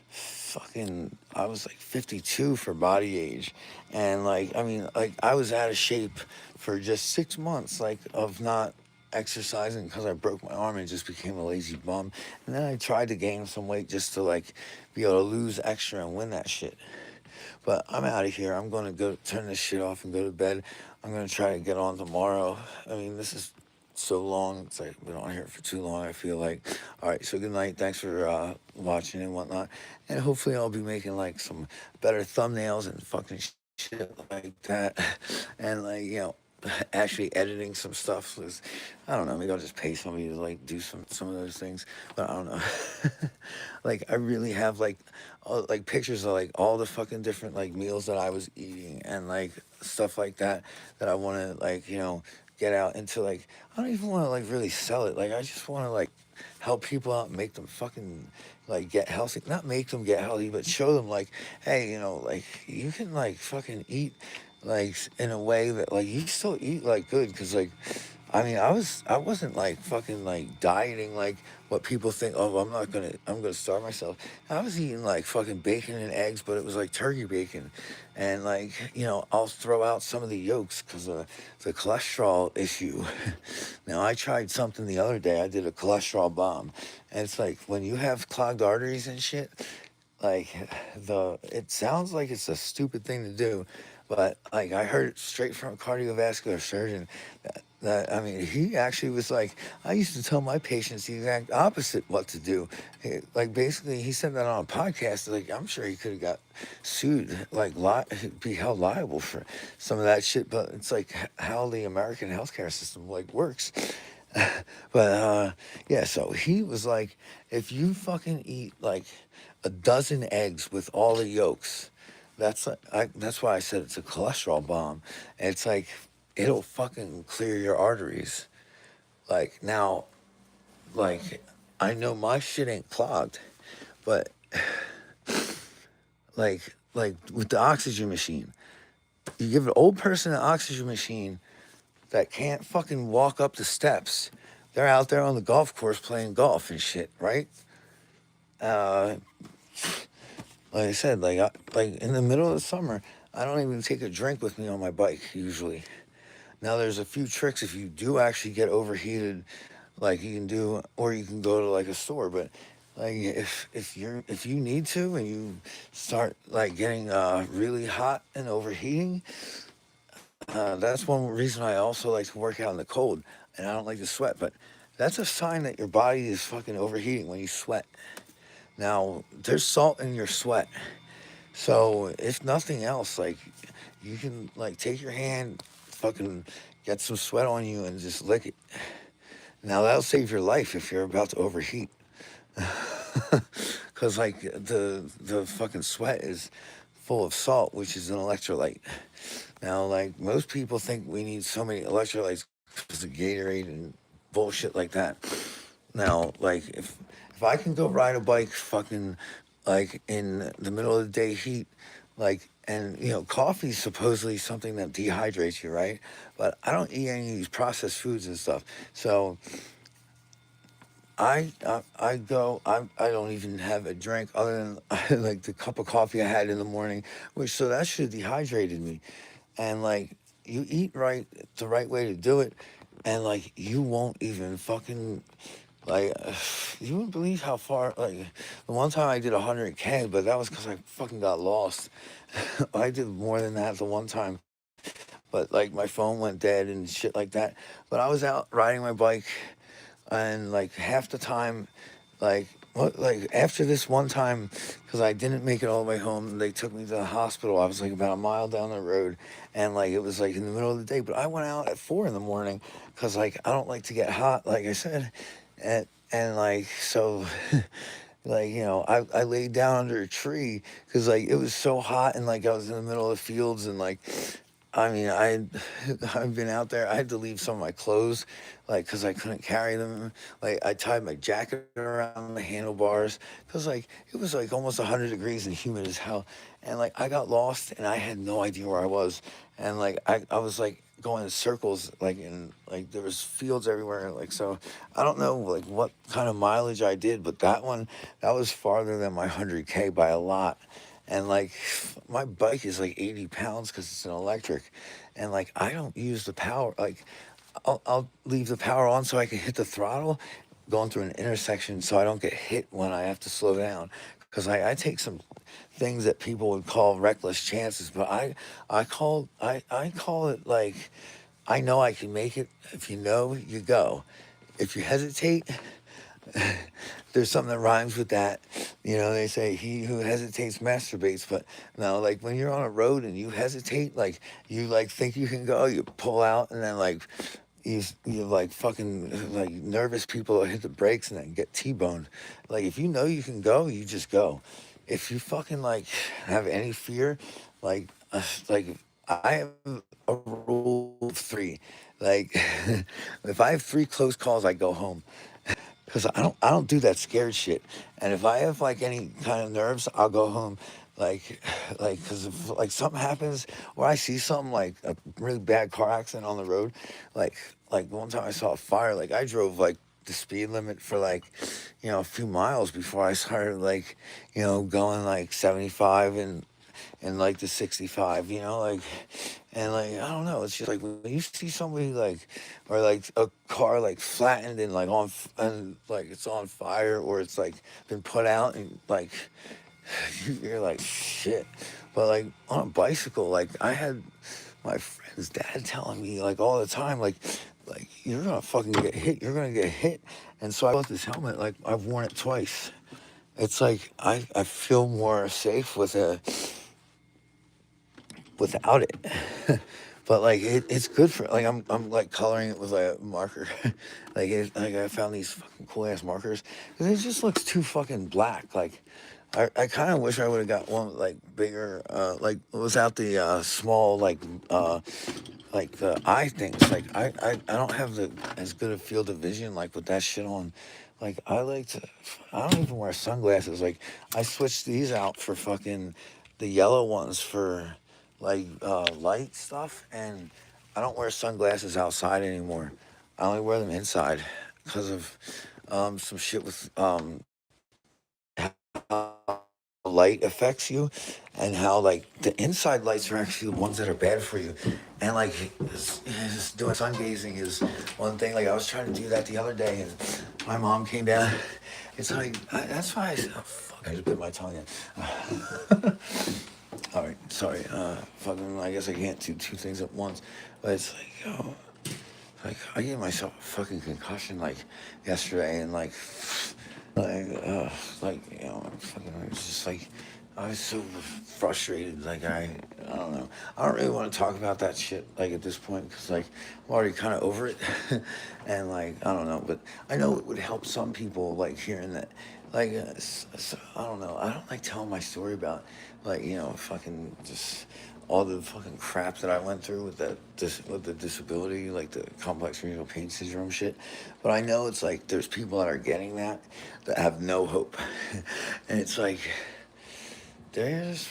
fucking I was like 52 for body age, and like I mean like I was out of shape for just 6 months like of not exercising because I broke my arm and just became a lazy bum. And then I tried to gain some weight just to like be able to lose extra and win that shit. But I'm out of here. I'm gonna go turn this shit off and go to bed. I'm gonna try to get on tomorrow. I mean, this is so long. It's like been on here for too long, I feel like. All right, so good night. Thanks for watching and whatnot. And hopefully I'll be making like some better thumbnails and fucking shit like that. And like, you know, actually editing some stuff. 'Cause I don't know, maybe I'll just pay somebody to like do some of those things. But I don't know. Like I really have like pictures of like all the fucking different like meals that I was eating and like stuff like that that I want to like, you know, get out into. Like I don't even want to like really sell it. Like I just want to like help people out, make them fucking like get healthy. Not make them get healthy, but show them like, hey, you know, like you can like fucking eat like in a way that like you still eat like good, because like I mean, I wasn't like fucking like dieting like what people think. Oh, I'm gonna starve myself. I was eating like fucking bacon and eggs, but it was like turkey bacon, and like I'll throw out some of the yolks because of the cholesterol issue. Now I tried something the other day. I did a cholesterol bomb, and it's like when you have clogged arteries and shit. Like it sounds like it's a stupid thing to do, but like I heard it straight from a cardiovascular surgeon that I mean he actually was like I used to tell my patients the exact opposite what to do. Like basically he said that on a podcast. Like I'm sure he could have got sued, like be held liable for some of that shit. But it's like how the American healthcare system like works. But yeah, so he was like, if you fucking eat like a dozen eggs with all the yolks, that's why I said it's a cholesterol bomb. It's like it'll fucking clear your arteries. Like now, like I know my shit ain't clogged, but like with the oxygen machine, you give an old person an oxygen machine that can't fucking walk up the steps. They're out there on the golf course playing golf and shit, right? Uh, like I said, like in the middle of the summer, I don't even take a drink with me on my bike usually. Now there's a few tricks if you do actually get overheated, like you can do, or you can go to like a store. But like if you need to and you start like getting really hot and overheating, that's one reason I also like to work out in the cold, and I don't like to sweat. But that's a sign that your body is fucking overheating when you sweat. Now there's salt in your sweat. So if nothing else, like you can like take your hand, fucking get some sweat on you and just lick it. Now that'll save your life if you're about to overheat. Cause like the fucking sweat is full of salt, which is an electrolyte. Now like most people think we need so many electrolytes because of Gatorade and bullshit like that. Now, like if I can go ride a bike fucking like in the middle of the day heat, like and coffee's supposedly something that dehydrates you, right? But I don't eat any of these processed foods and stuff. So I don't even have a drink other than like the cup of coffee I had in the morning, which so that should have dehydrated me. And like you eat right the right way to do it, and like you won't even fucking like, you wouldn't believe how far. Like, the one time I did 100K, but that was because I fucking got lost. I did more than that the one time, but like my phone went dead and shit like that. But I was out riding my bike, and like half the time, like like after this one time, because I didn't make it all the way home, they took me to the hospital. I was like about a mile down the road, and like it was like in the middle of the day. But I went out at 4 in the morning because like I don't like to get hot, like I said, and like so. Like I laid down under a tree because like it was so hot and like I was in the middle of the fields and like I mean, I've been out there. I had to leave some of my clothes, like, because I couldn't carry them. Like, I tied my jacket around the handlebars, because like it was like almost 100 degrees and humid as hell. And like I got lost and I had no idea where I was. And like I was like going in circles, like in like there was fields everywhere. Like so, I don't know like what kind of mileage I did, but that was farther than my 100K by a lot. And like my bike is like 80 pounds because it's an electric, and like I don't use the power. Like I'll leave the power on so I can hit the throttle going through an intersection so I don't get hit when I have to slow down. Because I take some things that people would call reckless chances, but I call it like I know I can make it. If you know, you go. If you hesitate, there's something that rhymes with that. They say he who hesitates masturbates, but no, like when you're on a road and you hesitate, like you like think you can go, you pull out, and then like you like fucking like nervous people hit the brakes and then get T-boned. Like if you know you can go, you just go. If you fucking like have any fear, like like I have a rule of three. Like if I have three close calls, I go home because I don't do that scared shit. And if I have like any kind of nerves, I'll go home. like because if like something happens or I see something like a really bad car accident on the road, like one time I saw a fire, like I drove like the speed limit for like a few miles before I started like going like 75 and like the 65, like, and like I don't know, it's just like when you see somebody like or like a car like flattened and like and like it's on fire or it's like been put out and like you're like shit. But like on a bicycle, like I had my friend's dad telling me like all the time, like you're gonna fucking get hit, you're gonna get hit. And so I bought this helmet, like I've worn it twice. It's like I feel more safe without it. But like it's good for like I'm like coloring it with a marker. Like I found these fucking cool ass markers. 'Cause it just looks too fucking black. Like I kind of wish I would have got one like bigger. Like without the small like the eye things. Like I don't have the as good a field of vision like with that shit on. Like I like to. I don't even wear sunglasses. Like I switched these out for fucking the yellow ones for like light stuff, and I don't wear sunglasses outside anymore. I only wear them inside because of some shit with how light affects you and how like the inside lights are actually the ones that are bad for you. And like just doing sun gazing is one thing. Like I was trying to do that the other day and my mom came down. It's like that's why oh, fuck, I just bit my tongue in. All right, sorry. Fucking, I guess I can't do two things at once. But it's like, yo, like I gave myself a fucking concussion like yesterday, and like fucking, it's just like I was so frustrated. Like I don't know. I don't really want to talk about that shit like at this point because like I'm already kind of over it, and like I don't know. But I know it would help some people like hearing that. Like I don't know. I don't like telling my story about like fucking just all the fucking crap that I went through with with the disability, like the complex renal pain syndrome shit. But I know it's like there's people that are getting that have no hope, and it's like there's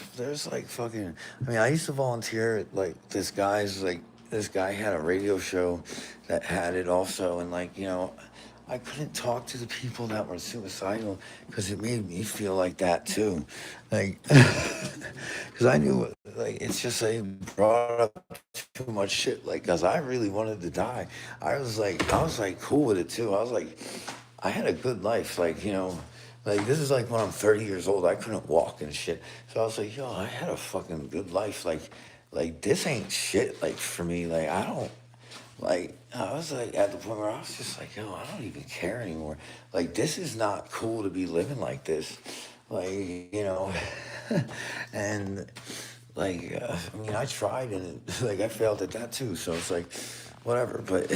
like fucking. I mean, I used to volunteer at like this guy had a radio show that had it also, and like I couldn't talk to the people that were suicidal because it made me feel like that too, like because I knew like it's just like brought up too much shit like because I really wanted to die. I was like cool with it too. I was like I had a good life, like like this is like when I'm 30 years old. I couldn't walk and shit, so I was like, yo, I had a fucking good life. Like this ain't shit. Like for me, like I don't. Like I was like at the point where I was just like, yo, I don't even care anymore. Like this is not cool to be living like this. Like and like I mean, I tried and like I failed at that too. So it's like whatever. But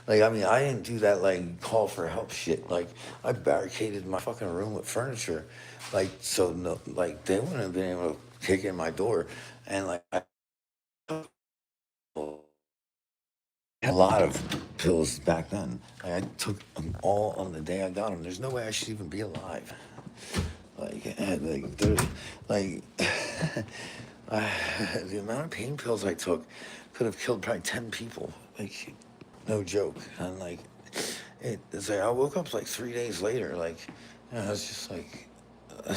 like I mean, I didn't do that like call for help shit. Like I barricaded my fucking room with furniture, like so no, like they wouldn't have been able to kick in my door, and like I had a lot of pills back then. Like, I took them all on the day I got them. There's no way I should even be alive. Like there's like uh, the amount of pain pills I took could have killed probably 10 people. Like no joke. And like it's like I woke up like 3 days later. Like I was just like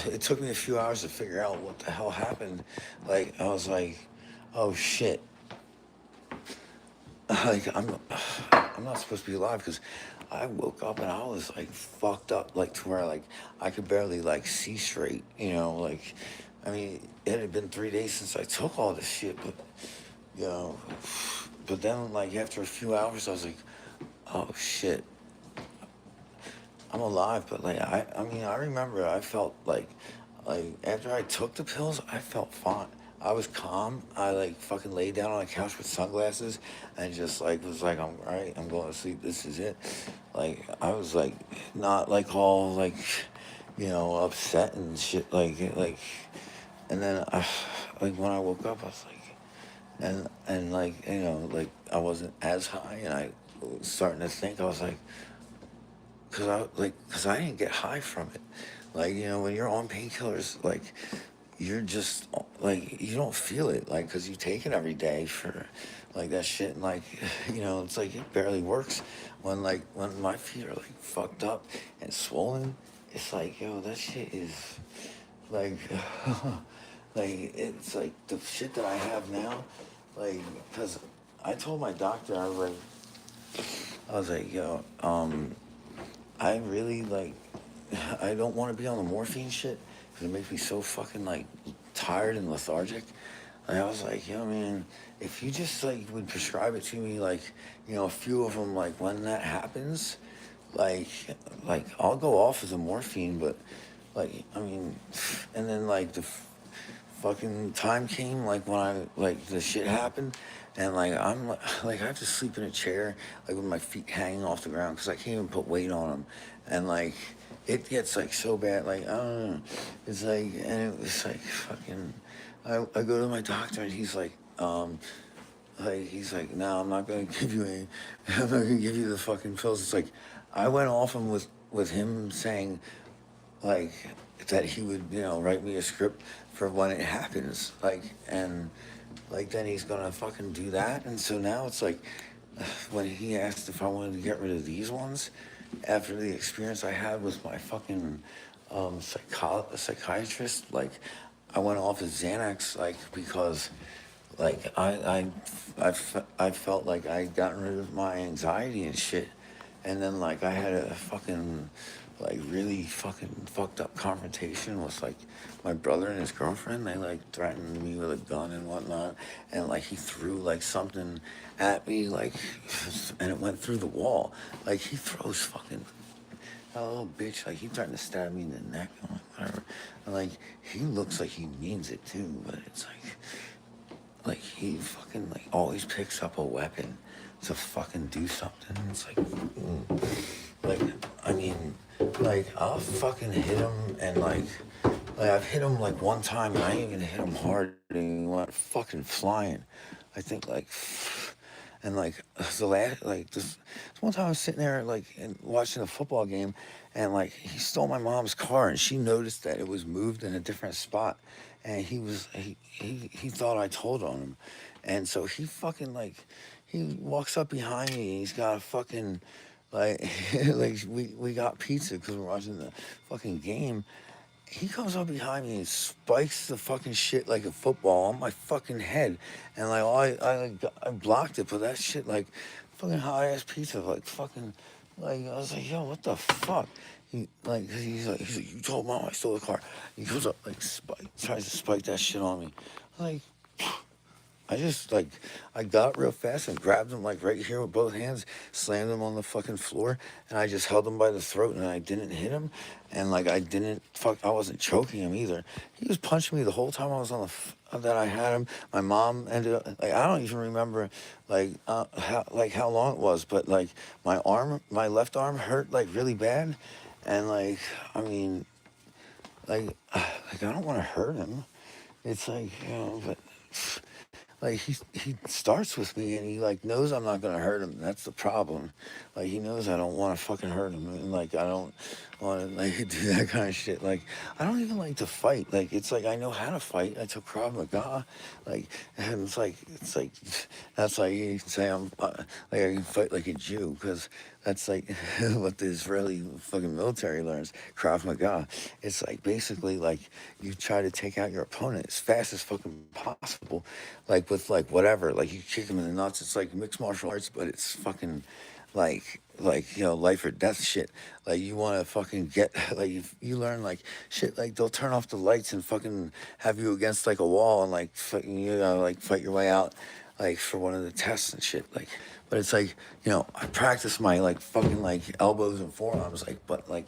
it took me a few hours to figure out what the hell happened. Like I was like, oh shit. Like I'm not supposed to be alive because I woke up and I was like fucked up like to where like I could barely like see straight, like I mean it had been 3 days since I took all this shit, but you know but then like after a few hours I was like, oh shit, I'm alive. But like I mean I remember I felt like after I took the pills I felt fine. I was calm. I like fucking laid down on a couch with sunglasses and just like was like, I'm all right, I'm going to sleep. This is it. Like I was like not like all like upset and shit like and then I like when I woke up I was like and like like I wasn't as high and I was starting to think I was like because I didn't get high from it. Like when you're on painkillers, like you're just like you don't feel it, like, because you take it every day for like that shit, and like it's like it barely works when my feet are like fucked up and swollen. It's like, yo, that shit is like like it's like the shit that I have now, like, because I told my doctor, I was like, yo, I really like, I don't want to be on the morphine shit because it makes me so fucking like tired and lethargic. And I was like, yo, man, if you just like would prescribe it to me, like, a few of them, like when that happens, like, I'll go off of the morphine, but like, I mean, and then like fucking time came, like when the shit happened, and like I'm like I have to sleep in a chair like with my feet hanging off the ground because I can't even put weight on them, and like it gets like so bad, like I don't know, it's like, and it was like fucking, I go to my doctor and he's like, no, I'm not gonna give you any, I'm not gonna give you the fucking pills. It's like I went off him with him saying like that he would write me a script for when it happens, like, and like then he's gonna fucking do that. And so now it's like when he asked if I wanted to get rid of these ones after the experience I had with my fucking psychiatrist, like I went off of Xanax, like, because like I felt like I'd gotten rid of my anxiety and shit, and then like I had a fucking like really fucking fucked up confrontation with like my brother and his girlfriend. They like threatened me with a gun and whatnot, and like he threw like something at me, like, and it went through the wall. Like he throws fucking a little bitch, like he threatened to stab me in the neck. I'm like, whatever. And like he looks like he means it too, but it's like he fucking like always picks up a weapon to fucking do something. It's like, like, I mean, like I'll fucking hit him, and like I've hit him like one time and I ain't even hit him hard and he went fucking flying. I think like, and like the last, like this one time I was sitting there like and watching a football game, and like he stole my mom's car and she noticed that it was moved in a different spot, and he thought I told on him, and so he fucking like he walks up behind me and he's got a fucking like like we got pizza because we're watching the fucking game. He comes up behind me and spikes the fucking shit like a football on my fucking head, and like I blocked it, but that shit like fucking hot ass pizza, like fucking, like I was like, yo, what the fuck? He's like, you told mom I stole the car. He goes up like tries to spike that shit on me, like. I just like I got real fast and grabbed him like right here with both hands, slammed him on the fucking floor, and I just held him by the throat and I didn't hit him, and like I wasn't choking him either. He was punching me the whole time I was on that I had him. My mom ended up like I don't even remember how long it was, but like my left arm hurt like really bad, and like I mean like I don't want to hurt him. It's like but like he starts with me and he like knows I'm not gonna hurt him. That's the problem. Like he knows I don't want to fucking hurt him, and like I don't want to like do that kind of shit. Like I don't even like to fight. Like it's like I know how to fight. I took Krav Maga, like, and it's like that's like you can say like I can fight like a Jew because that's like what the Israeli fucking military learns, Krav Maga. It's like basically like you try to take out your opponent as fast as fucking possible, like with like whatever, like you kick him in the nuts. It's like mixed martial arts, but it's fucking like life or death shit. Like you want to fucking get like you learn like shit. Like they'll turn off the lights and fucking have you against like a wall and like fucking like fight your way out, like for one of the tests and shit. Like, but it's like I practice my like fucking like elbows and forearms, like, but like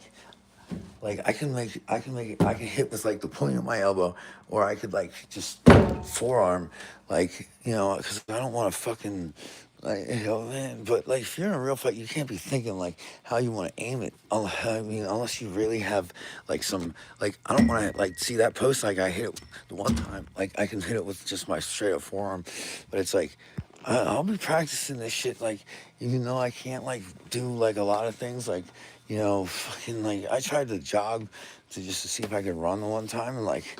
I can hit with like the point of my elbow, or I could like just forearm, like because I don't want to fucking like man. But like if you're in a real fight, you can't be thinking like how you want to aim it. I mean, unless you really have like some like I don't want to like see that post like I hit it the one time. Like I can hit it with just my straight up forearm, but it's like. I'll be practicing this shit like even though I can't like do like a lot of things like fucking like I tried to jog to see if I could run the one time, and like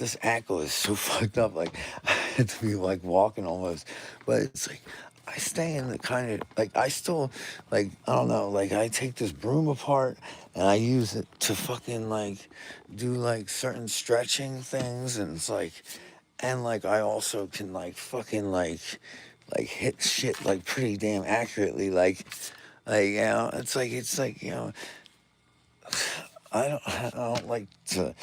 this ankle is so fucked up. Like I had to be like walking almost, but it's like I stay in the kind of like I still like I don't know. Like I take this broom apart and I use it to fucking like do like certain stretching things, and it's like and like I also can like fucking like hit shit like pretty damn accurately. Like you know, it's like you know I don't like to.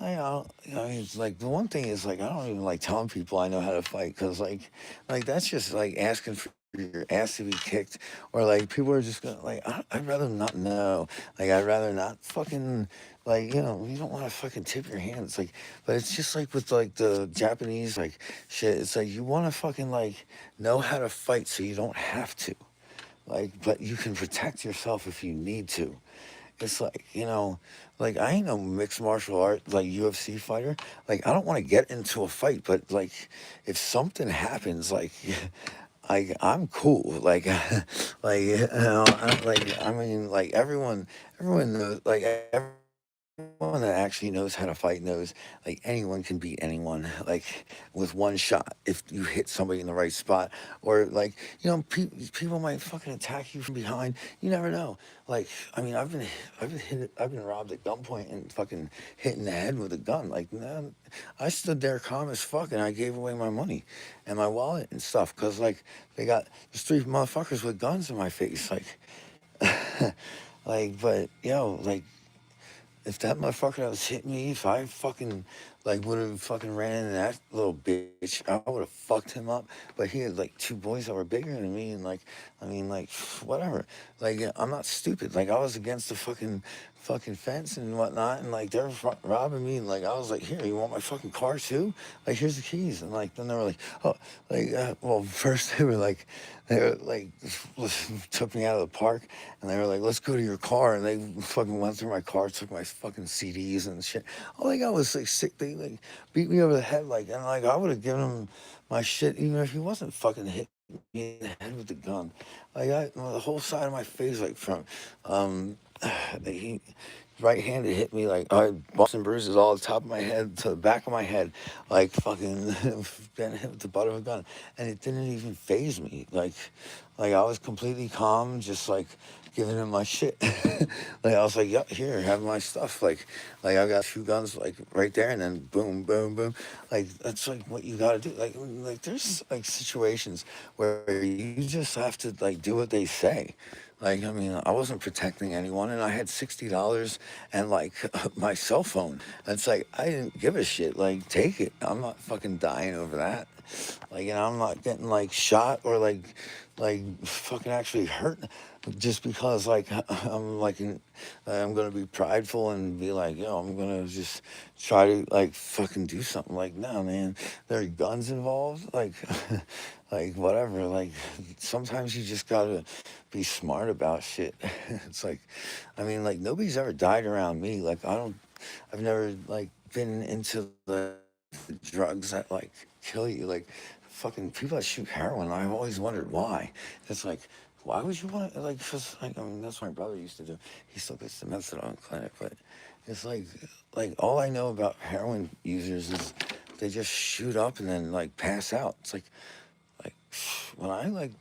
I mean, it's like the one thing is like I don't even like telling people I know how to fight because like that's just like asking for your ass to be kicked, or like people are just gonna like I'd rather not know. Like I'd rather not fucking like you know you don't want to fucking tip your hand. It's like, but it's just like with like the Japanese like shit. It's like you want to fucking like know how to fight so you don't have to. Like, but you can protect yourself if you need to. It's like, you know, like I ain't no mixed martial art like UFC fighter. Like I don't want to get into a fight, but like if something happens, like I'm cool. Like like you know, like I mean, like everyone knows, like everyone that actually knows how to fight knows like anyone can beat anyone like with one shot if you hit somebody in the right spot, or like you know people might fucking attack you from behind. You never know. Like I mean I've been robbed at gunpoint and fucking hit in the head with a gun. Like man, I stood there calm as fuck and I gave away my money and my wallet and stuff because like they got there's three motherfuckers with guns in my face. Like like but yo like if that motherfucker that was hitting me, if I fucking like would have fucking ran into that little bitch, I would have fucked him up. But he had like two boys that were bigger than me, and like, I mean, like, whatever. Like, I'm not stupid. Like, I was against the fucking fence and whatnot, and like they're robbing me, and like I was like, here, you want my fucking car too? Like, here's the keys, and like then they were like, oh, like, well, first they were like took me out of the park and they were like, let's go to your car. And they fucking went through my car, took my fucking CDs and shit. All they got was like sick. They like beat me over the head. Like, and like I would have given him my shit even if he wasn't fucking hitting me in the head with the gun. Like, the whole side of my face, like from, um, he right handed hit me like I had bumps and bruises all the top of my head to the back of my head, like fucking getting hit with the butt of a gun, and it didn't even phase me. Like I was completely calm, just like giving him my shit. Like I was like, "Yeah, here, have my stuff." Like I got a few guns like right there, and then boom, boom, boom. Like that's like what you gotta do. Like there's like situations where you just have to like do what they say. Like I mean, I wasn't protecting anyone, and I had $60 and like my cell phone. It's like I didn't give a shit. Like take it. I'm not fucking dying over that. Like, you know, I'm not getting like shot or like fucking actually hurt just because like I'm like I'm gonna be prideful and be like, yo, I'm gonna just try to like fucking do something. Like, no, man, there are guns involved. Like, like whatever. Like, sometimes you just gotta be smart about shit. It's like, I mean, like nobody's ever died around me. Like, I've never like been into the drugs that like kill you. Like fucking people that shoot heroin. I've always wondered why. It's like, why would you want to like? Cause like I mean, that's what my brother used to do. He still gets the methadone clinic, but it's like all I know about heroin users is they just shoot up and then like pass out. It's like when I like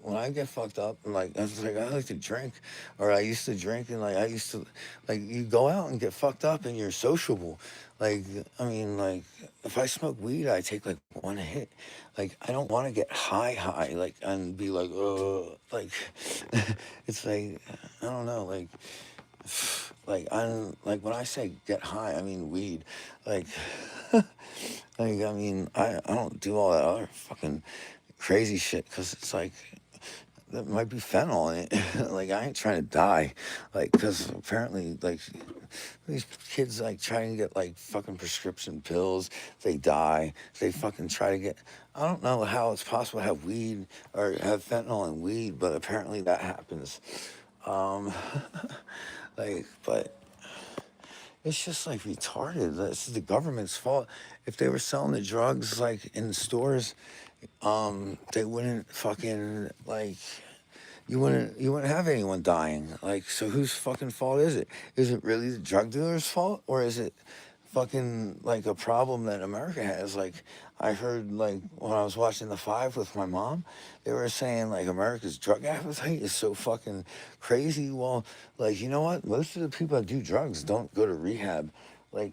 when I get fucked up and like I was like I like to drink, or I used to drink and like I used to like you go out and get fucked up and you're sociable. Like I mean like if I smoke weed I take like one hit. Like I don't want to get high like and be like like it's like I don't know like I'm like when I say get high I mean weed like like I mean I don't do all that other fucking crazy shit because it's like there might be fentanyl in it. Like I ain't trying to die, like because apparently like these kids like try to get like fucking prescription pills. They die. They fucking try to get. I don't know how it's possible to have weed or have fentanyl in weed, but apparently that happens. Um, like, but it's just like retarded. This is the government's fault. If they were selling the drugs like in stores, they wouldn't fucking like you wouldn't have anyone dying. Like, so whose fucking fault is it? Is it really the drug dealer's fault, or is it fucking like a problem that America has. Like I heard like when I was watching the Five with my mom, they were saying like America's drug appetite is so fucking crazy. Well, like you know what? Most of the people that do drugs don't go to rehab. Like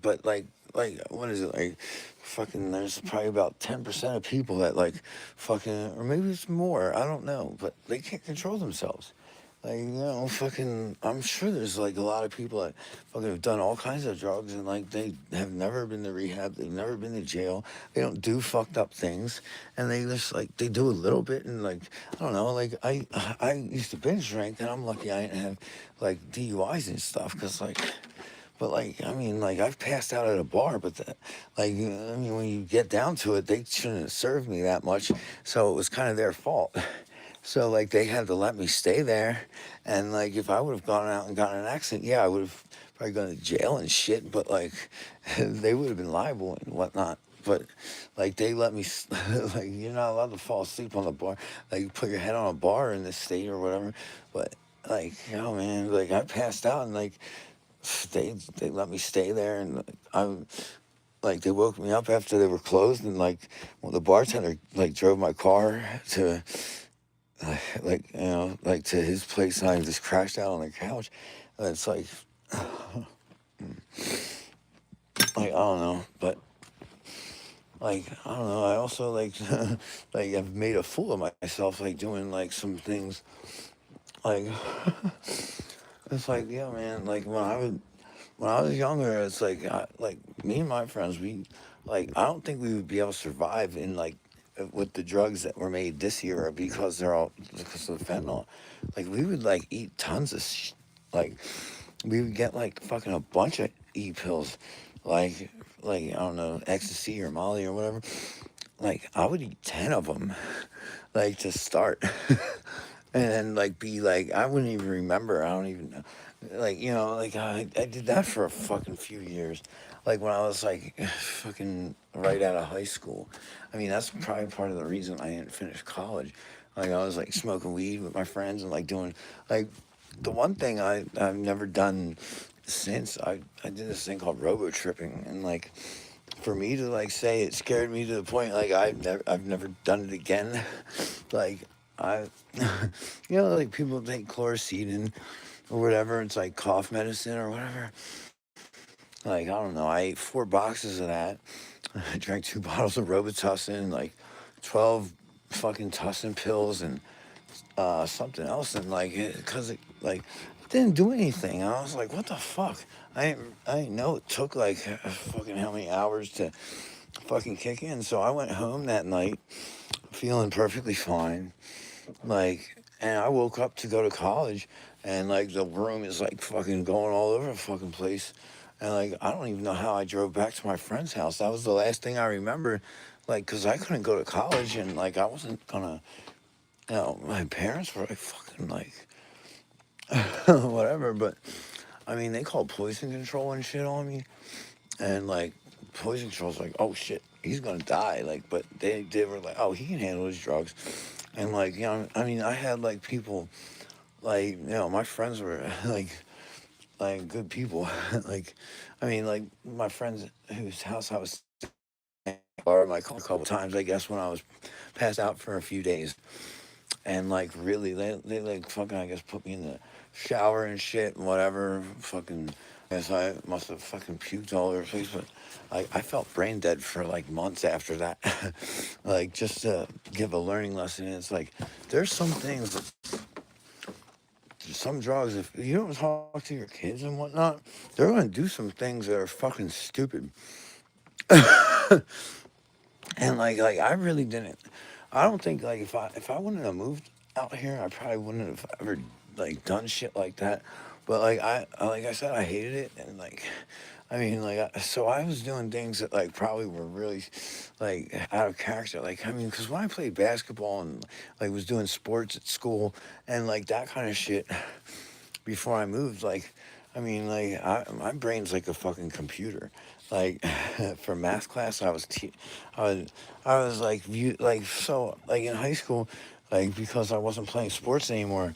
but like what is it like? Fucking, there's probably about 10% of people that like fucking, or maybe it's more. I don't know, but they can't control themselves. Like, fucking, I'm sure there's like a lot of people that fucking have done all kinds of drugs and like they have never been to rehab, they've never been to jail, they don't do fucked up things, and they just like they do a little bit and like I don't know, like I used to binge drink and I'm lucky I didn't have like DUIs and stuff because like. But like, I mean, like I've passed out at a bar, but like, I mean, when you get down to it, they shouldn't have served me that much, so it was kind of their fault. So like they had to let me stay there, and like if I would have gone out and gotten in an accident, yeah, I would have probably gone to jail and shit. But like they would have been liable and whatnot. But like they let me, like you're not allowed to fall asleep on the bar. Like you put your head on a bar in this state or whatever. But like man, like I passed out and like they let me stay there and I like they woke me up after they were closed and like well, the bartender like drove my car to like like to his place and I just crashed out on the couch and it's like I don't know but like I don't know I also like like I've made a fool of myself like doing like some things like it's like yeah man like when I was younger it's like me and my friends we like I don't think we would be able to survive in like with the drugs that were made this year because they're all because of the fentanyl. Like we would like eat tons of like we would get like fucking a bunch of pills, like I don't know ecstasy or Molly or whatever. Like I would eat 10 of them, like to start, and then like be like I wouldn't even remember. I don't even know. Like like I did that for a fucking few years. Like when I was like fucking right out of high school. I mean that's probably part of the reason I didn't finish college. Like I was like smoking weed with my friends and like doing like the one thing I've never done since I did this thing called robo tripping and like for me to like say it scared me to the point like I've never done it again. Like I like people take chlorocidin or whatever. It's like cough medicine or whatever. Like I don't know. I ate 4 boxes of that. I drank 2 bottles of Robitussin, like 12 fucking Tussin pills, and something else, and like because like it didn't do anything. And I was like, what the fuck? I didn't know it took like fucking how many hours to fucking kick in. So I went home that night feeling perfectly fine. Like, and I woke up to go to college, and like the room is like fucking going all over the fucking place. And like, I don't even know how I drove back to my friend's house. That was the last thing I remember. Like, cause I couldn't go to college, and like I wasn't gonna. My parents were like fucking like whatever. But I mean, they called poison control and shit on me, and like poison control's like, oh shit, he's gonna die. Like, but they were like, oh, he can handle his drugs. And like, I mean, I had like people, like, my friends were like good people. Like, I mean, like my friends whose house I was borrowed my car a couple times, I guess, when I was passed out for a few days. And like, really, they like fucking, I guess, put me in the shower and shit and whatever. Fucking, I guess I must have fucking puked all over the place, but I felt brain dead for like months after that. Like, just to give a learning lesson. And it's like, there's some things some drugs, if you don't talk to your kids and whatnot, they're gonna do some things that are fucking stupid. And like I really didn't. I don't think like if I wouldn't have moved out here, I probably wouldn't have ever like done shit like that. But like like I said, I hated it, and like I mean like so I was doing things that like probably were really like out of character. Like I mean, because when I played basketball and like was doing sports at school and like that kind of shit before I moved, like, I mean, like, my brain's like a fucking computer. Like, for math class, I was, I was like, like, so, like, in high school, like, because I wasn't playing sports anymore,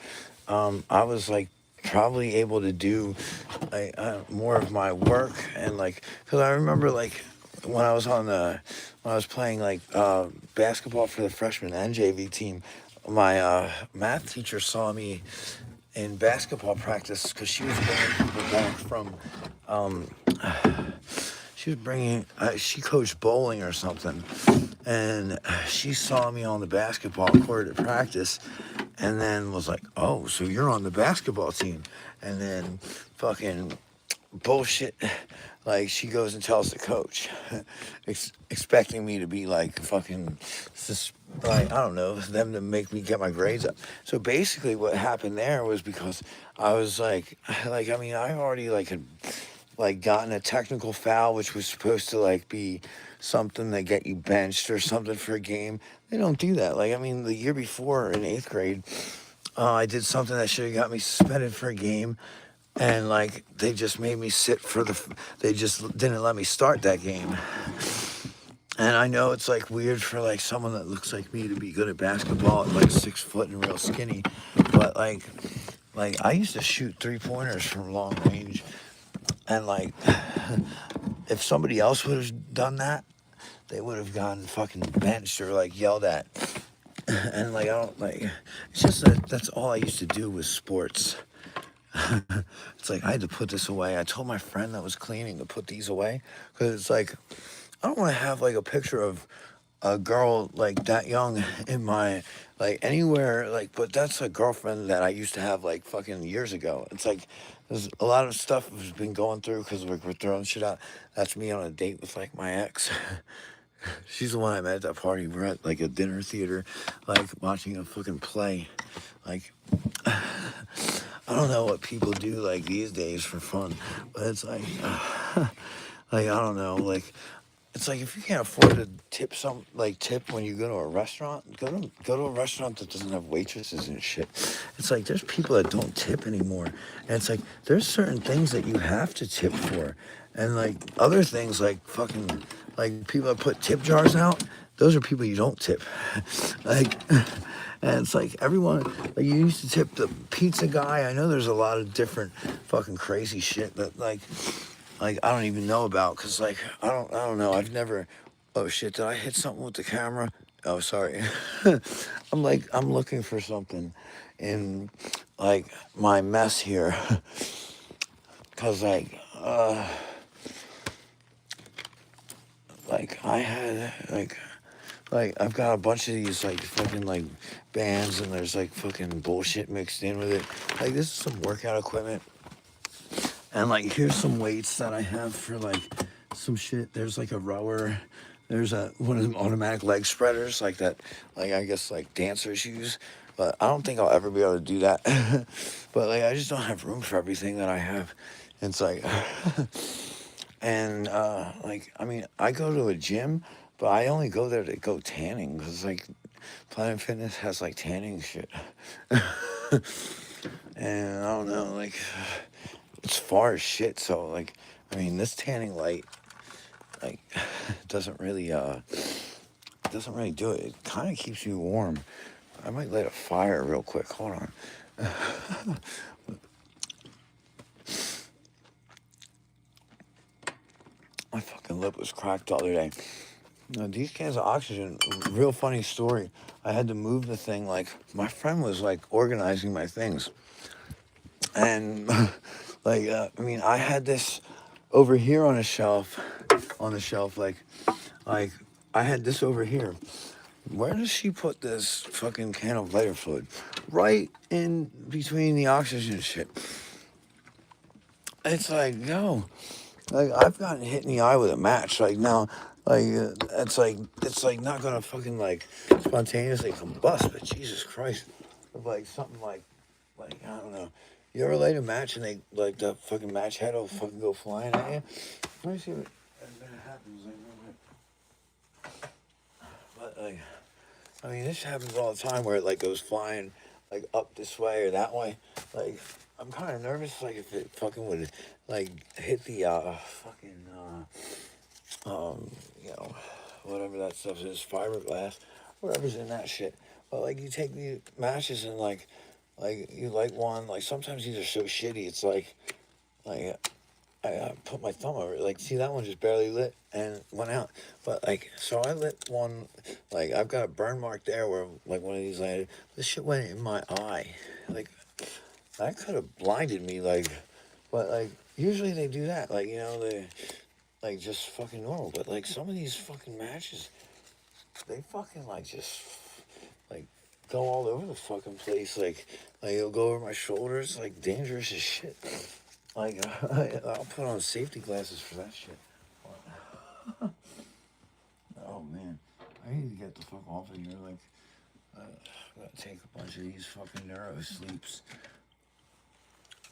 I was like probably able to do more of my work. And like, because I remember like when I was when I was playing like basketball for the freshman and JV team, my math teacher saw me in basketball practice because she was bringing people back from um, she was bringing she coached bowling or something, and she saw me on the basketball court at practice, and then was like, oh, so you're on the basketball team. And then fucking bullshit, like she goes and tells the coach, expecting me to be like fucking like, I don't know, them to make me get my grades up. So basically what happened there was because I was I mean, I already like had like gotten a technical foul, which was supposed to like be something that get you benched or something for a game. They don't do that. Like, I mean, the year before in 8th grade, I did something that should have got me suspended for a game, and like they just made me sit for they just didn't let me start that game. And I know it's like weird for like someone that looks like me to be good at basketball at like 6 foot and real skinny, but like I used to shoot 3-pointers from long range, and like if somebody else would have done that, they would have gotten fucking benched or like yelled at. And like I don't like, it's just that that's all I used to do was sports. It's like I had to put this away. I told my friend that was cleaning to put these away because it's like I don't want to have like a picture of a girl like that young in my like anywhere like, but that's a girlfriend that I used to have like fucking years ago. It's like there's a lot of stuff has been going through because we're throwing shit out. That's me on a date with like my ex. She's the one I met at that party. We're at like a dinner theater, like watching a fucking play. Like I don't know what people do like these days for fun, but it's like, like I don't know, like it's like if you can't afford to tip when you go to a restaurant, go to a restaurant that doesn't have waitresses and shit. It's like there's people that don't tip anymore, and it's like there's certain things that you have to tip for, and like other things like fucking like people that put tip jars out. Those are people you don't tip, like. And it's like everyone, like you used to tip the pizza guy. I know there's a lot of different fucking crazy shit that like I don't even know about because like I don't know. I've never. Oh shit! Did I hit something with the camera? Oh sorry. I'm looking for something in like my mess here because like I had like I've got a bunch of these like fucking like bands and there's like fucking bullshit mixed in with it. Like this is some workout equipment. And like here's some weights that I have for like some shit. There's like a rower. There's one of them automatic leg spreaders like that, like I guess like dancers use. But I don't think I'll ever be able to do that. But like I just don't have room for everything that I have. It's like and like I mean I go to a gym, but I only go there to go tanning because like Planet Fitness has like tanning shit. And I don't know, like it's far as shit. So like, I mean, this tanning light like doesn't really do it. It kind of keeps you warm. I might light a fire real quick. Hold on. My fucking lip was cracked the other day. Now, these cans of oxygen, real funny story. I had to move the thing. Like my friend was like organizing my things, and like I mean, I had this over here on a shelf, like I had this over here. Where does she put this fucking can of lighter fluid? Right in between the oxygen shit. It's like, yo, like I've gotten hit in the eye with a match. Like now, like it's like not gonna fucking like spontaneously combust, but Jesus Christ, like something like I don't know. You ever light a match and they like the fucking match head will fucking go flying at you? Let me see what happens. But like, I mean, this happens all the time where it like goes flying like up this way or that way. Like, I'm kind of nervous, like if it fucking would like hit the fucking you know, whatever that stuff is, fiberglass, whatever's in that shit. But like, you take the matches and like like you light one, like sometimes these are so shitty. It's like I put my thumb over it. Like, see, that one just barely lit and went out. But, like, so I lit one, like, I've got a burn mark there where, like, one of these lighted. This shit went in my eye. Like, that could have blinded me, like, but, like, usually they do that. Like, you know, they, like, just fucking normal. But, like, some of these fucking matches, they fucking, like, just, like, go all over the fucking place. Like it'll go over my shoulders, like, dangerous as shit. Like, I'll put on safety glasses for that shit. Oh man, I need to get the fuck off of here. Like, I gotta take a bunch of these fucking neuro sleeps.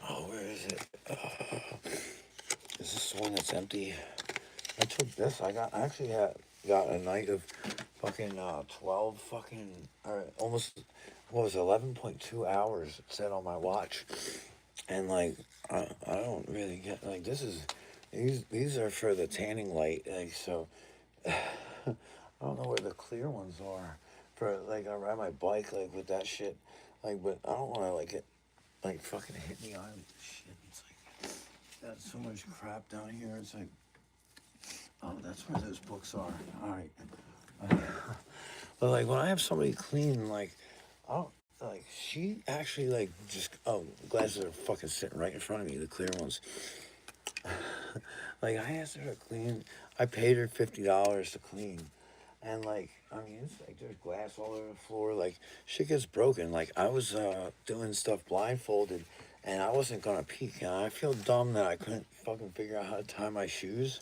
Oh, where is it? Is this the one that's empty? I took this. I actually got a night of fucking 12 fucking, or almost, what was it, 11.2 hours it said on my watch. And like, I don't really get, like, these are for the tanning light. Like, so I don't know where the clear ones are for, like, I ride my bike like with that shit. Like, but I don't want to like it like fucking hit me on shit. It's like got so much crap down here. It's like, oh, that's where those books are. All right. But like when I have somebody clean, like, I don't, like, she actually like just, oh, glasses are fucking sitting right in front of me, the clear ones. Like, I asked her to clean. I paid her $50 to clean. And like, I mean, it's like there's glass all over the floor. Like, shit gets broken. Like, I was doing stuff blindfolded, and I wasn't gonna peek. And I feel dumb that I couldn't fucking figure out how to tie my shoes,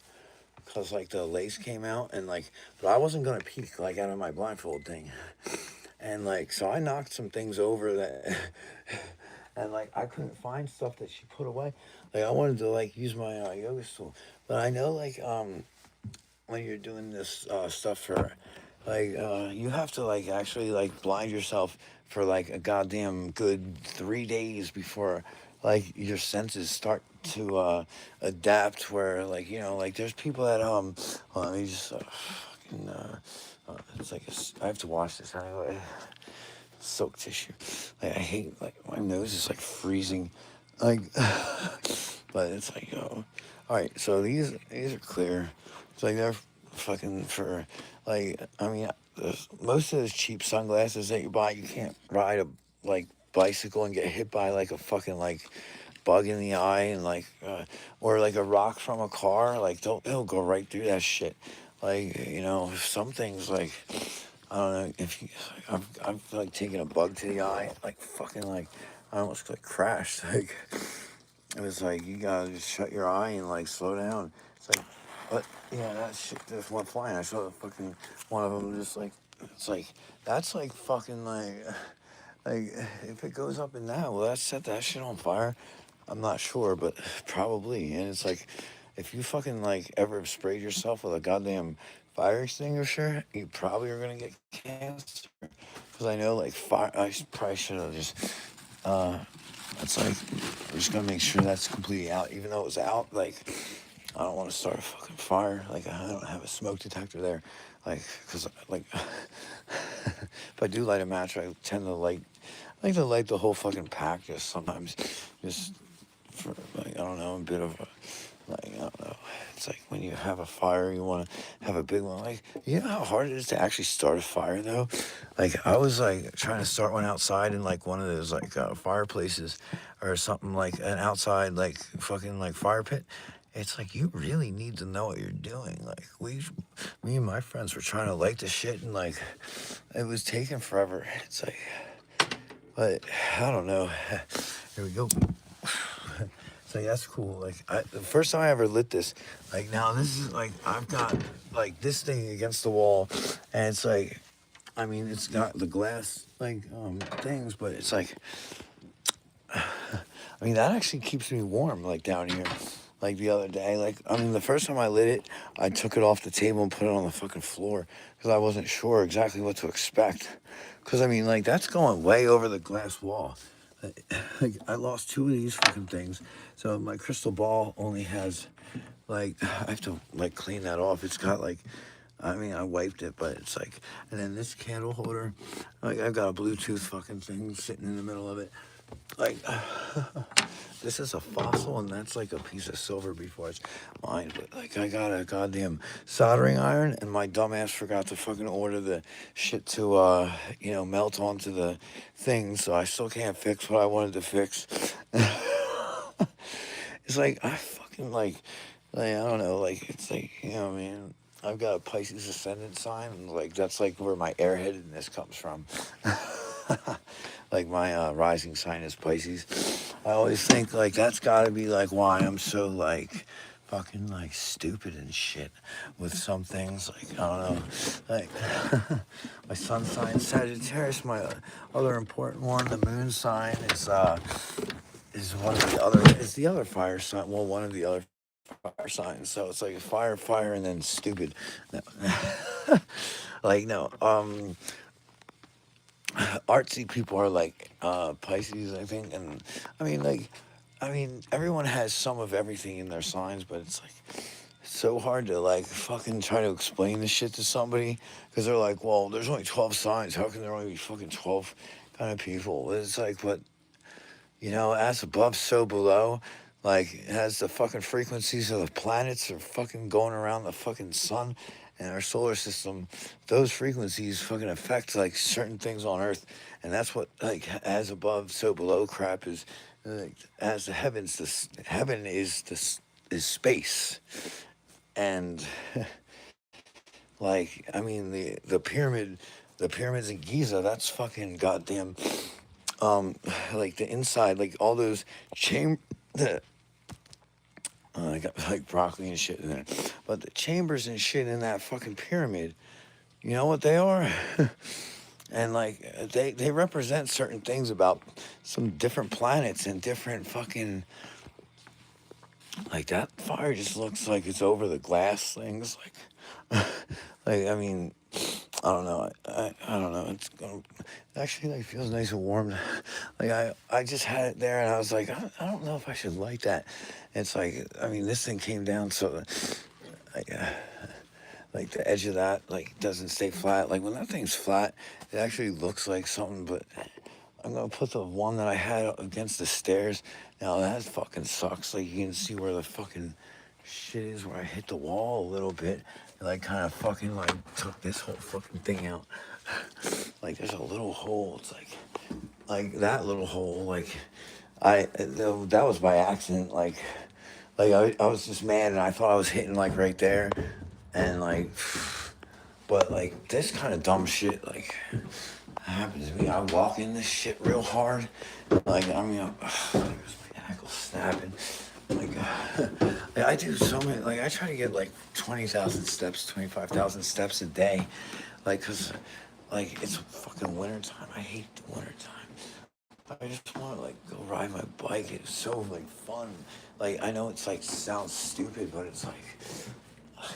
cause like the lace came out, and like, but I wasn't gonna peek like out of my blindfold thing. And like, so I knocked some things over that, and like I couldn't find stuff that she put away. Like, I wanted to like use my yoga stool, but I know like when you're doing this stuff for, like, you have to like actually like blind yourself for like a goddamn good 3 days before like your senses start to adapt. Where, like, you know, like there's people that let me just fucking it's like I have to wash this anyway. Soak tissue. Like, I hate, like, my nose is like freezing. Like, but it's like, oh, all right. So these are clear. It's like they're fucking for, like, I mean, most of those cheap sunglasses that you buy, you can't ride a like bicycle and get hit by like a fucking like bug in the eye, and like or like a rock from a car. Like, they'll go right through that shit. Like, you know, some things, like, I don't know if you, I've like taken a bug to the eye, like fucking, like, I almost like crashed. Like, it was like, you gotta just shut your eye and like slow down. It's like, but yeah, that shit just went flying. I saw the fucking one of them just like, it's like, that's like fucking like if it goes up in that, will that set that shit on fire? I'm not sure, but probably. And it's like, if you fucking like ever sprayed yourself with a goddamn fire extinguisher, you probably are gonna get cancer. Because I know, like, fire. I probably should have just. Uh, it's like, I'm just gonna make sure that's completely out. Even though it was out, like, I don't want to start a fucking fire. Like, I don't have a smoke detector there, like, because like, if I do light a match, I tend to light. I like to light the whole fucking pack just sometimes, just for, like, I don't know, a bit of a, like, I don't know. It's like when you have a fire, you want to have a big one. Like, you know how hard it is to actually start a fire, though? Like, I was, like, trying to start one outside in, like, one of those, like, fireplaces or something, like, an outside, like, fucking, like, fire pit. It's like, you really need to know what you're doing. Like, me and my friends were trying to light the shit, and, like, it was taking forever. It's like, but I don't know. Here we go. So that's cool. Like, the first time I ever lit this, like, now this is like, I've got like this thing against the wall, and it's like, I mean, it's got the glass like things, but it's like, I mean, that actually keeps me warm, like, down here. Like the other day, like, I mean, the first time I lit it, I took it off the table and put it on the fucking floor because I wasn't sure exactly what to expect. Because, I mean, like, that's going way over the glass wall. Like, I lost two of these fucking things. So my crystal ball only has, like, I have to, like, clean that off. It's got, like, I mean, I wiped it, but it's like, and then this candle holder, like, I've got a Bluetooth fucking thing sitting in the middle of it. Like, this is a fossil, and that's like a piece of silver before it's mine. But like, I got a goddamn soldering iron, and my dumbass forgot to fucking order the shit to, melt onto the thing. So I still can't fix what I wanted to fix. It's like I fucking like I don't know, like it's like man. I've got a Pisces ascendant sign, and like that's like where my airheadedness comes from. Like my rising sign is Pisces. I always think like that's got to be like why I'm so like fucking like stupid and shit with some things. Like I don't know, like my sun sign Sagittarius. My other important one, the moon sign is one of the other is the other fire sign. Well, one of the other fire signs. So it's like fire, fire, and then stupid. No. Like no, artsy people are like Pisces, I think, and I mean like, I mean everyone has some of everything in their signs, but it's like so hard to like fucking try to explain this shit to somebody because they're like, well, there's only 12 signs. How can there only be fucking 12 kind of people? It's like, but as above, so below. Like, as the fucking frequencies of the planets are fucking going around the fucking sun and our solar system, those frequencies fucking affect like certain things on Earth, and that's what like as above, so below crap is. Like, as the heavens, heaven is is space, and like I mean the pyramids in Giza, that's fucking goddamn like the inside, like all those chamber, the I got like broccoli and shit in there, but the chambers and shit in that fucking pyramid, you know what they are? And like they represent certain things about some different planets and different fucking like that fire just looks like it's over the glass things like like I mean I don't know. I don't know. It actually like feels nice and warm. Like I just had it there and I was like I don't know if I should light that. It's like I mean this thing came down so like, like the edge of that like doesn't stay flat. Like when that thing's flat, it actually looks like something. But I'm gonna put the one that I had against the stairs. Now that fucking sucks. Like you can see where the fucking shit is where I hit the wall a little bit. And I kind of fucking like took this whole fucking thing out. Like there's a little hole. It's like that little hole. Like that was by accident. Like I was just mad and I thought I was hitting like right there, and like, but like this kind of dumb shit like happens to me. I walk in this shit real hard. Like I mean, there's my ankle snapping. Like, I do so many. Like I try to get like 20,000 steps, 25,000 steps a day. Like, cause like it's fucking winter time. I hate the winter time. I just want to like go ride my bike. It's so like fun. Like I know it's like sounds stupid, but it's like I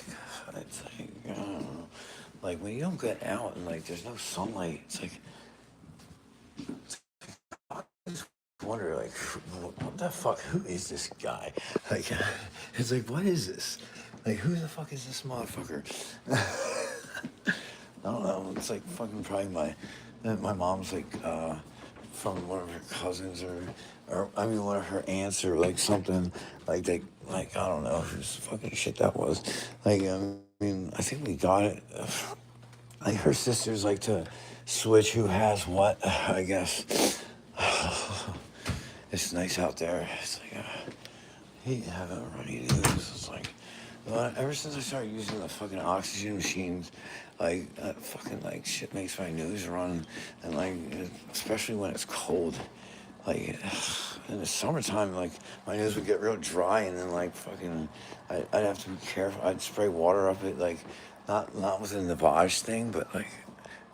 don't know. Like when you don't get out and like there's no sunlight, it's like I just wonder like what the fuck? Who is this guy? Like it's like what is this? Like who the fuck is this motherfucker? I don't know. It's like fucking probably my mom's like from one of her cousins or I mean one of her aunts or like something like they like I don't know whose fucking shit that was. Like I mean I think we got it. Like her sisters like to switch who has what. I guess it's nice out there. It's like I hate having a runny nose. It's like. Well, ever since I started using the fucking oxygen machines, like that fucking like shit makes my nose run, and like especially when it's cold, like in the summertime, like my nose would get real dry, and then like fucking, I'd have to be careful. I'd spray water up it, like not with the Navage thing, but like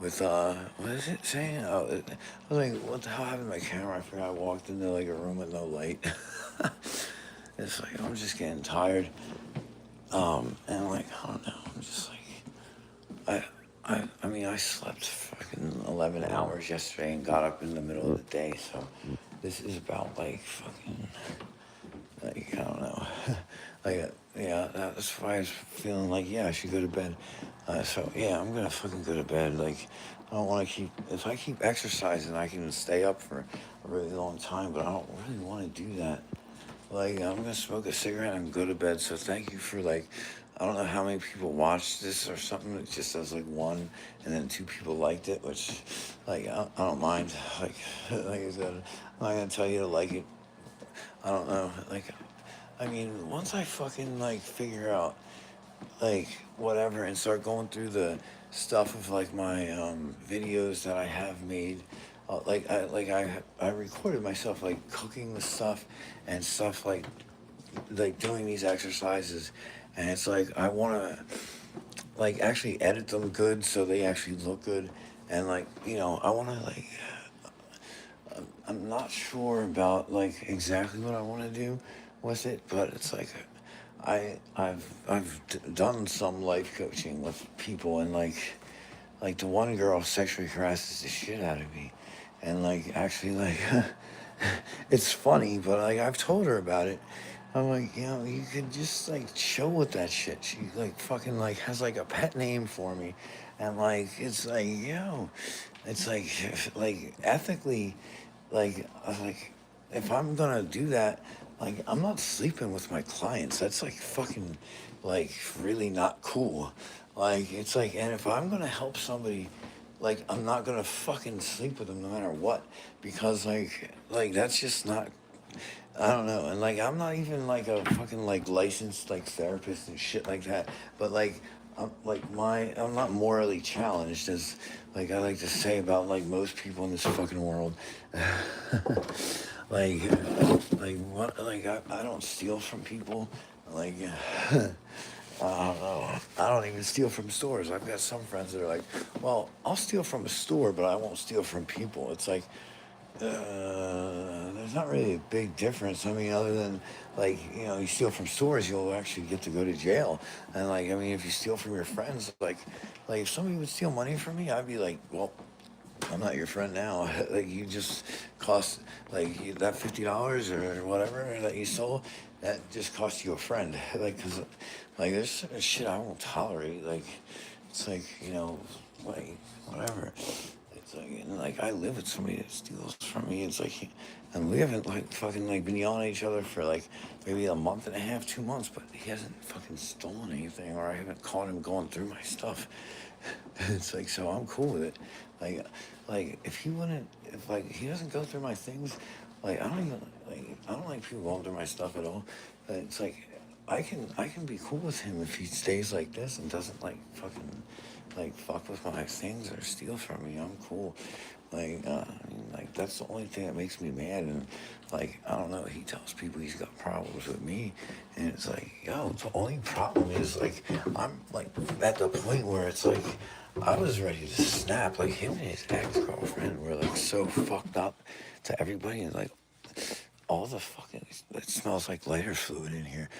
with what is it saying? I was like, what the hell happened to my camera? I forgot. I walked into like a room with no light. It's like I'm just getting tired. And like, I don't know, I'm just like, I mean, I slept fucking 11 hours yesterday and got up in the middle of the day, so this is about like fucking, like, I don't know, like, yeah, that's why I was feeling like, yeah, I should go to bed. So yeah, I'm gonna fucking go to bed, like, I don't want to keep. If I keep exercising, I can stay up for a really long time. But I don't really want to do that. Like, I'm gonna smoke a cigarette and go to bed. So thank you for like. I don't know how many people watched this or something. It just says like one, and then two people liked it, which, like, I don't mind. Like, like I said, I'm not gonna tell you to like it. I don't know. Like, I mean, once I fucking like figure out like whatever and start going through the stuff of like my videos that I have made, I recorded myself like cooking the stuff and stuff like doing these exercises, and it's like I want to like actually edit them good so they actually look good, and like I want to like I'm not sure about like exactly what I want to do with it, but it's like I've done some life coaching with people, and like the one girl sexually harasses the shit out of me, and like actually like it's funny, but like I've told her about it. I'm like, you could just like chill with that shit. She like fucking like has like a pet name for me, and like it's like it's like ethically, like if I'm gonna do that, like I'm not sleeping with my clients. That's like fucking like really not cool. Like it's like, and if I'm gonna help somebody, like I'm not gonna fucking sleep with them no matter what, because like that's just not. I don't know, and like I'm not even like a fucking like licensed like therapist and shit like that. But like I'm not morally challenged, as like I like to say about like most people in this fucking world. like what I don't steal from people. Like I don't know. I don't even steal from stores. I've got some friends that are like, well, I'll steal from a store, but I won't steal from people. It's like there's not really a big difference. I mean, other than like you steal from stores, you'll actually get to go to jail. And like, I mean, if you steal from your friends, like if somebody would steal money from me, I'd be like, well, I'm not your friend now. Like you just cost like that $50 or whatever that you stole. That just cost you a friend. Like, cause like there's certain shit I won't tolerate. Like, it's like like whatever. It's like, and like I live with somebody that steals from me. It's like, and we haven't like fucking like been yelling at each other for like maybe a month and a half, 2 months, but he hasn't fucking stolen anything, or I haven't caught him going through my stuff. It's like, so I'm cool with it. Like, like if he wouldn't, if like he doesn't go through my things, like I don't like people going through my stuff at all. But it's like I can be cool with him if he stays like this and doesn't like fucking like fuck with my things or steal from me. I'm cool. Like I mean, like that's the only thing that makes me mad. And like I don't know, he tells people he's got problems with me, and it's like, yo, the only problem is like I'm like at the point where it's like I was ready to snap. Like him and his ex-girlfriend were like so fucked up to everybody, and like all the fucking it smells like lighter fluid in here.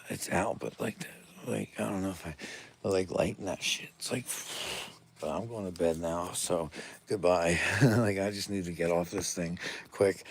It's out, but like I don't know if I like lighting that shit. It's like, but I'm going to bed now, so goodbye. Like I just need to get off this thing quick.